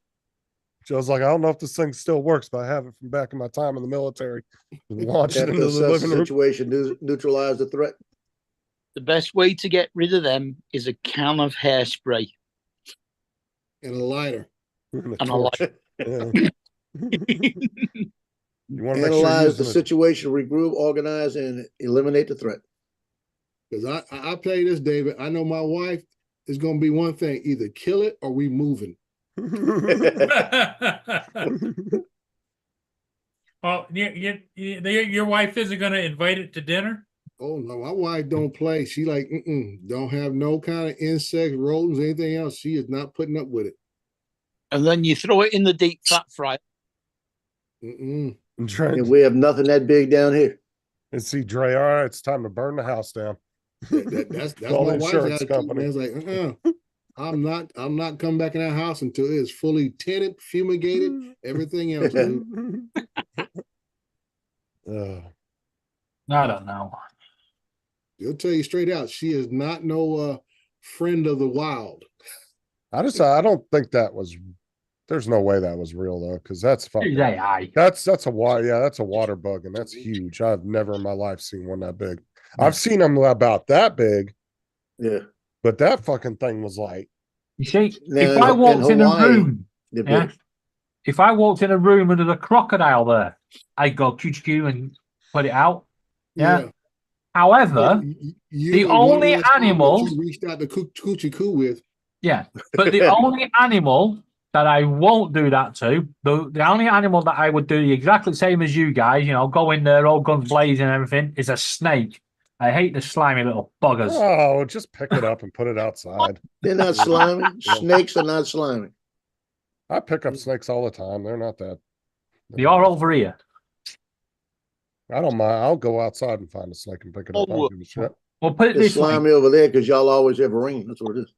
Joe's like, I don't know if this thing still works, but I have it from back in my time in the military. Launch it Have into to the assess living the room. situation, neutralize the threat. The best way to get rid of them is a can of hairspray And a lighter. And and a light. Yeah. You want to make sure you're Analyze the using it. situation, regroup, organize, and eliminate the threat. Because I'll tell you this, David. I know my wife is going to be one thing: either kill it or we moving. Oh, your wife isn't going to invite it to dinner? Oh no, my wife don't play. She like, don't have no kind of insects, rodents, anything else. She is not putting up with it. And then you throw it in the deep fat fryer. Mm-mm. And we have nothing that big down here. And see Dre, all right, it's time to burn the house down. That's Call my the wife's insurance attitude. company. Man. It's like, I'm not coming back in that house until it's fully tented, fumigated, everything else. Dude. I don't know. She'll tell you straight out, she is not no friend of the wild. I don't think that was. There's no way that was real though, because that's fucking. It's AI. That's a water. Yeah, that's a water bug, and that's huge. I've never in my life seen one that big. I've seen them about that big. Yeah. But that fucking thing was like. You see, Now, if I walked in a Hawaii, room, they're yeah, big. if I walked in a room and there's a crocodile there, I'd go Q and put it out. Yeah. However, the only animal you reached out to Coochie Coo with. Yeah, but the only animal that I won't do that to, the only animal that I would do exactly the same as you guys, go in there, all guns blazing and everything, is a snake. I hate the slimy little buggers. Oh, just pick it up and put it outside. They're not slimy. Snakes are not slimy. I pick up snakes all the time. They're not that. They are over here. I don't mind. I'll go outside and find a snake and pick it up. I don't give a shit. Well, put it It's this way. slimy over there because y'all always have rain. That's what it is.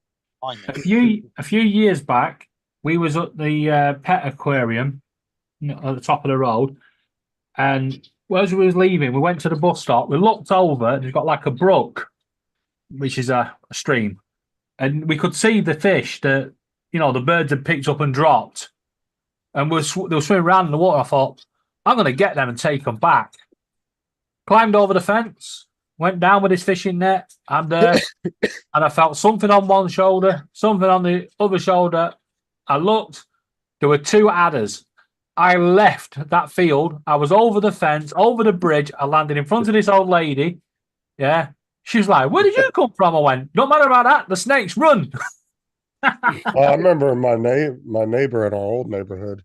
A few years back, we was at the pet aquarium at the top of the road, and as we was leaving, we went to the bus stop. We looked over, and it's got like a brook, which is a stream, and we could see the fish that the birds had picked up and dropped, and they were swimming around in the water. I thought, I'm going to get them and take them back. Climbed over the fence. Went down with his fishing net. I'm there, and I felt something on one shoulder, something on the other shoulder. I looked, There were 2 adders. I left that field. I was over the fence, over the bridge. I landed in front of this old lady. Yeah. She's like, "Where did you come from?" I went, "Don't matter about that. The snakes run." Well, I remember my neighbor in our old neighborhood,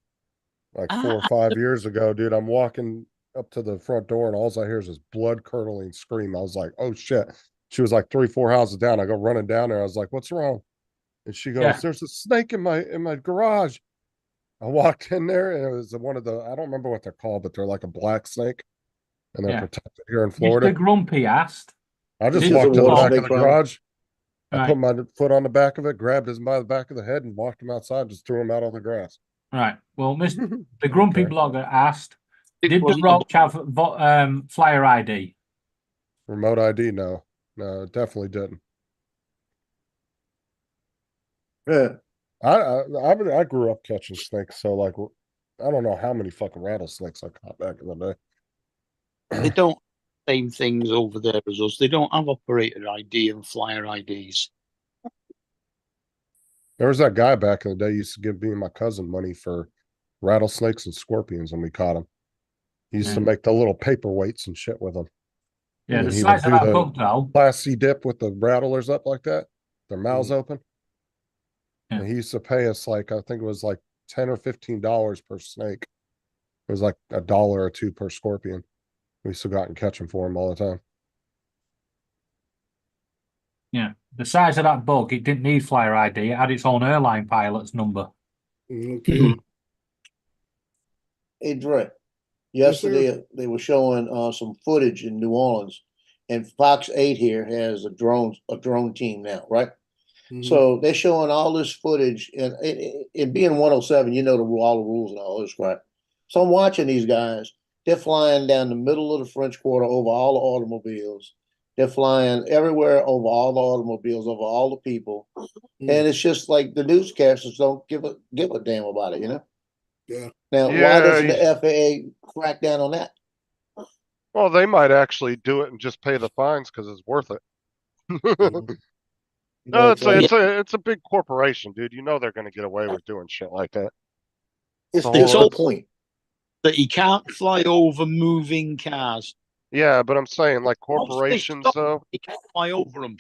like 4 or 5 years ago, dude. I'm walking up to the front door, and all I hear is this blood curdling scream. I was like, "Oh shit!" She was like 3, 4 houses down. I go running down there. I was like, "What's wrong?" And she goes, Yeah. "There's a snake in my garage." I walked in there, and it was one of the, I don't remember what they're called, but they're like a black snake, and they're Yeah. protected here in Florida. Mr. Grumpy asked. I just This walked is to the a back snake of the problem. garage. I Right. put my foot on the back of it, grabbed him by the back of the head, and walked him outside. Just threw him out on the grass. Right. Well, the Grumpy Okay. blogger asked, It did the wasn't roach have flyer ID? Remote ID? No, it definitely didn't. Yeah. I grew up catching snakes, so like I don't know how many fucking rattlesnakes I caught back in the day. They don't same things over there as us. They don't have operator ID and flyer IDs. There was that guy back in the day used to give me and my cousin money for rattlesnakes and scorpions when we caught them. He used to make the little paperweights and shit with them. Yeah, And the he size would of do that the book, though. Class C dip with the rattlers up like that, their mouths open. Yeah. And he used to pay us like, I think it was like $10 or $15 per snake. It was like $1 or $2 per scorpion. We used to go out and catch them for him all the time. Yeah, the size of that bug, it didn't need flyer ID. It had its own airline pilot's number. Okay. Hey, Dre, Yes, sir. yesterday they were showing some footage in New Orleans, and Fox 8 here has a drone team now, right? Mhm. So they're showing all this footage, and it being 107, you know all the rules and all this, right? So I'm watching these guys. They're flying down the middle of the French Quarter over all the automobiles. They're flying everywhere over all the automobiles, over all the people, and it's just like the newscasters don't give a damn about it, you know? Yeah. Now, Yeah, why doesn't the FAA crack down on that? Well, they might actually do it and just pay the fines because it's worth it. No, it's a big corporation, dude. You know they're going to get away with doing shit like that. It's The the whole- whole point. That he can't fly over moving cars. Yeah, but I'm saying like Once they corporations stop, though, he can't fly over them.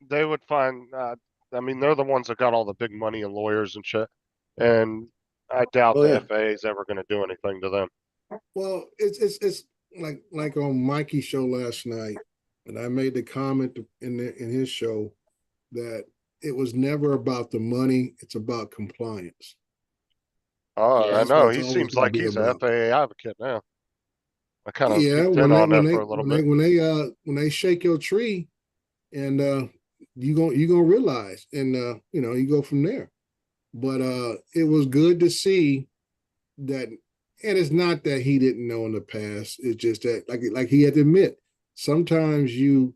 they would find. I mean, they're the ones that got all the big money and lawyers and shit. And I doubt Oh, the yeah. FAA is ever going to do anything to them. Well, it's like on Mikey's show last night, and I made the comment in his show that it was never about the money; it's about compliance. Oh, I That's know. what He it's seems always like gonna be he's an about. FAA advocate now. I kind of Yeah, peeked in on that for a little bit. when they shake your tree, and you gonna realize, and you know, you go from there. But it was good to see that, and it's not that he didn't know in the past. It's just that, like he had to admit, sometimes you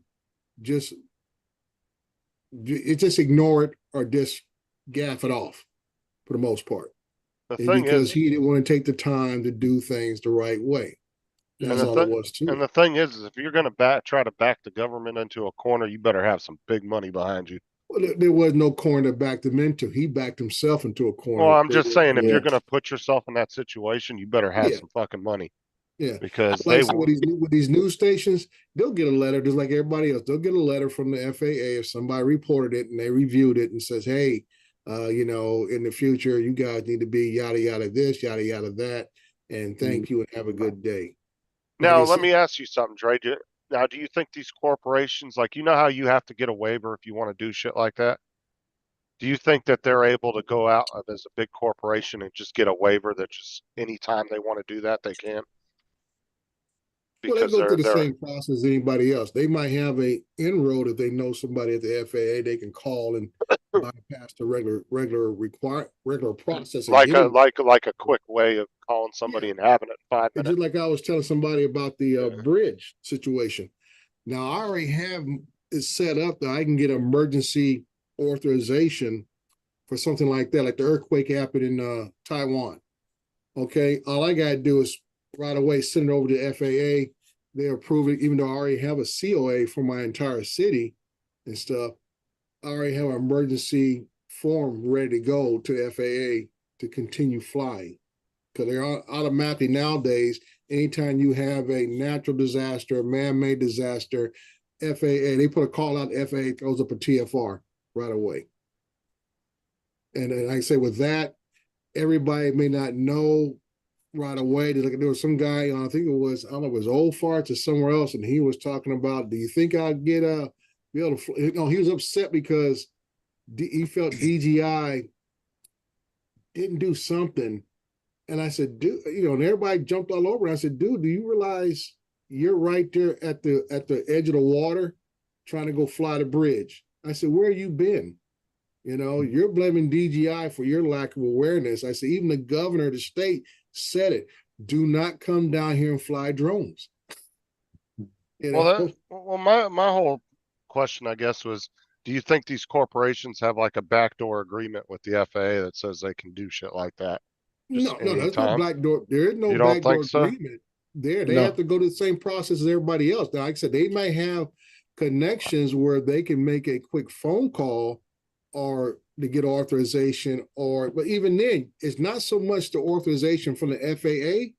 just ignore it or just gaff it off for the most part. The And thing because is, he didn't want to take the time to do things the right way. That's all it was too. and the thing is if you're going to try to back the government into a corner, you better have some big money behind you. Well, there was no corner to back him into. He backed himself into a corner. Well, I'm just saying, if Yeah. you're going to put yourself in that situation, you better have Yeah. some fucking money. Yeah, Because like I they said, with these news stations, they'll get a letter just like everybody else. They'll get a letter from the FAA if somebody reported it and they reviewed it and says, "Hey, you know, in the future, you guys need to be yada yada this, yada yada that, and thank you and have a good day." Now, Like I let said- me ask you something, Dre. Now, do you think these corporations, like, you know how you have to get a waiver if you want to do shit like that? Do you think that they're able to go out as a big corporation and just get a waiver that just anytime they want to do that, they can? Well, they Because go through the they're same process as anybody else. They might have a inroad if they know somebody at the FAA. They can call and bypass the regular process. and like get a it. a quick way of calling somebody and having it in 5 It's minutes. just like I was telling somebody about the bridge situation. Now I already have it set up that I can get emergency authorization for something like that, like the earthquake happened in Taiwan. Okay, all I gotta do is right away send it over to FAA. They approve it, even though I already have a COA for my entire city and stuff. I already have an emergency form ready to go to the FAA to continue flying. Because they're automatically nowadays, anytime you have a natural disaster, a man-made disaster, FAA, they put a call out, the FAA throws up a TFR right away. And like I say, with that, everybody may not know right away. There was some guy, I think it was, I don't know, it was Old Farts or somewhere else, and he was talking about, do you think I'll get be able to, no, he was upset because he felt DJI didn't do something. And I said, dude, and everybody jumped all over. I said, dude, do you realize you're right there at the edge of the water trying to go fly the bridge? I said, where have you been? You're blaming DJI for your lack of awareness. I said, even the governor of the state said it. Do not come down here and fly drones. Well, my whole question, I guess, was, do you think these corporations have like a backdoor agreement with the FAA that says they can do shit like that? No, there's no backdoor. There is no backdoor agreement there. They have to go to the same process as everybody else. Now, like I said, they might have connections where they can make a quick phone call or to get authorization, but even then, it's not so much the authorization from the FAA.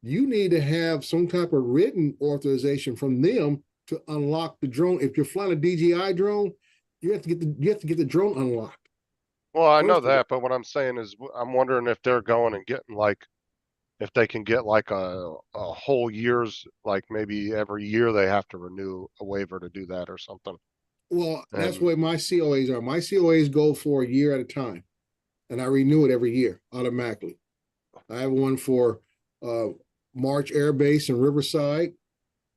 You need to have some type of written authorization from them to unlock the drone. If you're flying a DJI drone, you have to get the drone unlocked. Well, I know that, but what I'm saying is, I'm wondering if they're going and getting if they can get like a whole year's, like maybe every year they have to renew a waiver to do that or something. Well, that's what my COAs are. My COAs go for a year at a time, and I renew it every year automatically. I have one for March Air Base in Riverside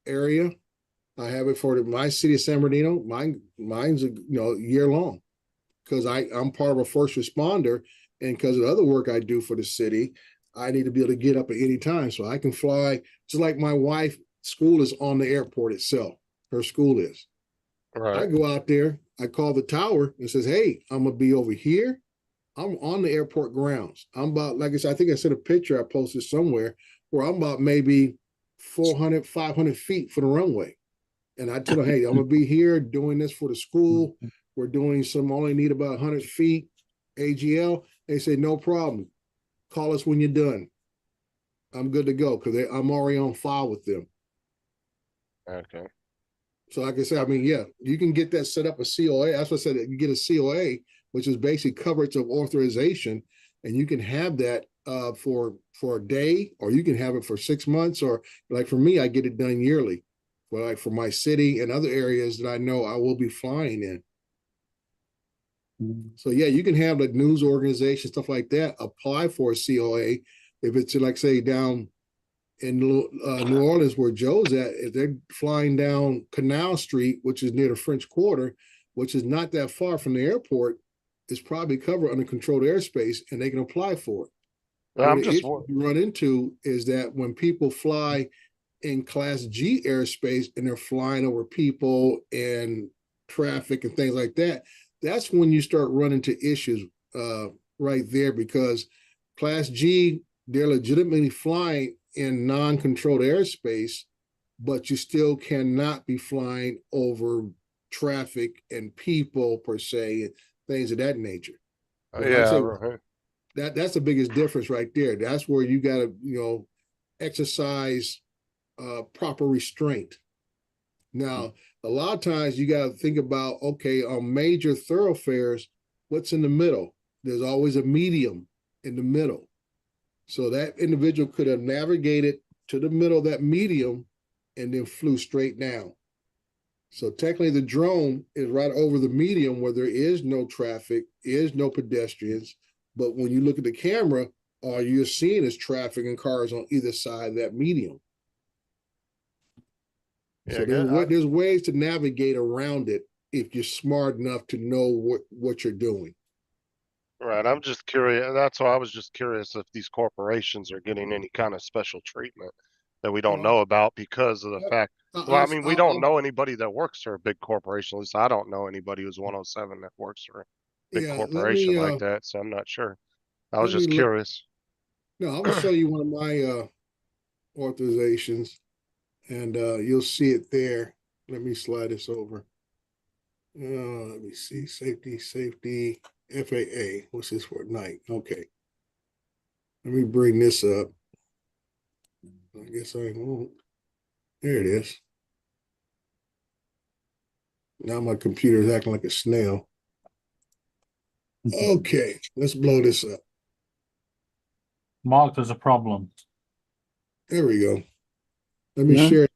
area. I have it for my city of San Bernardino. Mine's year long, because I'm part of a first responder, and because of the other work I do for the city, I need to be able to get up at any time so I can fly. Just like my wife's school is on the airport itself. Her school is. Right. I go out there, I call the tower and says, hey, I'm gonna be over here. I'm on the airport grounds. I'm about, like I said, I think I sent a picture I posted somewhere where I'm about maybe 400, 500 feet from the runway. And I tell them, hey, I'm gonna be here doing this for the school. We're doing only need about 100 feet AGL. They say, no problem. Call us when you're done. I'm good to go because I'm already on file with them. Okay. So like I said, I mean, yeah, you can get that set up a COA. That's what I said, you get a COA, which is basically coverage of authorization, and you can have that for a day, or you can have it for 6 months, or like for me, I get it done yearly. But like for my city and other areas that I know I will be flying in. So yeah, you can have like news organizations, stuff like that, apply for a COA. If it's like say down in New Orleans where Joe's at, if they're flying down Canal Street, which is near the French Quarter, which is not that far from the airport, it's probably covered under controlled airspace, and they can apply for it. The issue you run into is that when people fly in Class G airspace and they're flying over people and traffic and things like that, that's when you start running into issues right there, because Class G, they're legitimately flying in non-controlled airspace, but you still cannot be flying over traffic and people per se, and things of that nature. Right. That's the biggest difference right there. That's where you got to, exercise proper restraint. Now, a lot of times you got to think about, okay, on major thoroughfares, what's in the middle? There's always a medium in the middle. So that individual could have navigated to the middle of that medium and then flew straight down. So technically the drone is right over the medium where there is no traffic, is no pedestrians. But when you look at the camera, all you're seeing is traffic and cars on either side of that medium. So there's ways to navigate around it if you're smart enough to know what you're doing. Right. I'm just curious. That's why I was just curious if these corporations are getting any kind of special treatment that we don't know about because of the fact. Well, I mean, we don't know anybody that works for a big corporation. At least I don't know anybody who's 107 that works for a big corporation like that. So I'm not sure. I was just curious. No, I'm gonna show you one of my authorizations, and you'll see it there. Let me slide this over. Let me see, safety, FAA, what's this for? Night, okay. Let me bring this up. I guess I won't. There it is. Now my computer is acting like a snail. Okay, let's blow this up. Marked as a problem. There we go. Let me Yeah. share.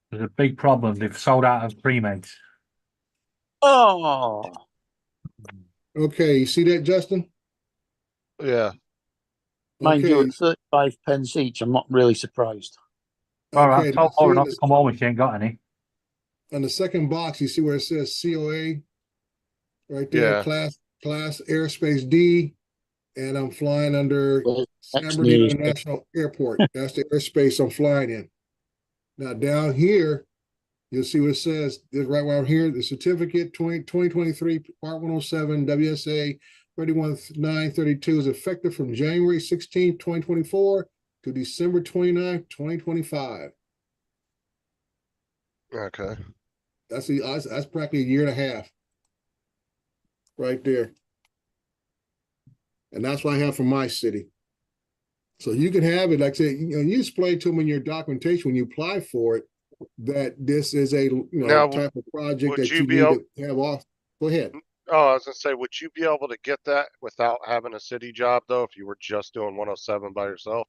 There's a big problem. They've sold out of pre-mates. Oh, Okay, you see that, Justin? Yeah. mind you, Okay, at 35 pence each, I'm not really surprised. All right, okay. tell See Laura in not to the- come home if she ain't got any. on the second box, you see where it says COA? Right there, Yeah. class airspace D, and I'm flying under Well, San next Bernardino nearest- National Airport. That's the airspace I'm flying in. Now down here, you'll see what it says, this right where I'm here, the certificate 2023 Part 107 WSA 31932 is effective from January 16, 2024 to December 29, 2025. Okay. That's practically a year and a half. Right there. And that's what I have for my city. So you can have it, like I said, you explain to them in your documentation when you apply for it, that this is a Now, type of project would that you you be need able- to have off. Go ahead. Oh, I was gonna say, would you be able to get that without having a city job though, if you were just doing 107 by yourself?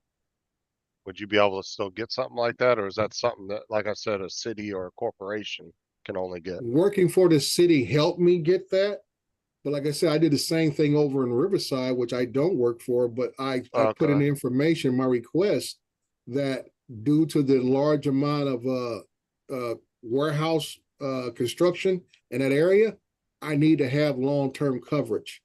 Would you be able to still get something like that, or is that something that, like I said, a city or a corporation can only get? Working for the city helped me get that. But like I said, I did the same thing over in Riverside, which I don't work for, but I put in the information, my request, that due to the large amount of warehouse construction in that area, I need to have long-term coverage.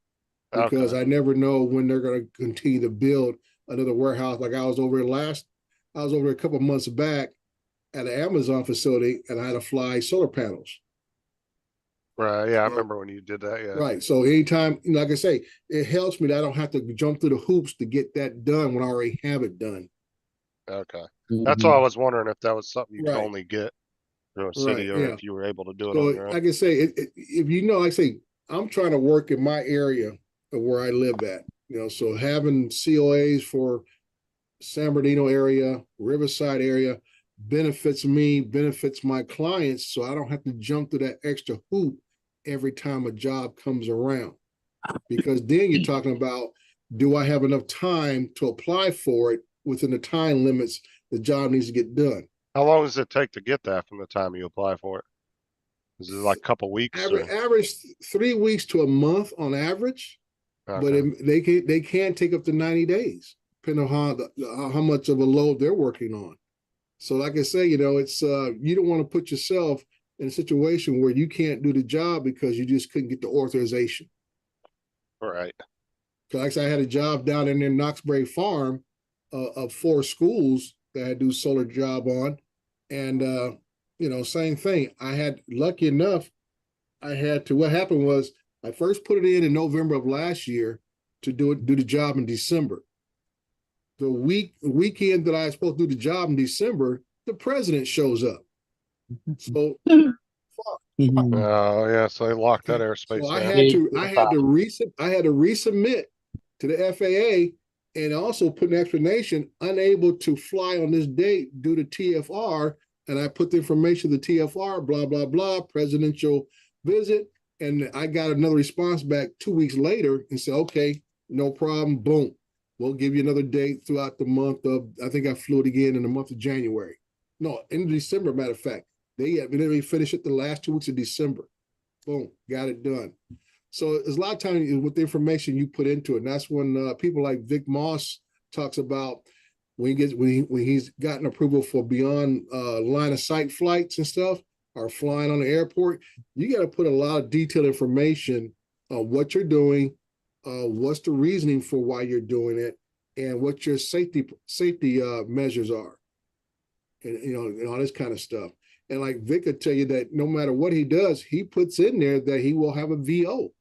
Because I never know when they're gonna continue to build another warehouse. Like I was over a couple of months back at an Amazon facility, and I had to fly solar panels. Right, yeah, I remember when you did that, yeah. Right. So anytime, like I say, it helps me that I don't have to jump through the hoops to get that done when I already have it done. Okay. That's all I was wondering, if that was something you could Right. only get through a city, Right, or yeah. if you were able to do it So on your own. like I say, if you know, like I say, I'm trying to work in my area of where I live at, so having COAs for San Bernardino area, Riverside area benefits me, benefits my clients, so I don't have to jump through that extra hoop every time a job comes around. Because then you're talking about, do I have enough time to apply for it within the time limits the job needs to get done? How long does it take to get that from the time you apply for it? Is it like a couple weeks? Average 3 weeks to a month on average, but they can take up to 90 days, depending on how much of a load they're working on. So like I say, it's you don't want to put yourself in a situation where you can't do the job because you just couldn't get the authorization. Right. Like I said, I had a job down in Knoxbury Farm of 4 schools that I had to do solar job on. And, same thing. I had, lucky enough, what happened was I first put it in November of last year to do the job in December. The weekend that I was supposed to do the job in December, the president shows up. So Oh yeah, so they locked that airspace so down. I had to resubmit to the FAA and also put an explanation, unable to fly on this date due to TFR. And I put the information, the TFR, blah, blah, blah, presidential visit. And I got another response back 2 weeks later and said, okay, no problem, boom. We'll give you another date throughout the month of, I think I flew it again in the month of January. No, in December, matter of fact. They finished it the last 2 weeks of December. Boom, got it done. So there's a lot of times with the information you put into it. And that's when people like Vic Moss talks about when he's gotten approval for beyond line of sight flights and stuff, or flying on the airport, you got to put a lot of detailed information on what you're doing, what's the reasoning for why you're doing it, and what your safety measures are, and all this kind of stuff. And like Vic could tell you that no matter what he does, he puts in there that he will have a VO,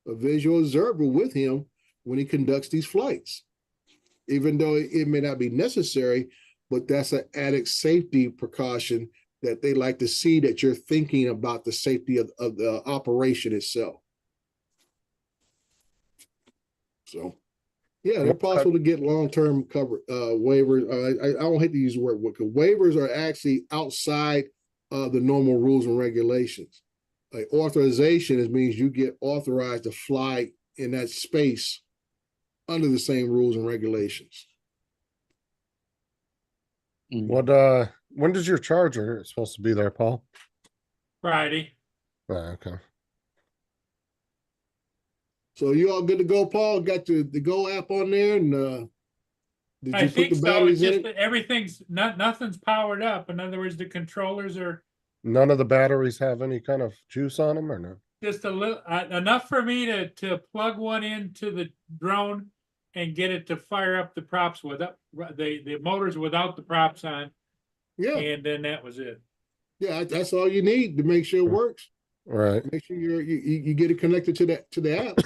a visual observer, with him when he conducts these flights. Even though it may not be necessary, but that's an added safety precaution that they like to see, that you're thinking about the safety of the operation itself. So, yeah, they're possible to get long-term cover waivers. I don't hate to use the word because waivers are actually outside the normal rules and regulations. Like authorization means you get authorized to fly in that space under the same rules and regulations. What when does your charger supposed to be there, Paul? Friday. Oh, okay. So you all good to go, Paul? Got the Go app on there, and did I you put think the so. It's batteries in just it? that everything's nothing's powered up. In other words, the controllers are None of the batteries have any kind of juice on them, or no? just a little enough for me to plug one into the drone and get it to fire up the props without the motors without the props on. Yeah. And then that was it. Yeah, that's all you need to make sure it works. Right. Make sure you get it connected to the app.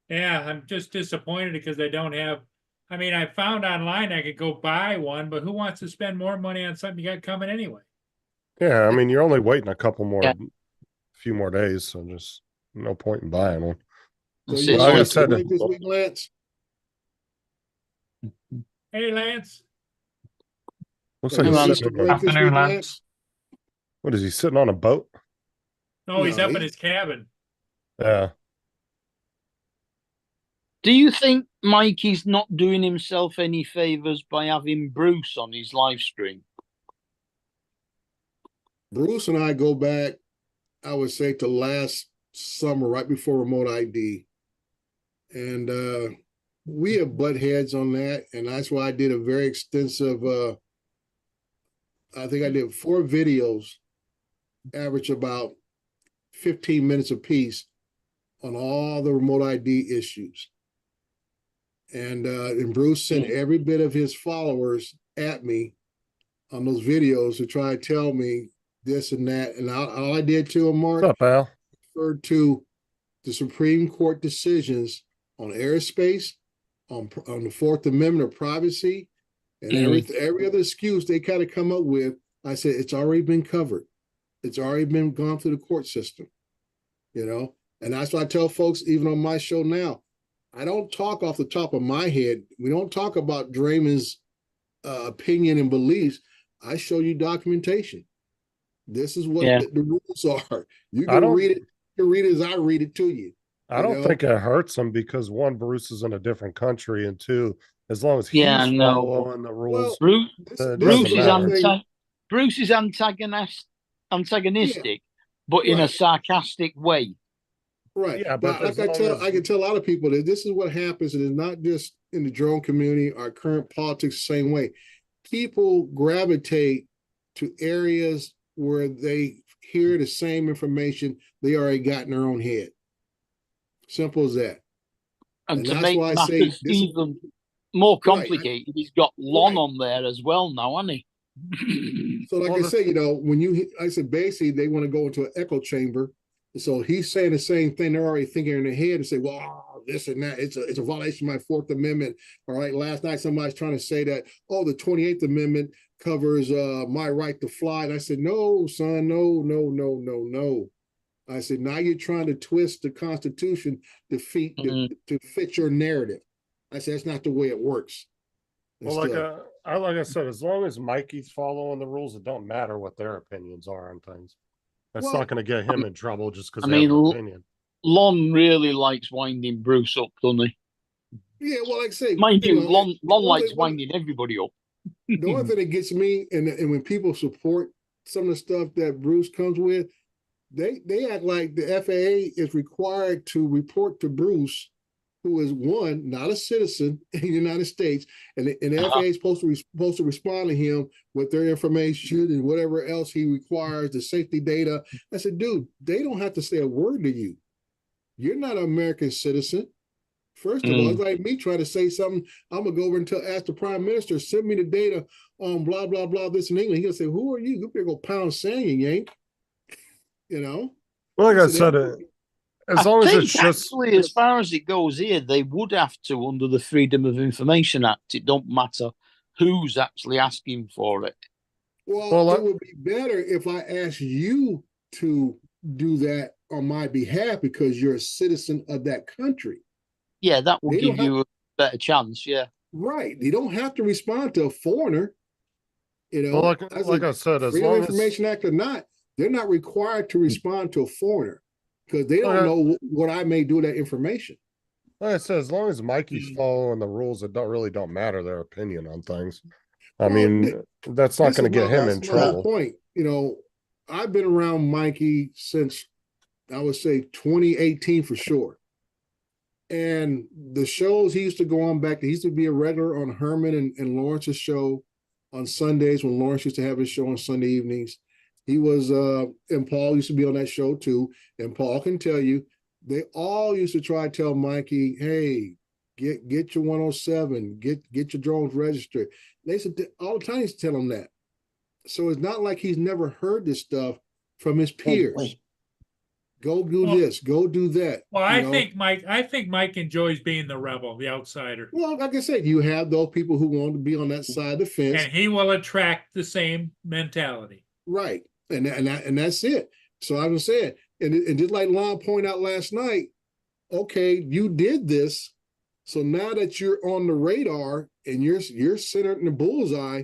Yeah, I'm just disappointed because I don't have. I mean, I found online I could go buy one, but who wants to spend more money on something you got coming anyway? Yeah, I mean, you're only waiting a couple more, Yeah. few more days, so just no point in buying one. So That's you it. Like I like said, this week, Lance? Hey, Lance. looks So like you he's like sitting. this Afternoon, week, Lance. What is he sitting on a boat? No, he's No, up in he's- his cabin. Yeah. Do you think Mikey's not doing himself any favors by having Bruce on his live stream? Bruce and I go back, I would say, to last summer, right before remote ID. And we have butt heads on that. And that's why I did a very extensive, I think I did 4 videos, average about 15 minutes apiece on all the remote ID issues. And Bruce sent every bit of his followers at me on those videos to try to tell me this and that. And all I did to him, Mark, What's up, Al? referred to the Supreme Court decisions on airspace, on the Fourth Amendment of privacy, and every other excuse they kind of come up with. I said, it's already been covered. It's already been gone through the court system, you know? And that's why I tell folks, even on my show now, I don't talk off the top of my head. We don't talk about Draymond's opinion and beliefs. I show you documentation. This is what the rules are. You can read it. You can read it as I read it to you. I don't think it hurts him because one, Bruce is in a different country, and two, as long as he's following the rules, Bruce is antagonistic, but in a sarcastic way. Right. Yeah, but like I can tell a lot of people that this is what happens, and it's not just in the drone community, our current politics the same way. People gravitate to areas where they hear the same information they already got in their own head. Simple as that. And to make matters even more complicated, he's got Lon on there as well now, hasn't he? So like I said, you know, I said basically they want to go into an echo chamber. So he's saying the same thing. They're already thinking in their head and say, well, this and that. It's a violation of my Fourth Amendment. All right. Last night, somebody's trying to say that, oh, the 28th Amendment covers my right to fly. And I said, no, son, no. I said, now you're trying to twist the Constitution to fit your narrative. I said, that's not the way it works. Well, like I said, as long as Mikey's following the rules, it don't matter what their opinions are on things. That's not going to get him in trouble just because they have an opinion. Lon really likes winding Bruce up, doesn't he? Yeah, well, like I say, mind you, Lon likes winding everybody up. The only thing that gets me, and when people support some of the stuff that Bruce comes with, they act like the FAA is required to report to Bruce, who is one, not a citizen in the United States, and the FAA is supposed to respond to him with their information and whatever else he requires, the safety data. I said, dude, they don't have to say a word to you. You're not an American citizen. First of all, it's like me trying to say something. I'm gonna go over and ask the Prime Minister, send me the data on blah blah blah this in England. He'll say, "Who are you? You better go pound sand, you yank." You know. Well, like I said, as long as it's just actually, as far as it goes here, they would have to under the Freedom of Information Act. It don't matter who's actually asking for it. Well, it would be better if I asked you to do that on my behalf because you're a citizen of that country. Yeah, that will They don't give you a better chance. Yeah. Right. You don't have to respond to a foreigner. You know, Well, as like a I said, as Freedom of long as Information Act or not, they're not required to respond to a foreigner because they don't Okay. know what I may do with that information. like I said, as long as Mikey's following the rules, it don't matter their opinion on things. I Well, mean, that's not This going to is get him that's in my whole trouble. point. You know, I've been around Mikey since I would say 2018 for sure. And the shows he used to go on back, he used to be a regular on Herman and Lawrence's show on Sundays when Lawrence used to have his show on Sunday evenings. He was, and Paul used to be on that show too. And Paul can tell you, they all used to try to tell Mikey, hey, get your 107, get your drones registered. They said all the time he used to tell him that. So it's not like he's never heard this stuff from his peers. Go do this, go do that. Well, you I know? think Mike enjoys being the rebel, the outsider. Well, like I said, you have those people who want to be on that side of the fence. And he will attract the same mentality. Right. And that's it. So I was saying, and just like Lon pointed out last night, okay, you did this. So now that you're on the radar and you're centered in the bullseye,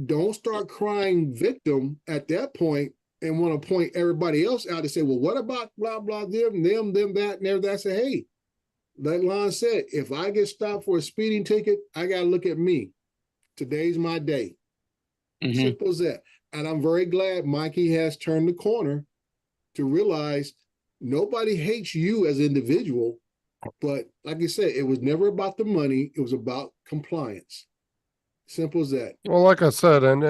don't start crying victim at that point and want to point everybody else out and say, well, what about blah, blah, them, that, and everything. I say, hey, like Lon said, if I get stopped for a speeding ticket, I got to look at me. Today's my day. Simple as that. And I'm very glad Mikey has turned the corner to realize nobody hates you as an individual. But like I said, it was never about the money. It was about compliance. Simple as that. Well, like I said, and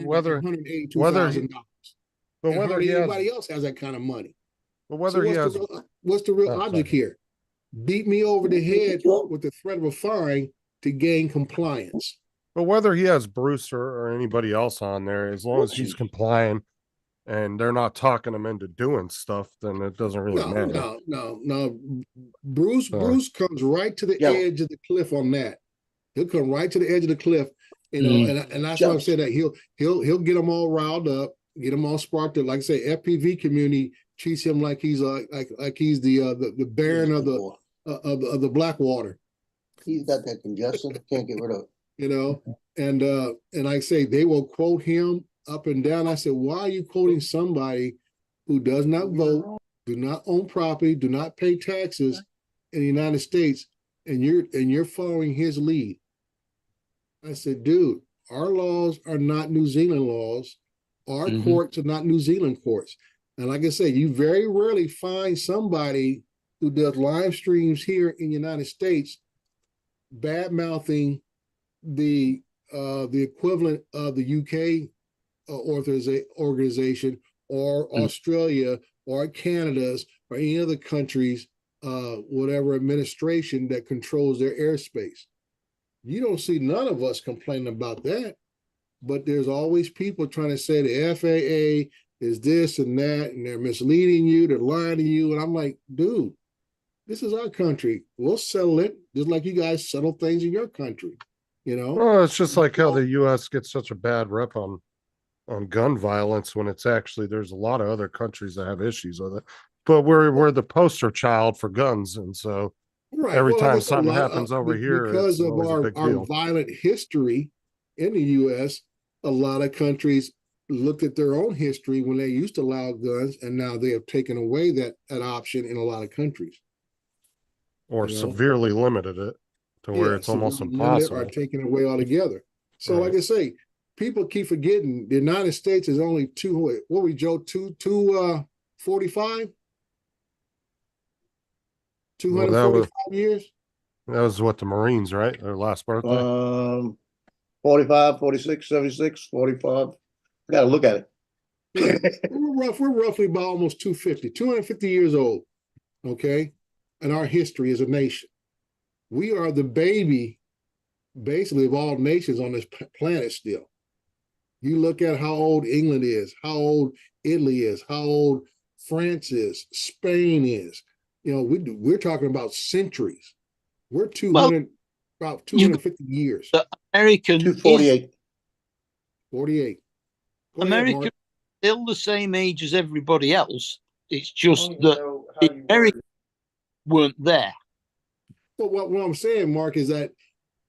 whether $182,000. but whether he has, anybody else has that kind of money. but whether he has, What's the real Oh, object sorry. here? Beat me over the head with the threat of a fine to gain compliance. but whether he has Bruce or anybody else on there, as long as he's complying and they're not talking him into doing stuff, then it doesn't really matter. No. Bruce comes right to the edge of the cliff on that. He'll come right to the edge of the cliff, you know, and that's why I'm saying that he'll get them all riled up, get them all sparked up. Like I say, FPV community treats him like he's like he's the baron of the Blackwater. He's got that congestion, can't get rid of it. You know, and I say they will quote him up and down. I said, why are you quoting somebody who does not vote, do not own property, do not pay taxes in the United States, and you're following his lead? I said, dude, our laws are not New Zealand laws. Our courts are not New Zealand courts. And like I said, you very rarely find somebody who does live streams here in the United States bad-mouthing the equivalent of the UK organization or Australia or Canada's or any other countries, whatever administration that controls their airspace. You don't see none of us complaining about that, but there's always people trying to say the FAA is this and that, and they're misleading you, they're lying to you. And I'm like, dude, this is our country. We'll settle it just like you guys settle things in your country, you know? Well, it's just like how the U.S. gets such a bad rep on gun violence when it's actually there's a lot of other countries that have issues with it. But we're the poster child for guns, and so every time something happens over here, because it's of always a big our deal. violent history in the U.S., a lot of countries looked at their own history when they used to allow guns, and now they have taken away that option in a lot of countries. Or severely limited it to where it's almost impossible. Or taken away altogether. So, like I say, people keep forgetting the United States is only 245? 245 years? That was what the Marines, right? Their last birthday. 45, 46, 76, 45. I gotta look at it. We're roughly about almost 250 years old. Okay. And our history as a nation. We are the baby, basically, of all nations on this planet still. You look at how old England is, how old Italy is, how old France is, Spain is. You know, we're talking about centuries. We're about 250 years. The American 248. 48. America is still the same age as everybody else. It's just that the Americans weren't there. But what I'm saying, Mark, is that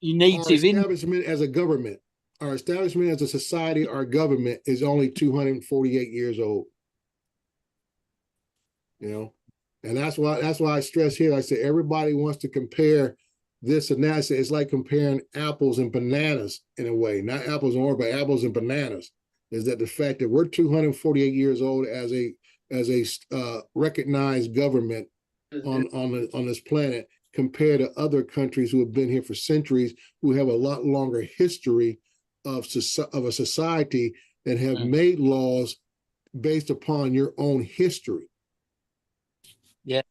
Your our native Indians. establishment as a government, our establishment as a society, our government is only 248 years old. You know, and that's why I stress here. I say everybody wants to compare this and that. It's like comparing apples and bananas in a way, not apples and orange, but apples and bananas. Is that the fact that we're 248 years old as a recognized government on this planet compared to other countries who have been here for centuries, who have a lot longer history of a society that have made laws based upon your own history. Yeah,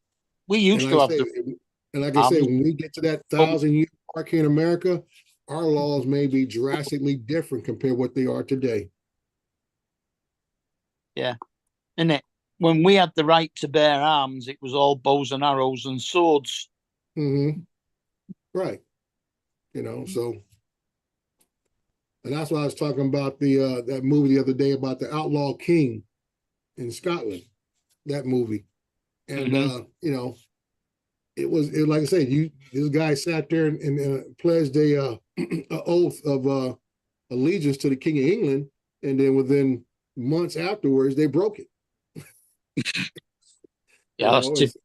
we used to have and like I say, when we get to that 1,000-year mark here in America, our laws may be drastically different compared to what they are today. Yeah, and when we had the right to bear arms, it was all bows and arrows and swords. Mm-hmm. Right. You know, so, and that's why I was talking about the that movie the other day about the Outlaw King in Scotland. That movie, and you know, it was like I said, this guy sat there and pledged a oath of allegiance to the King of England, and then within months afterwards, they broke it. Yeah, that's typical.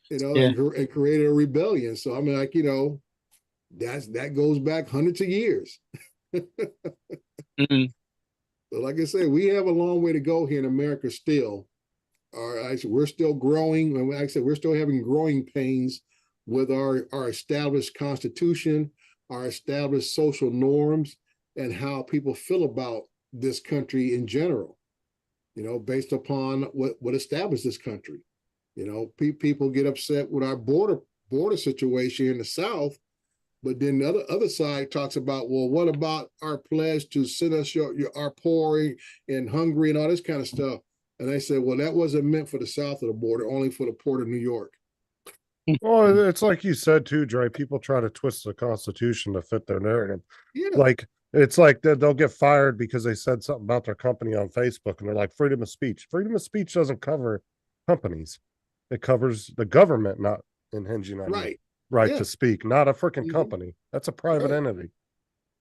You know, and created a rebellion. So I mean, like, you know, that goes back hundreds of years. So like I said, we have a long way to go here in America still. All right, we're still growing, and like I said, we're still having growing pains with our established constitution, our established social norms, and how people feel about this country in general. You know, based upon what established this country. You know, people get upset with our border situation in the South, but then the other side talks about, well, what about our pledge to send us our poor and hungry and all this kind of stuff? And they said, well, that wasn't meant for the south of the border, only for the port of New York. Well, it's like you said too, Dre. People try to twist the Constitution to fit their narrative. Yeah. Like it's like they'll get fired because they said something about their company on Facebook, and they're like, freedom of speech. Freedom of speech doesn't cover companies. It covers the government not impinging on right to speak, not a freaking company. That's a private entity.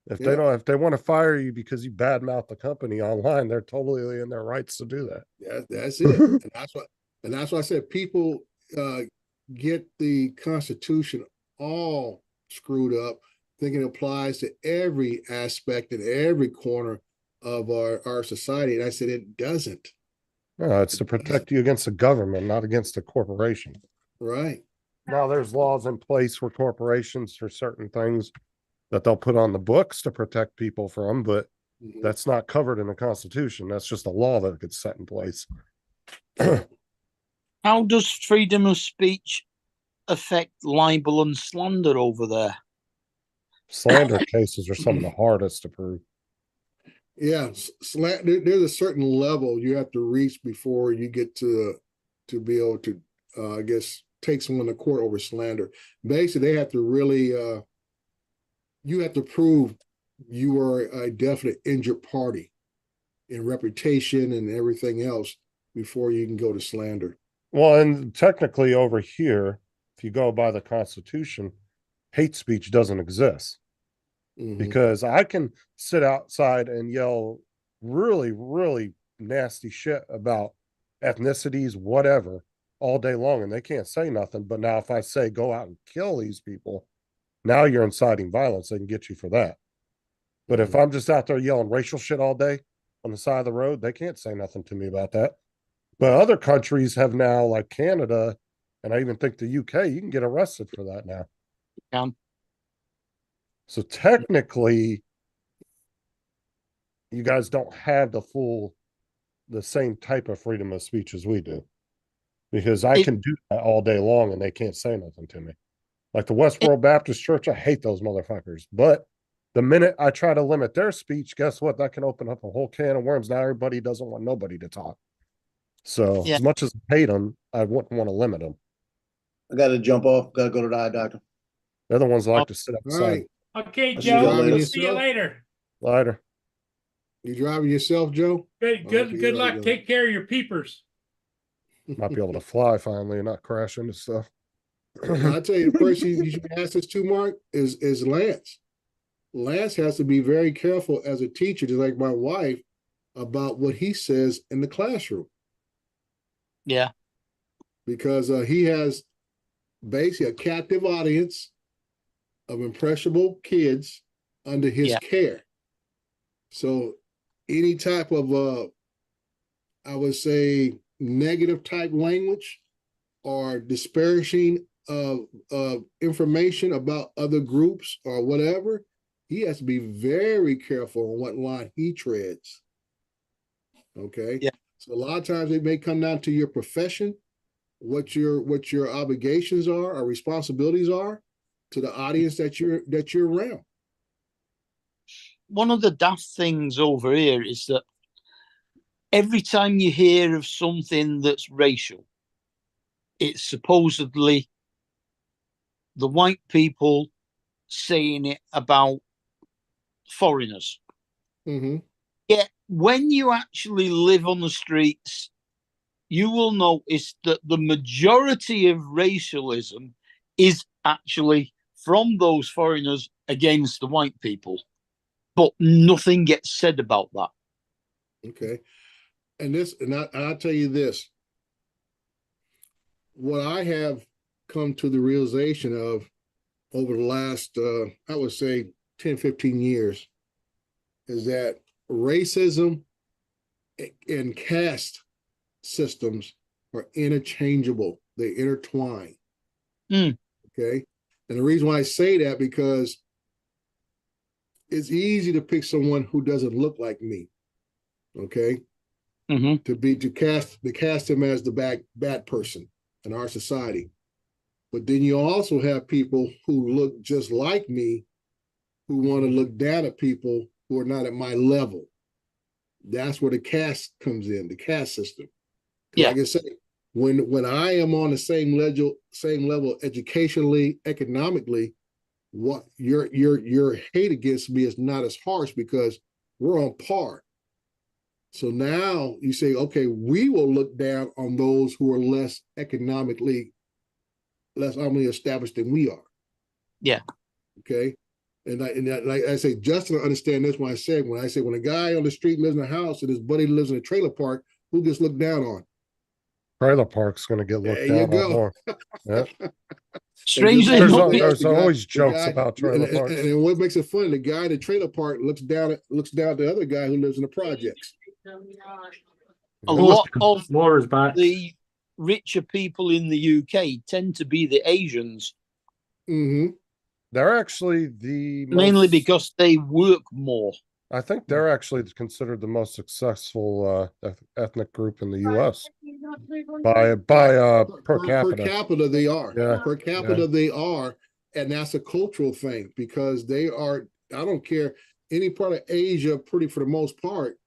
If they want to fire you because you badmouth the company online, they're totally in their rights to do that. Yeah, that's it. And that's why I said people get the Constitution all screwed up, thinking it applies to every aspect and every corner of our society. And I said it doesn't. No, it's to protect you against the government, not against a corporation. Right. Now there's laws in place for corporations for certain things that they'll put on the books to protect people from, but that's not covered in the Constitution. That's just a law that gets set in place. How does freedom of speech affect libel and slander over there? Slander cases are some of the hardest to prove. Yeah, there's a certain level you have to reach before you get to be able to, I guess, take someone to court over slander. Basically, they have to really, you have to prove you are a definite injured party in reputation and everything else before you can go to slander. Well, and technically over here, if you go by the Constitution, hate speech doesn't exist. Because I can sit outside and yell really, really nasty shit about ethnicities, whatever, all day long, and they can't say nothing. But now if I say, go out and kill these people, now you're inciting violence. They can get you for that. But if I'm just out there yelling racial shit all day on the side of the road, they can't say nothing to me about that. But other countries have now, like Canada, and I even think the UK, you can get arrested for that now. Yeah. So technically, you guys don't have the same type of freedom of speech as we do. Because I can do that all day long and they can't say nothing to me. Like the Westboro Baptist Church, I hate those motherfuckers. But the minute I try to limit their speech, guess what? That can open up a whole can of worms. Now everybody doesn't want nobody to talk. So as much as I hate them, I wouldn't want to limit them. I got to jump off. Got to go to the eye doctor. They're the ones that like to sit outside. Right. Okay, Joe. We'll see you later. Later. You driving yourself, Joe? Good luck. Take care of your peepers. Might be able to fly finally and not crash into stuff. I'll tell you, the person you should ask this to, Mark, is Lance. Lance has to be very careful as a teacher, just like my wife, about what he says in the classroom. Yeah. Because he has basically a captive audience of impressionable kids under his care. So any type of, I would say, negative type language or disparaging of information about other groups or whatever, he has to be very careful on what line he treads. Okay. Yeah. So a lot of times it may come down to your profession, what your obligations are or responsibilities are to the audience that you're around. One of the daft things over here is that every time you hear of something that's racial, it's supposedly the white people saying it about foreigners. Mm-hmm. Yet when you actually live on the streets, you will notice that the majority of racialism is actually from those foreigners against the white people, but nothing gets said about that. Okay. And I'll tell you this, what I have come to the realization of over the last, I would say 10, 15 years is that racism and caste systems are interchangeable. They intertwine. Okay. And the reason why I say that, because it's easy to pick someone who doesn't look like me. Okay. To cast him as the bad person in our society. But then you also have people who look just like me who want to look down at people who are not at my level. That's where the caste comes in, the caste system. Yeah. Like I say, when I am on the same level educationally, economically, what your hate against me is not as harsh because we're on par. So now you say, okay, we will look down on those who are less economically established than we are. Yeah. Okay. And like I say, Justin will understand this when I say when a guy on the street lives in a house and his buddy lives in a trailer park, who gets looked down on? Trailer park's going to get looked down on more. Yeah. Strangely, there's always jokes about trailer parks. And what makes it funny, the guy in the trailer park looks down at the other guy who lives in the projects. A lot of the richer people in the UK tend to be the Asians. Mm-hmm. They're actually mainly because they work more. I think they're actually considered the most successful ethnic group in the U.S. by per capita. Per capita, they are. Yeah. Per capita, they are, and that's a cultural thing because they are. I don't care any part of Asia. Pretty for the most part,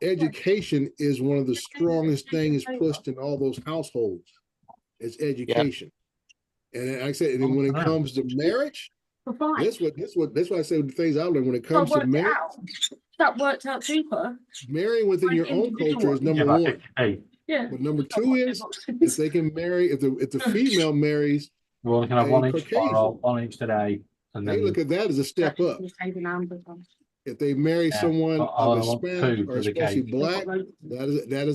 education is one of the strongest things pushed in all those households. It's education, and like I said, and when it comes to marriage. That's what I say. The things I learned when it comes to marriage. That worked out cheaper. Marrying within your own culture is number one. Yeah. But number two is if they can marry, if the female marries. We only can have one each tomorrow, one each today, and then they look at that as a step up. If they marry someone of Hispanic or especially black, that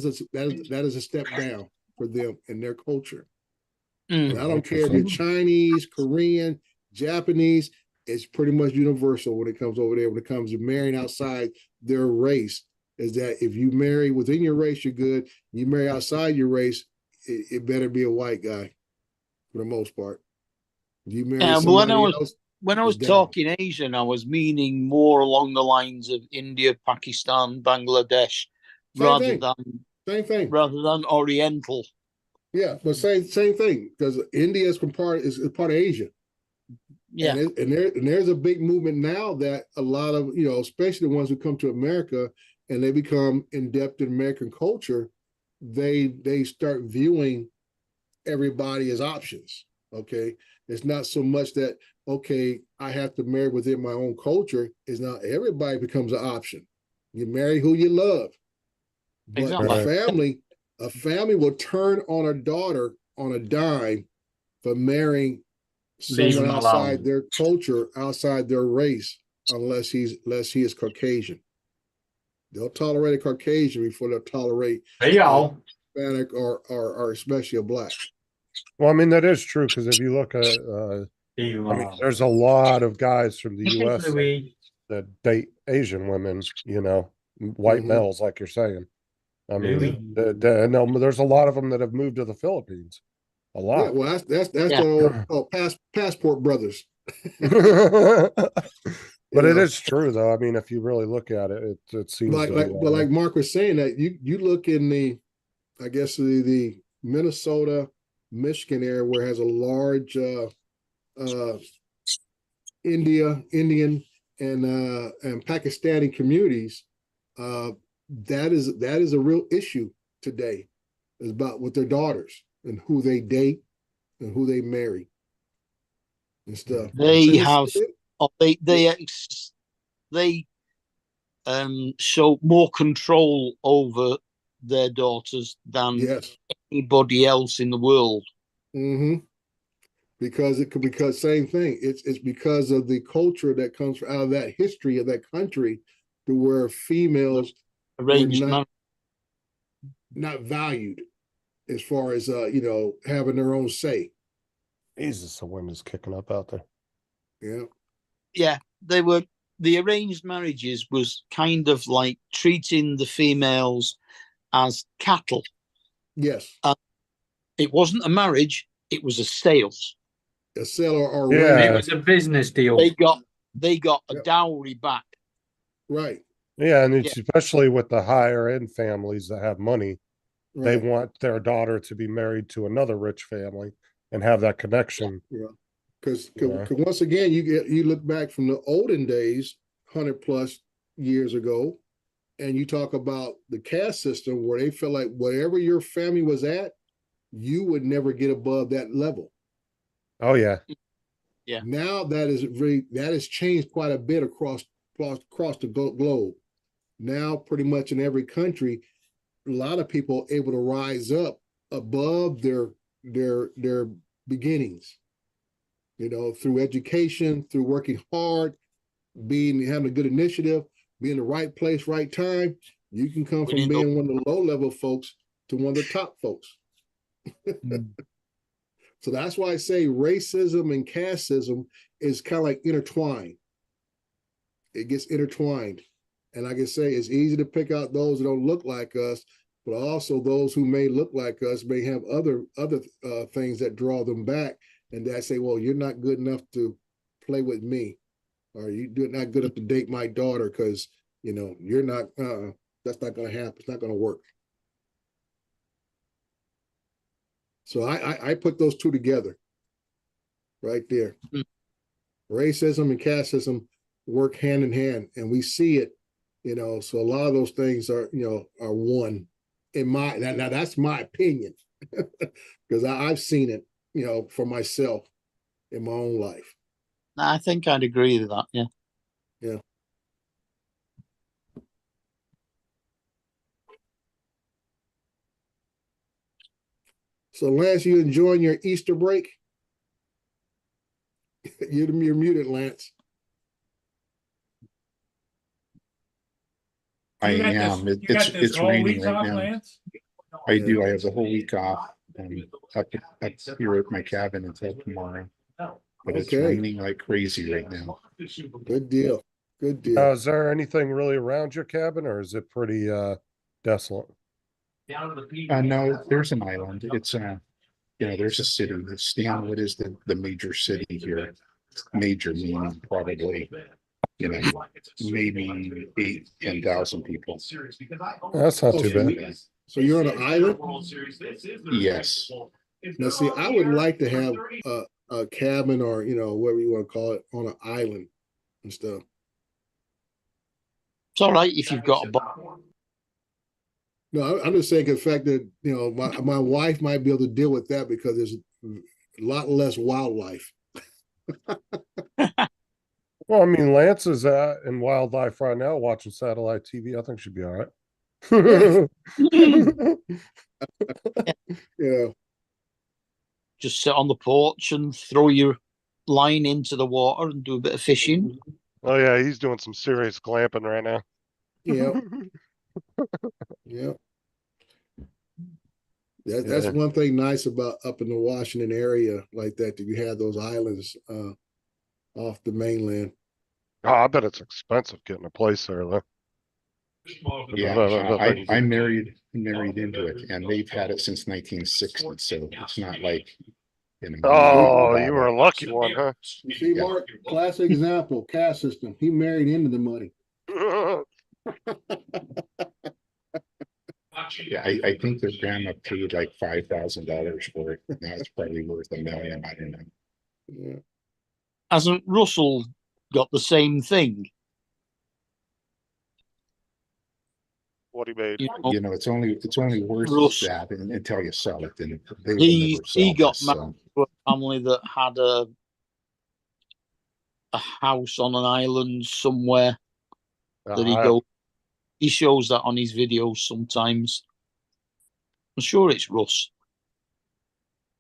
is a step down for them in their culture. And I don't care if you're Chinese, Korean, Japanese, it's pretty much universal when it comes over there. When it comes to marrying outside their race, is that if you marry within your race, you're good. You marry outside your race, it better be a white guy for the most part. You marry when I was talking Asian, I was meaning more along the lines of India, Pakistan, Bangladesh, rather than Oriental. Yeah, but same thing because India is part of Asia. Yeah, and there's a big movement now that a lot of especially the ones who come to America and they become in-depth in American culture, they start viewing everybody as options. Okay, it's not so much that I have to marry within my own culture. It's not everybody becomes an option. You marry who you love, but the A family will turn on a daughter on a dime for marrying Leave someone them outside alone. their culture, outside their race, unless he is Caucasian. They'll tolerate a Caucasian before they'll tolerate There you go. Hispanic or especially a black. Well, I mean, that is true because if you look at, I mean, there's a lot of guys from the US that date Asian women, you know, white Mhm. males, like you're saying. I mean, Louis. no, there's a lot of them that have moved to the Philippines. A Yeah, lot. well, that's Yeah. the old passport brothers. But You it know, is true, though. I mean, if you really look at it, it seems to be that but way. like Mark was saying, that you look in the, I guess the Minnesota, Michigan area where it has a large Indian and Pakistani communities, that is a real issue today, is about with their daughters and who they date and who they marry and stuff. They And have, they show more control over their daughters than yes, anybody else in the world. mm-hmm. Because same thing. It's because of the culture that comes out of that history of that country, to where females were Arranged marriage. not valued as far as having their own say. Jesus, the wind is kicking up out there. Yeah. Yeah, they were, the arranged marriages was kind of like treating the females as cattle. Yes. It wasn't a marriage, it was a sale. A sale or Yeah. It was a business deal. They got a dowry back. Right. Yeah, and it's especially with the higher end families that have money, they Right. want their daughter to be married to another rich family and have that connection. Yeah. Because Yeah. once again, you look back from the olden days, 100+ years ago, and you talk about the caste system where they felt like wherever your family was at, you would never get above that level. Oh yeah. Yeah. Now that has changed quite a bit across the globe. Now, pretty much in every country, a lot of people are able to rise up above their beginnings. Through education, through working hard, having a good initiative, being in the right place, right time. You can come from being one of the low level folks to one of the top folks. So that's why I say racism and casteism is kind of like intertwined. It gets intertwined. And like I say, it's easy to pick out those that don't look like us, but also those who may look like us may have other things that draw them back, and that say, well, you're not good enough to play with me, or you're not good enough to date my daughter because you're not. That's not going to happen. It's not going to work. So I put those two together, right there. Racism and casteism work hand in hand, and we see it. So a lot of those things are one. Now that's my opinion, because I've seen it, for myself in my own life. I think I'd agree with that. Yeah. Yeah. So Lance, you enjoying your Easter break? You're muted, Lance. I You got this- am. you got this It's whole raining week right off, now. Lance? I do. I have the whole week off. Up here at my cabin until tomorrow. But it's Okay. raining like crazy right now. Good deal. Good deal. Is there anything really around your cabin, or is it pretty desolate? No, there's an island. It's there's a city. Stanwood is the major city here. Major meaning probably, maybe 8,000-10,000 people. That's not too bad. So you're on an island? Yes. Now, see, I would like to have a cabin, or whatever you want to call it, on an island and stuff. It's all right if you've got a boat. No, I'm just saying the fact that my wife might be able to deal with that because there's a lot less wildlife. Well, I mean, Lance is in wildlife right now watching satellite TV. I think she'd be all right. Yeah. Just sit on the porch and throw your line into the water and do a bit of fishing. Oh yeah, he's doing some serious glamping right now. Yeah. Yeah. That's Yeah. one thing nice about up in the Washington area like that you have those islands off the mainland. Oh, I bet it's expensive getting a place there though. Yeah, I married into it, and they've had it since 1960, so it's not like, you know. Oh, you were a lucky one, huh? You see, Mark, classic example, caste system. He married into the money. Yeah, I think their grandma paid like $5,000 for it. Now it's probably worth $1 million. I don't know. Yeah. Hasn't Russell got the same thing? What he made? You know, it's only worth Russ, that until you sell it, and they will he never sell got this, married to a family that had a house on an island somewhere that he goes. He shows that on his videos sometimes. I'm sure it's Russ.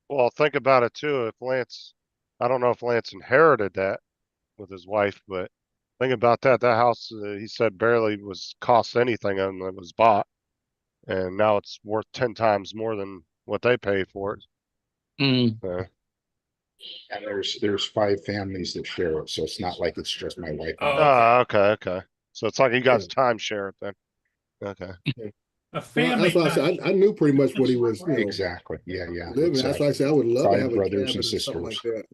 Well, think about it too. If Lance, I don't know if Lance inherited that with his wife, but think about that. That house, he said, barely was cost anything and it was bought, and now it's worth 10 times more than what they pay for it. And there's 5 families that share it, so it's not like it's just my wife. Oh, okay. So it's like you guys timeshare it then. Okay. A family. That's why I said I knew pretty much what he was. You know, exactly. Yeah. living. That's why I said I would love to 5 have a brothers cabin and or something like sisters. that.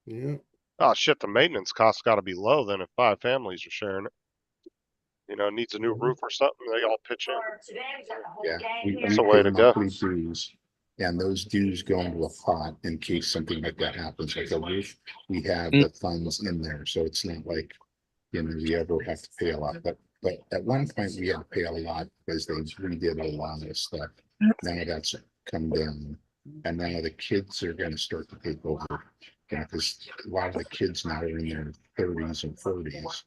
Yeah. Oh shit, the maintenance costs got to be low then if 5 families are sharing it. You know, needs a new roof or something, they all pitch in. Yeah, That's the way to go. Dues, and those dues go into a pot in case something like that happens. Like a roof, we have the funds in there, so it's not like, you know, we ever have to pay a lot. But at one point we had to pay a lot because they redid a lot of stuff. None of that's come down, and now the kids are going to start to take over. Because a lot of the kids now are in their 30s and 40s.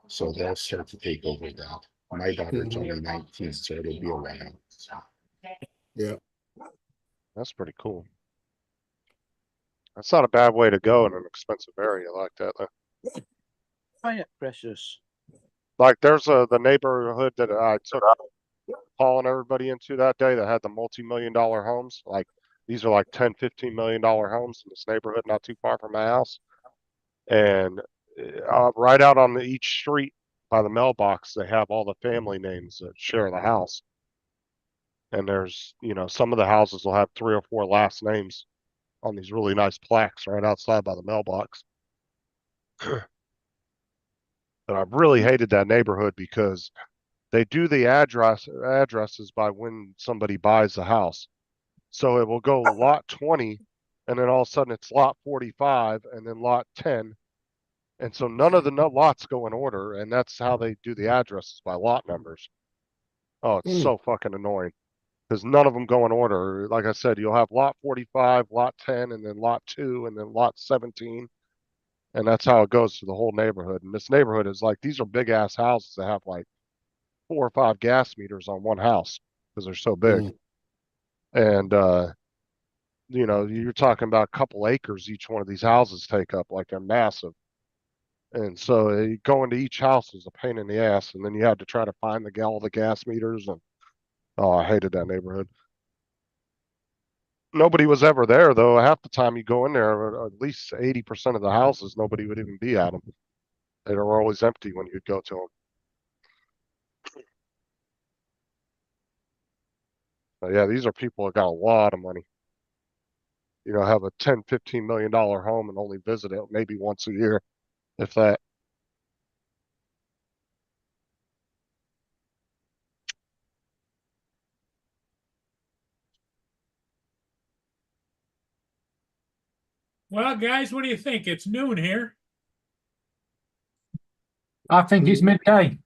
So they'll start to take over that. My daughter's only 19, so it'll be a while. Yeah. That's pretty cool. That's not a bad way to go in an expensive area like that though. Quiet, precious. Like there's the neighborhood that I took Paul and everybody into that day that had the multi-million-dollar homes. Like these are like $10-15 million homes in this neighborhood not too far from my house. And right out on each street by the mailbox, they have all the family names that share the house. And there's, you know, some of the houses will have 3 or 4 last names on these really nice plaques right outside by the mailbox. But I really hated that neighborhood because they do the addresses by when somebody buys the house. So it will go lot 20, and then all of a sudden it's lot 45, and then lot 10. And so none of the lots go in order, and that's how they do the addresses by lot numbers. Oh, it's so fucking annoying because none of them go in order. Like I said, you'll have lot 45, lot 10, and then lot 2, and then lot 17. And that's how it goes through the whole neighborhood. And this neighborhood is like, these are big ass houses that have like 4 or 5 gas meters on one house because they're so big. And, you know, you're talking about a couple acres each one of these houses take up, like they're massive. And so going to each house is a pain in the ass, and then you had to try to find all the gas meters, and oh, I hated that neighborhood. Nobody was ever there though. Half the time you go in there, at least 80% of the houses, nobody would even be at them. They were always empty when you'd go to them. But yeah, these are people that got a lot of money. You know, have a $10-15 million home and only visit it maybe once a year, if that. Well, guys, what do you think? It's noon here. I think it's midday.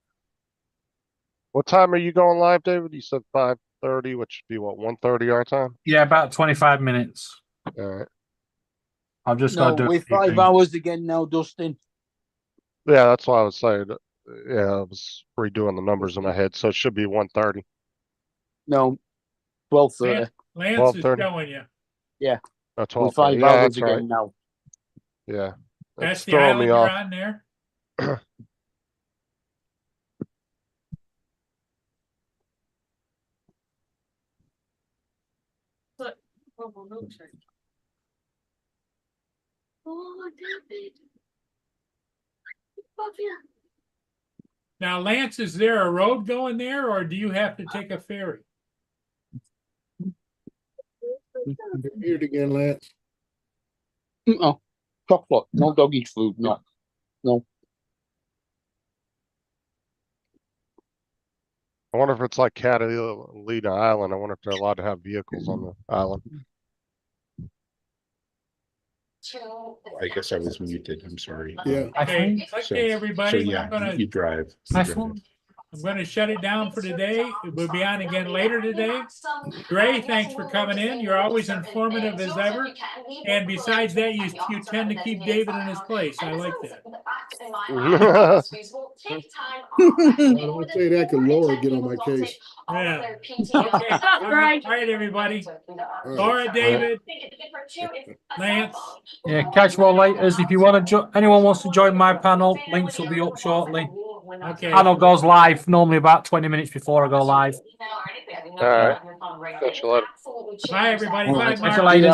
What time are you going live, David? You said 5:30, which should be what, 1:30 our time? Yeah, about 25 minutes. All right. I've just No, got to do we're 5 hours again now, Dustin. Yeah, that's what I was saying. Yeah, I was redoing the numbers in my head, so it should be 130. No, 12:30. Lance is 12:30. showing you. Yeah, That's with 12:30. 5 Yeah, hours that's right. again now. Yeah. That's It's the throwing me island you're off. on there. Oh, David. Now, Lance, is there a road going there, or do you have to take a ferry? You're muted again, Lance. No, chocolate, no doggy food, no. I wonder if it's like Catalina Island. I wonder if they're allowed to have vehicles on the island. I guess I was muted. I'm sorry. Yeah. Okay, So everybody, yeah, I'm gonna you drive. I'm gonna shut it down for today. We'll be on again later today. Gray, thanks for coming in. You're always informative as ever. And besides that, you tend to keep David in his place. I like that. Don't say that because Laura get on my case. Yeah. Okay. All right, everybody. Laura, David, Lance. Yeah, catch you all later. If you want to, anyone wants to join my panel, links will be up shortly. Okay. Panel goes live normally about 20 minutes before I go live. All right. Catch you later. Bye, everybody. All Bye, right. Catch you Mark. later.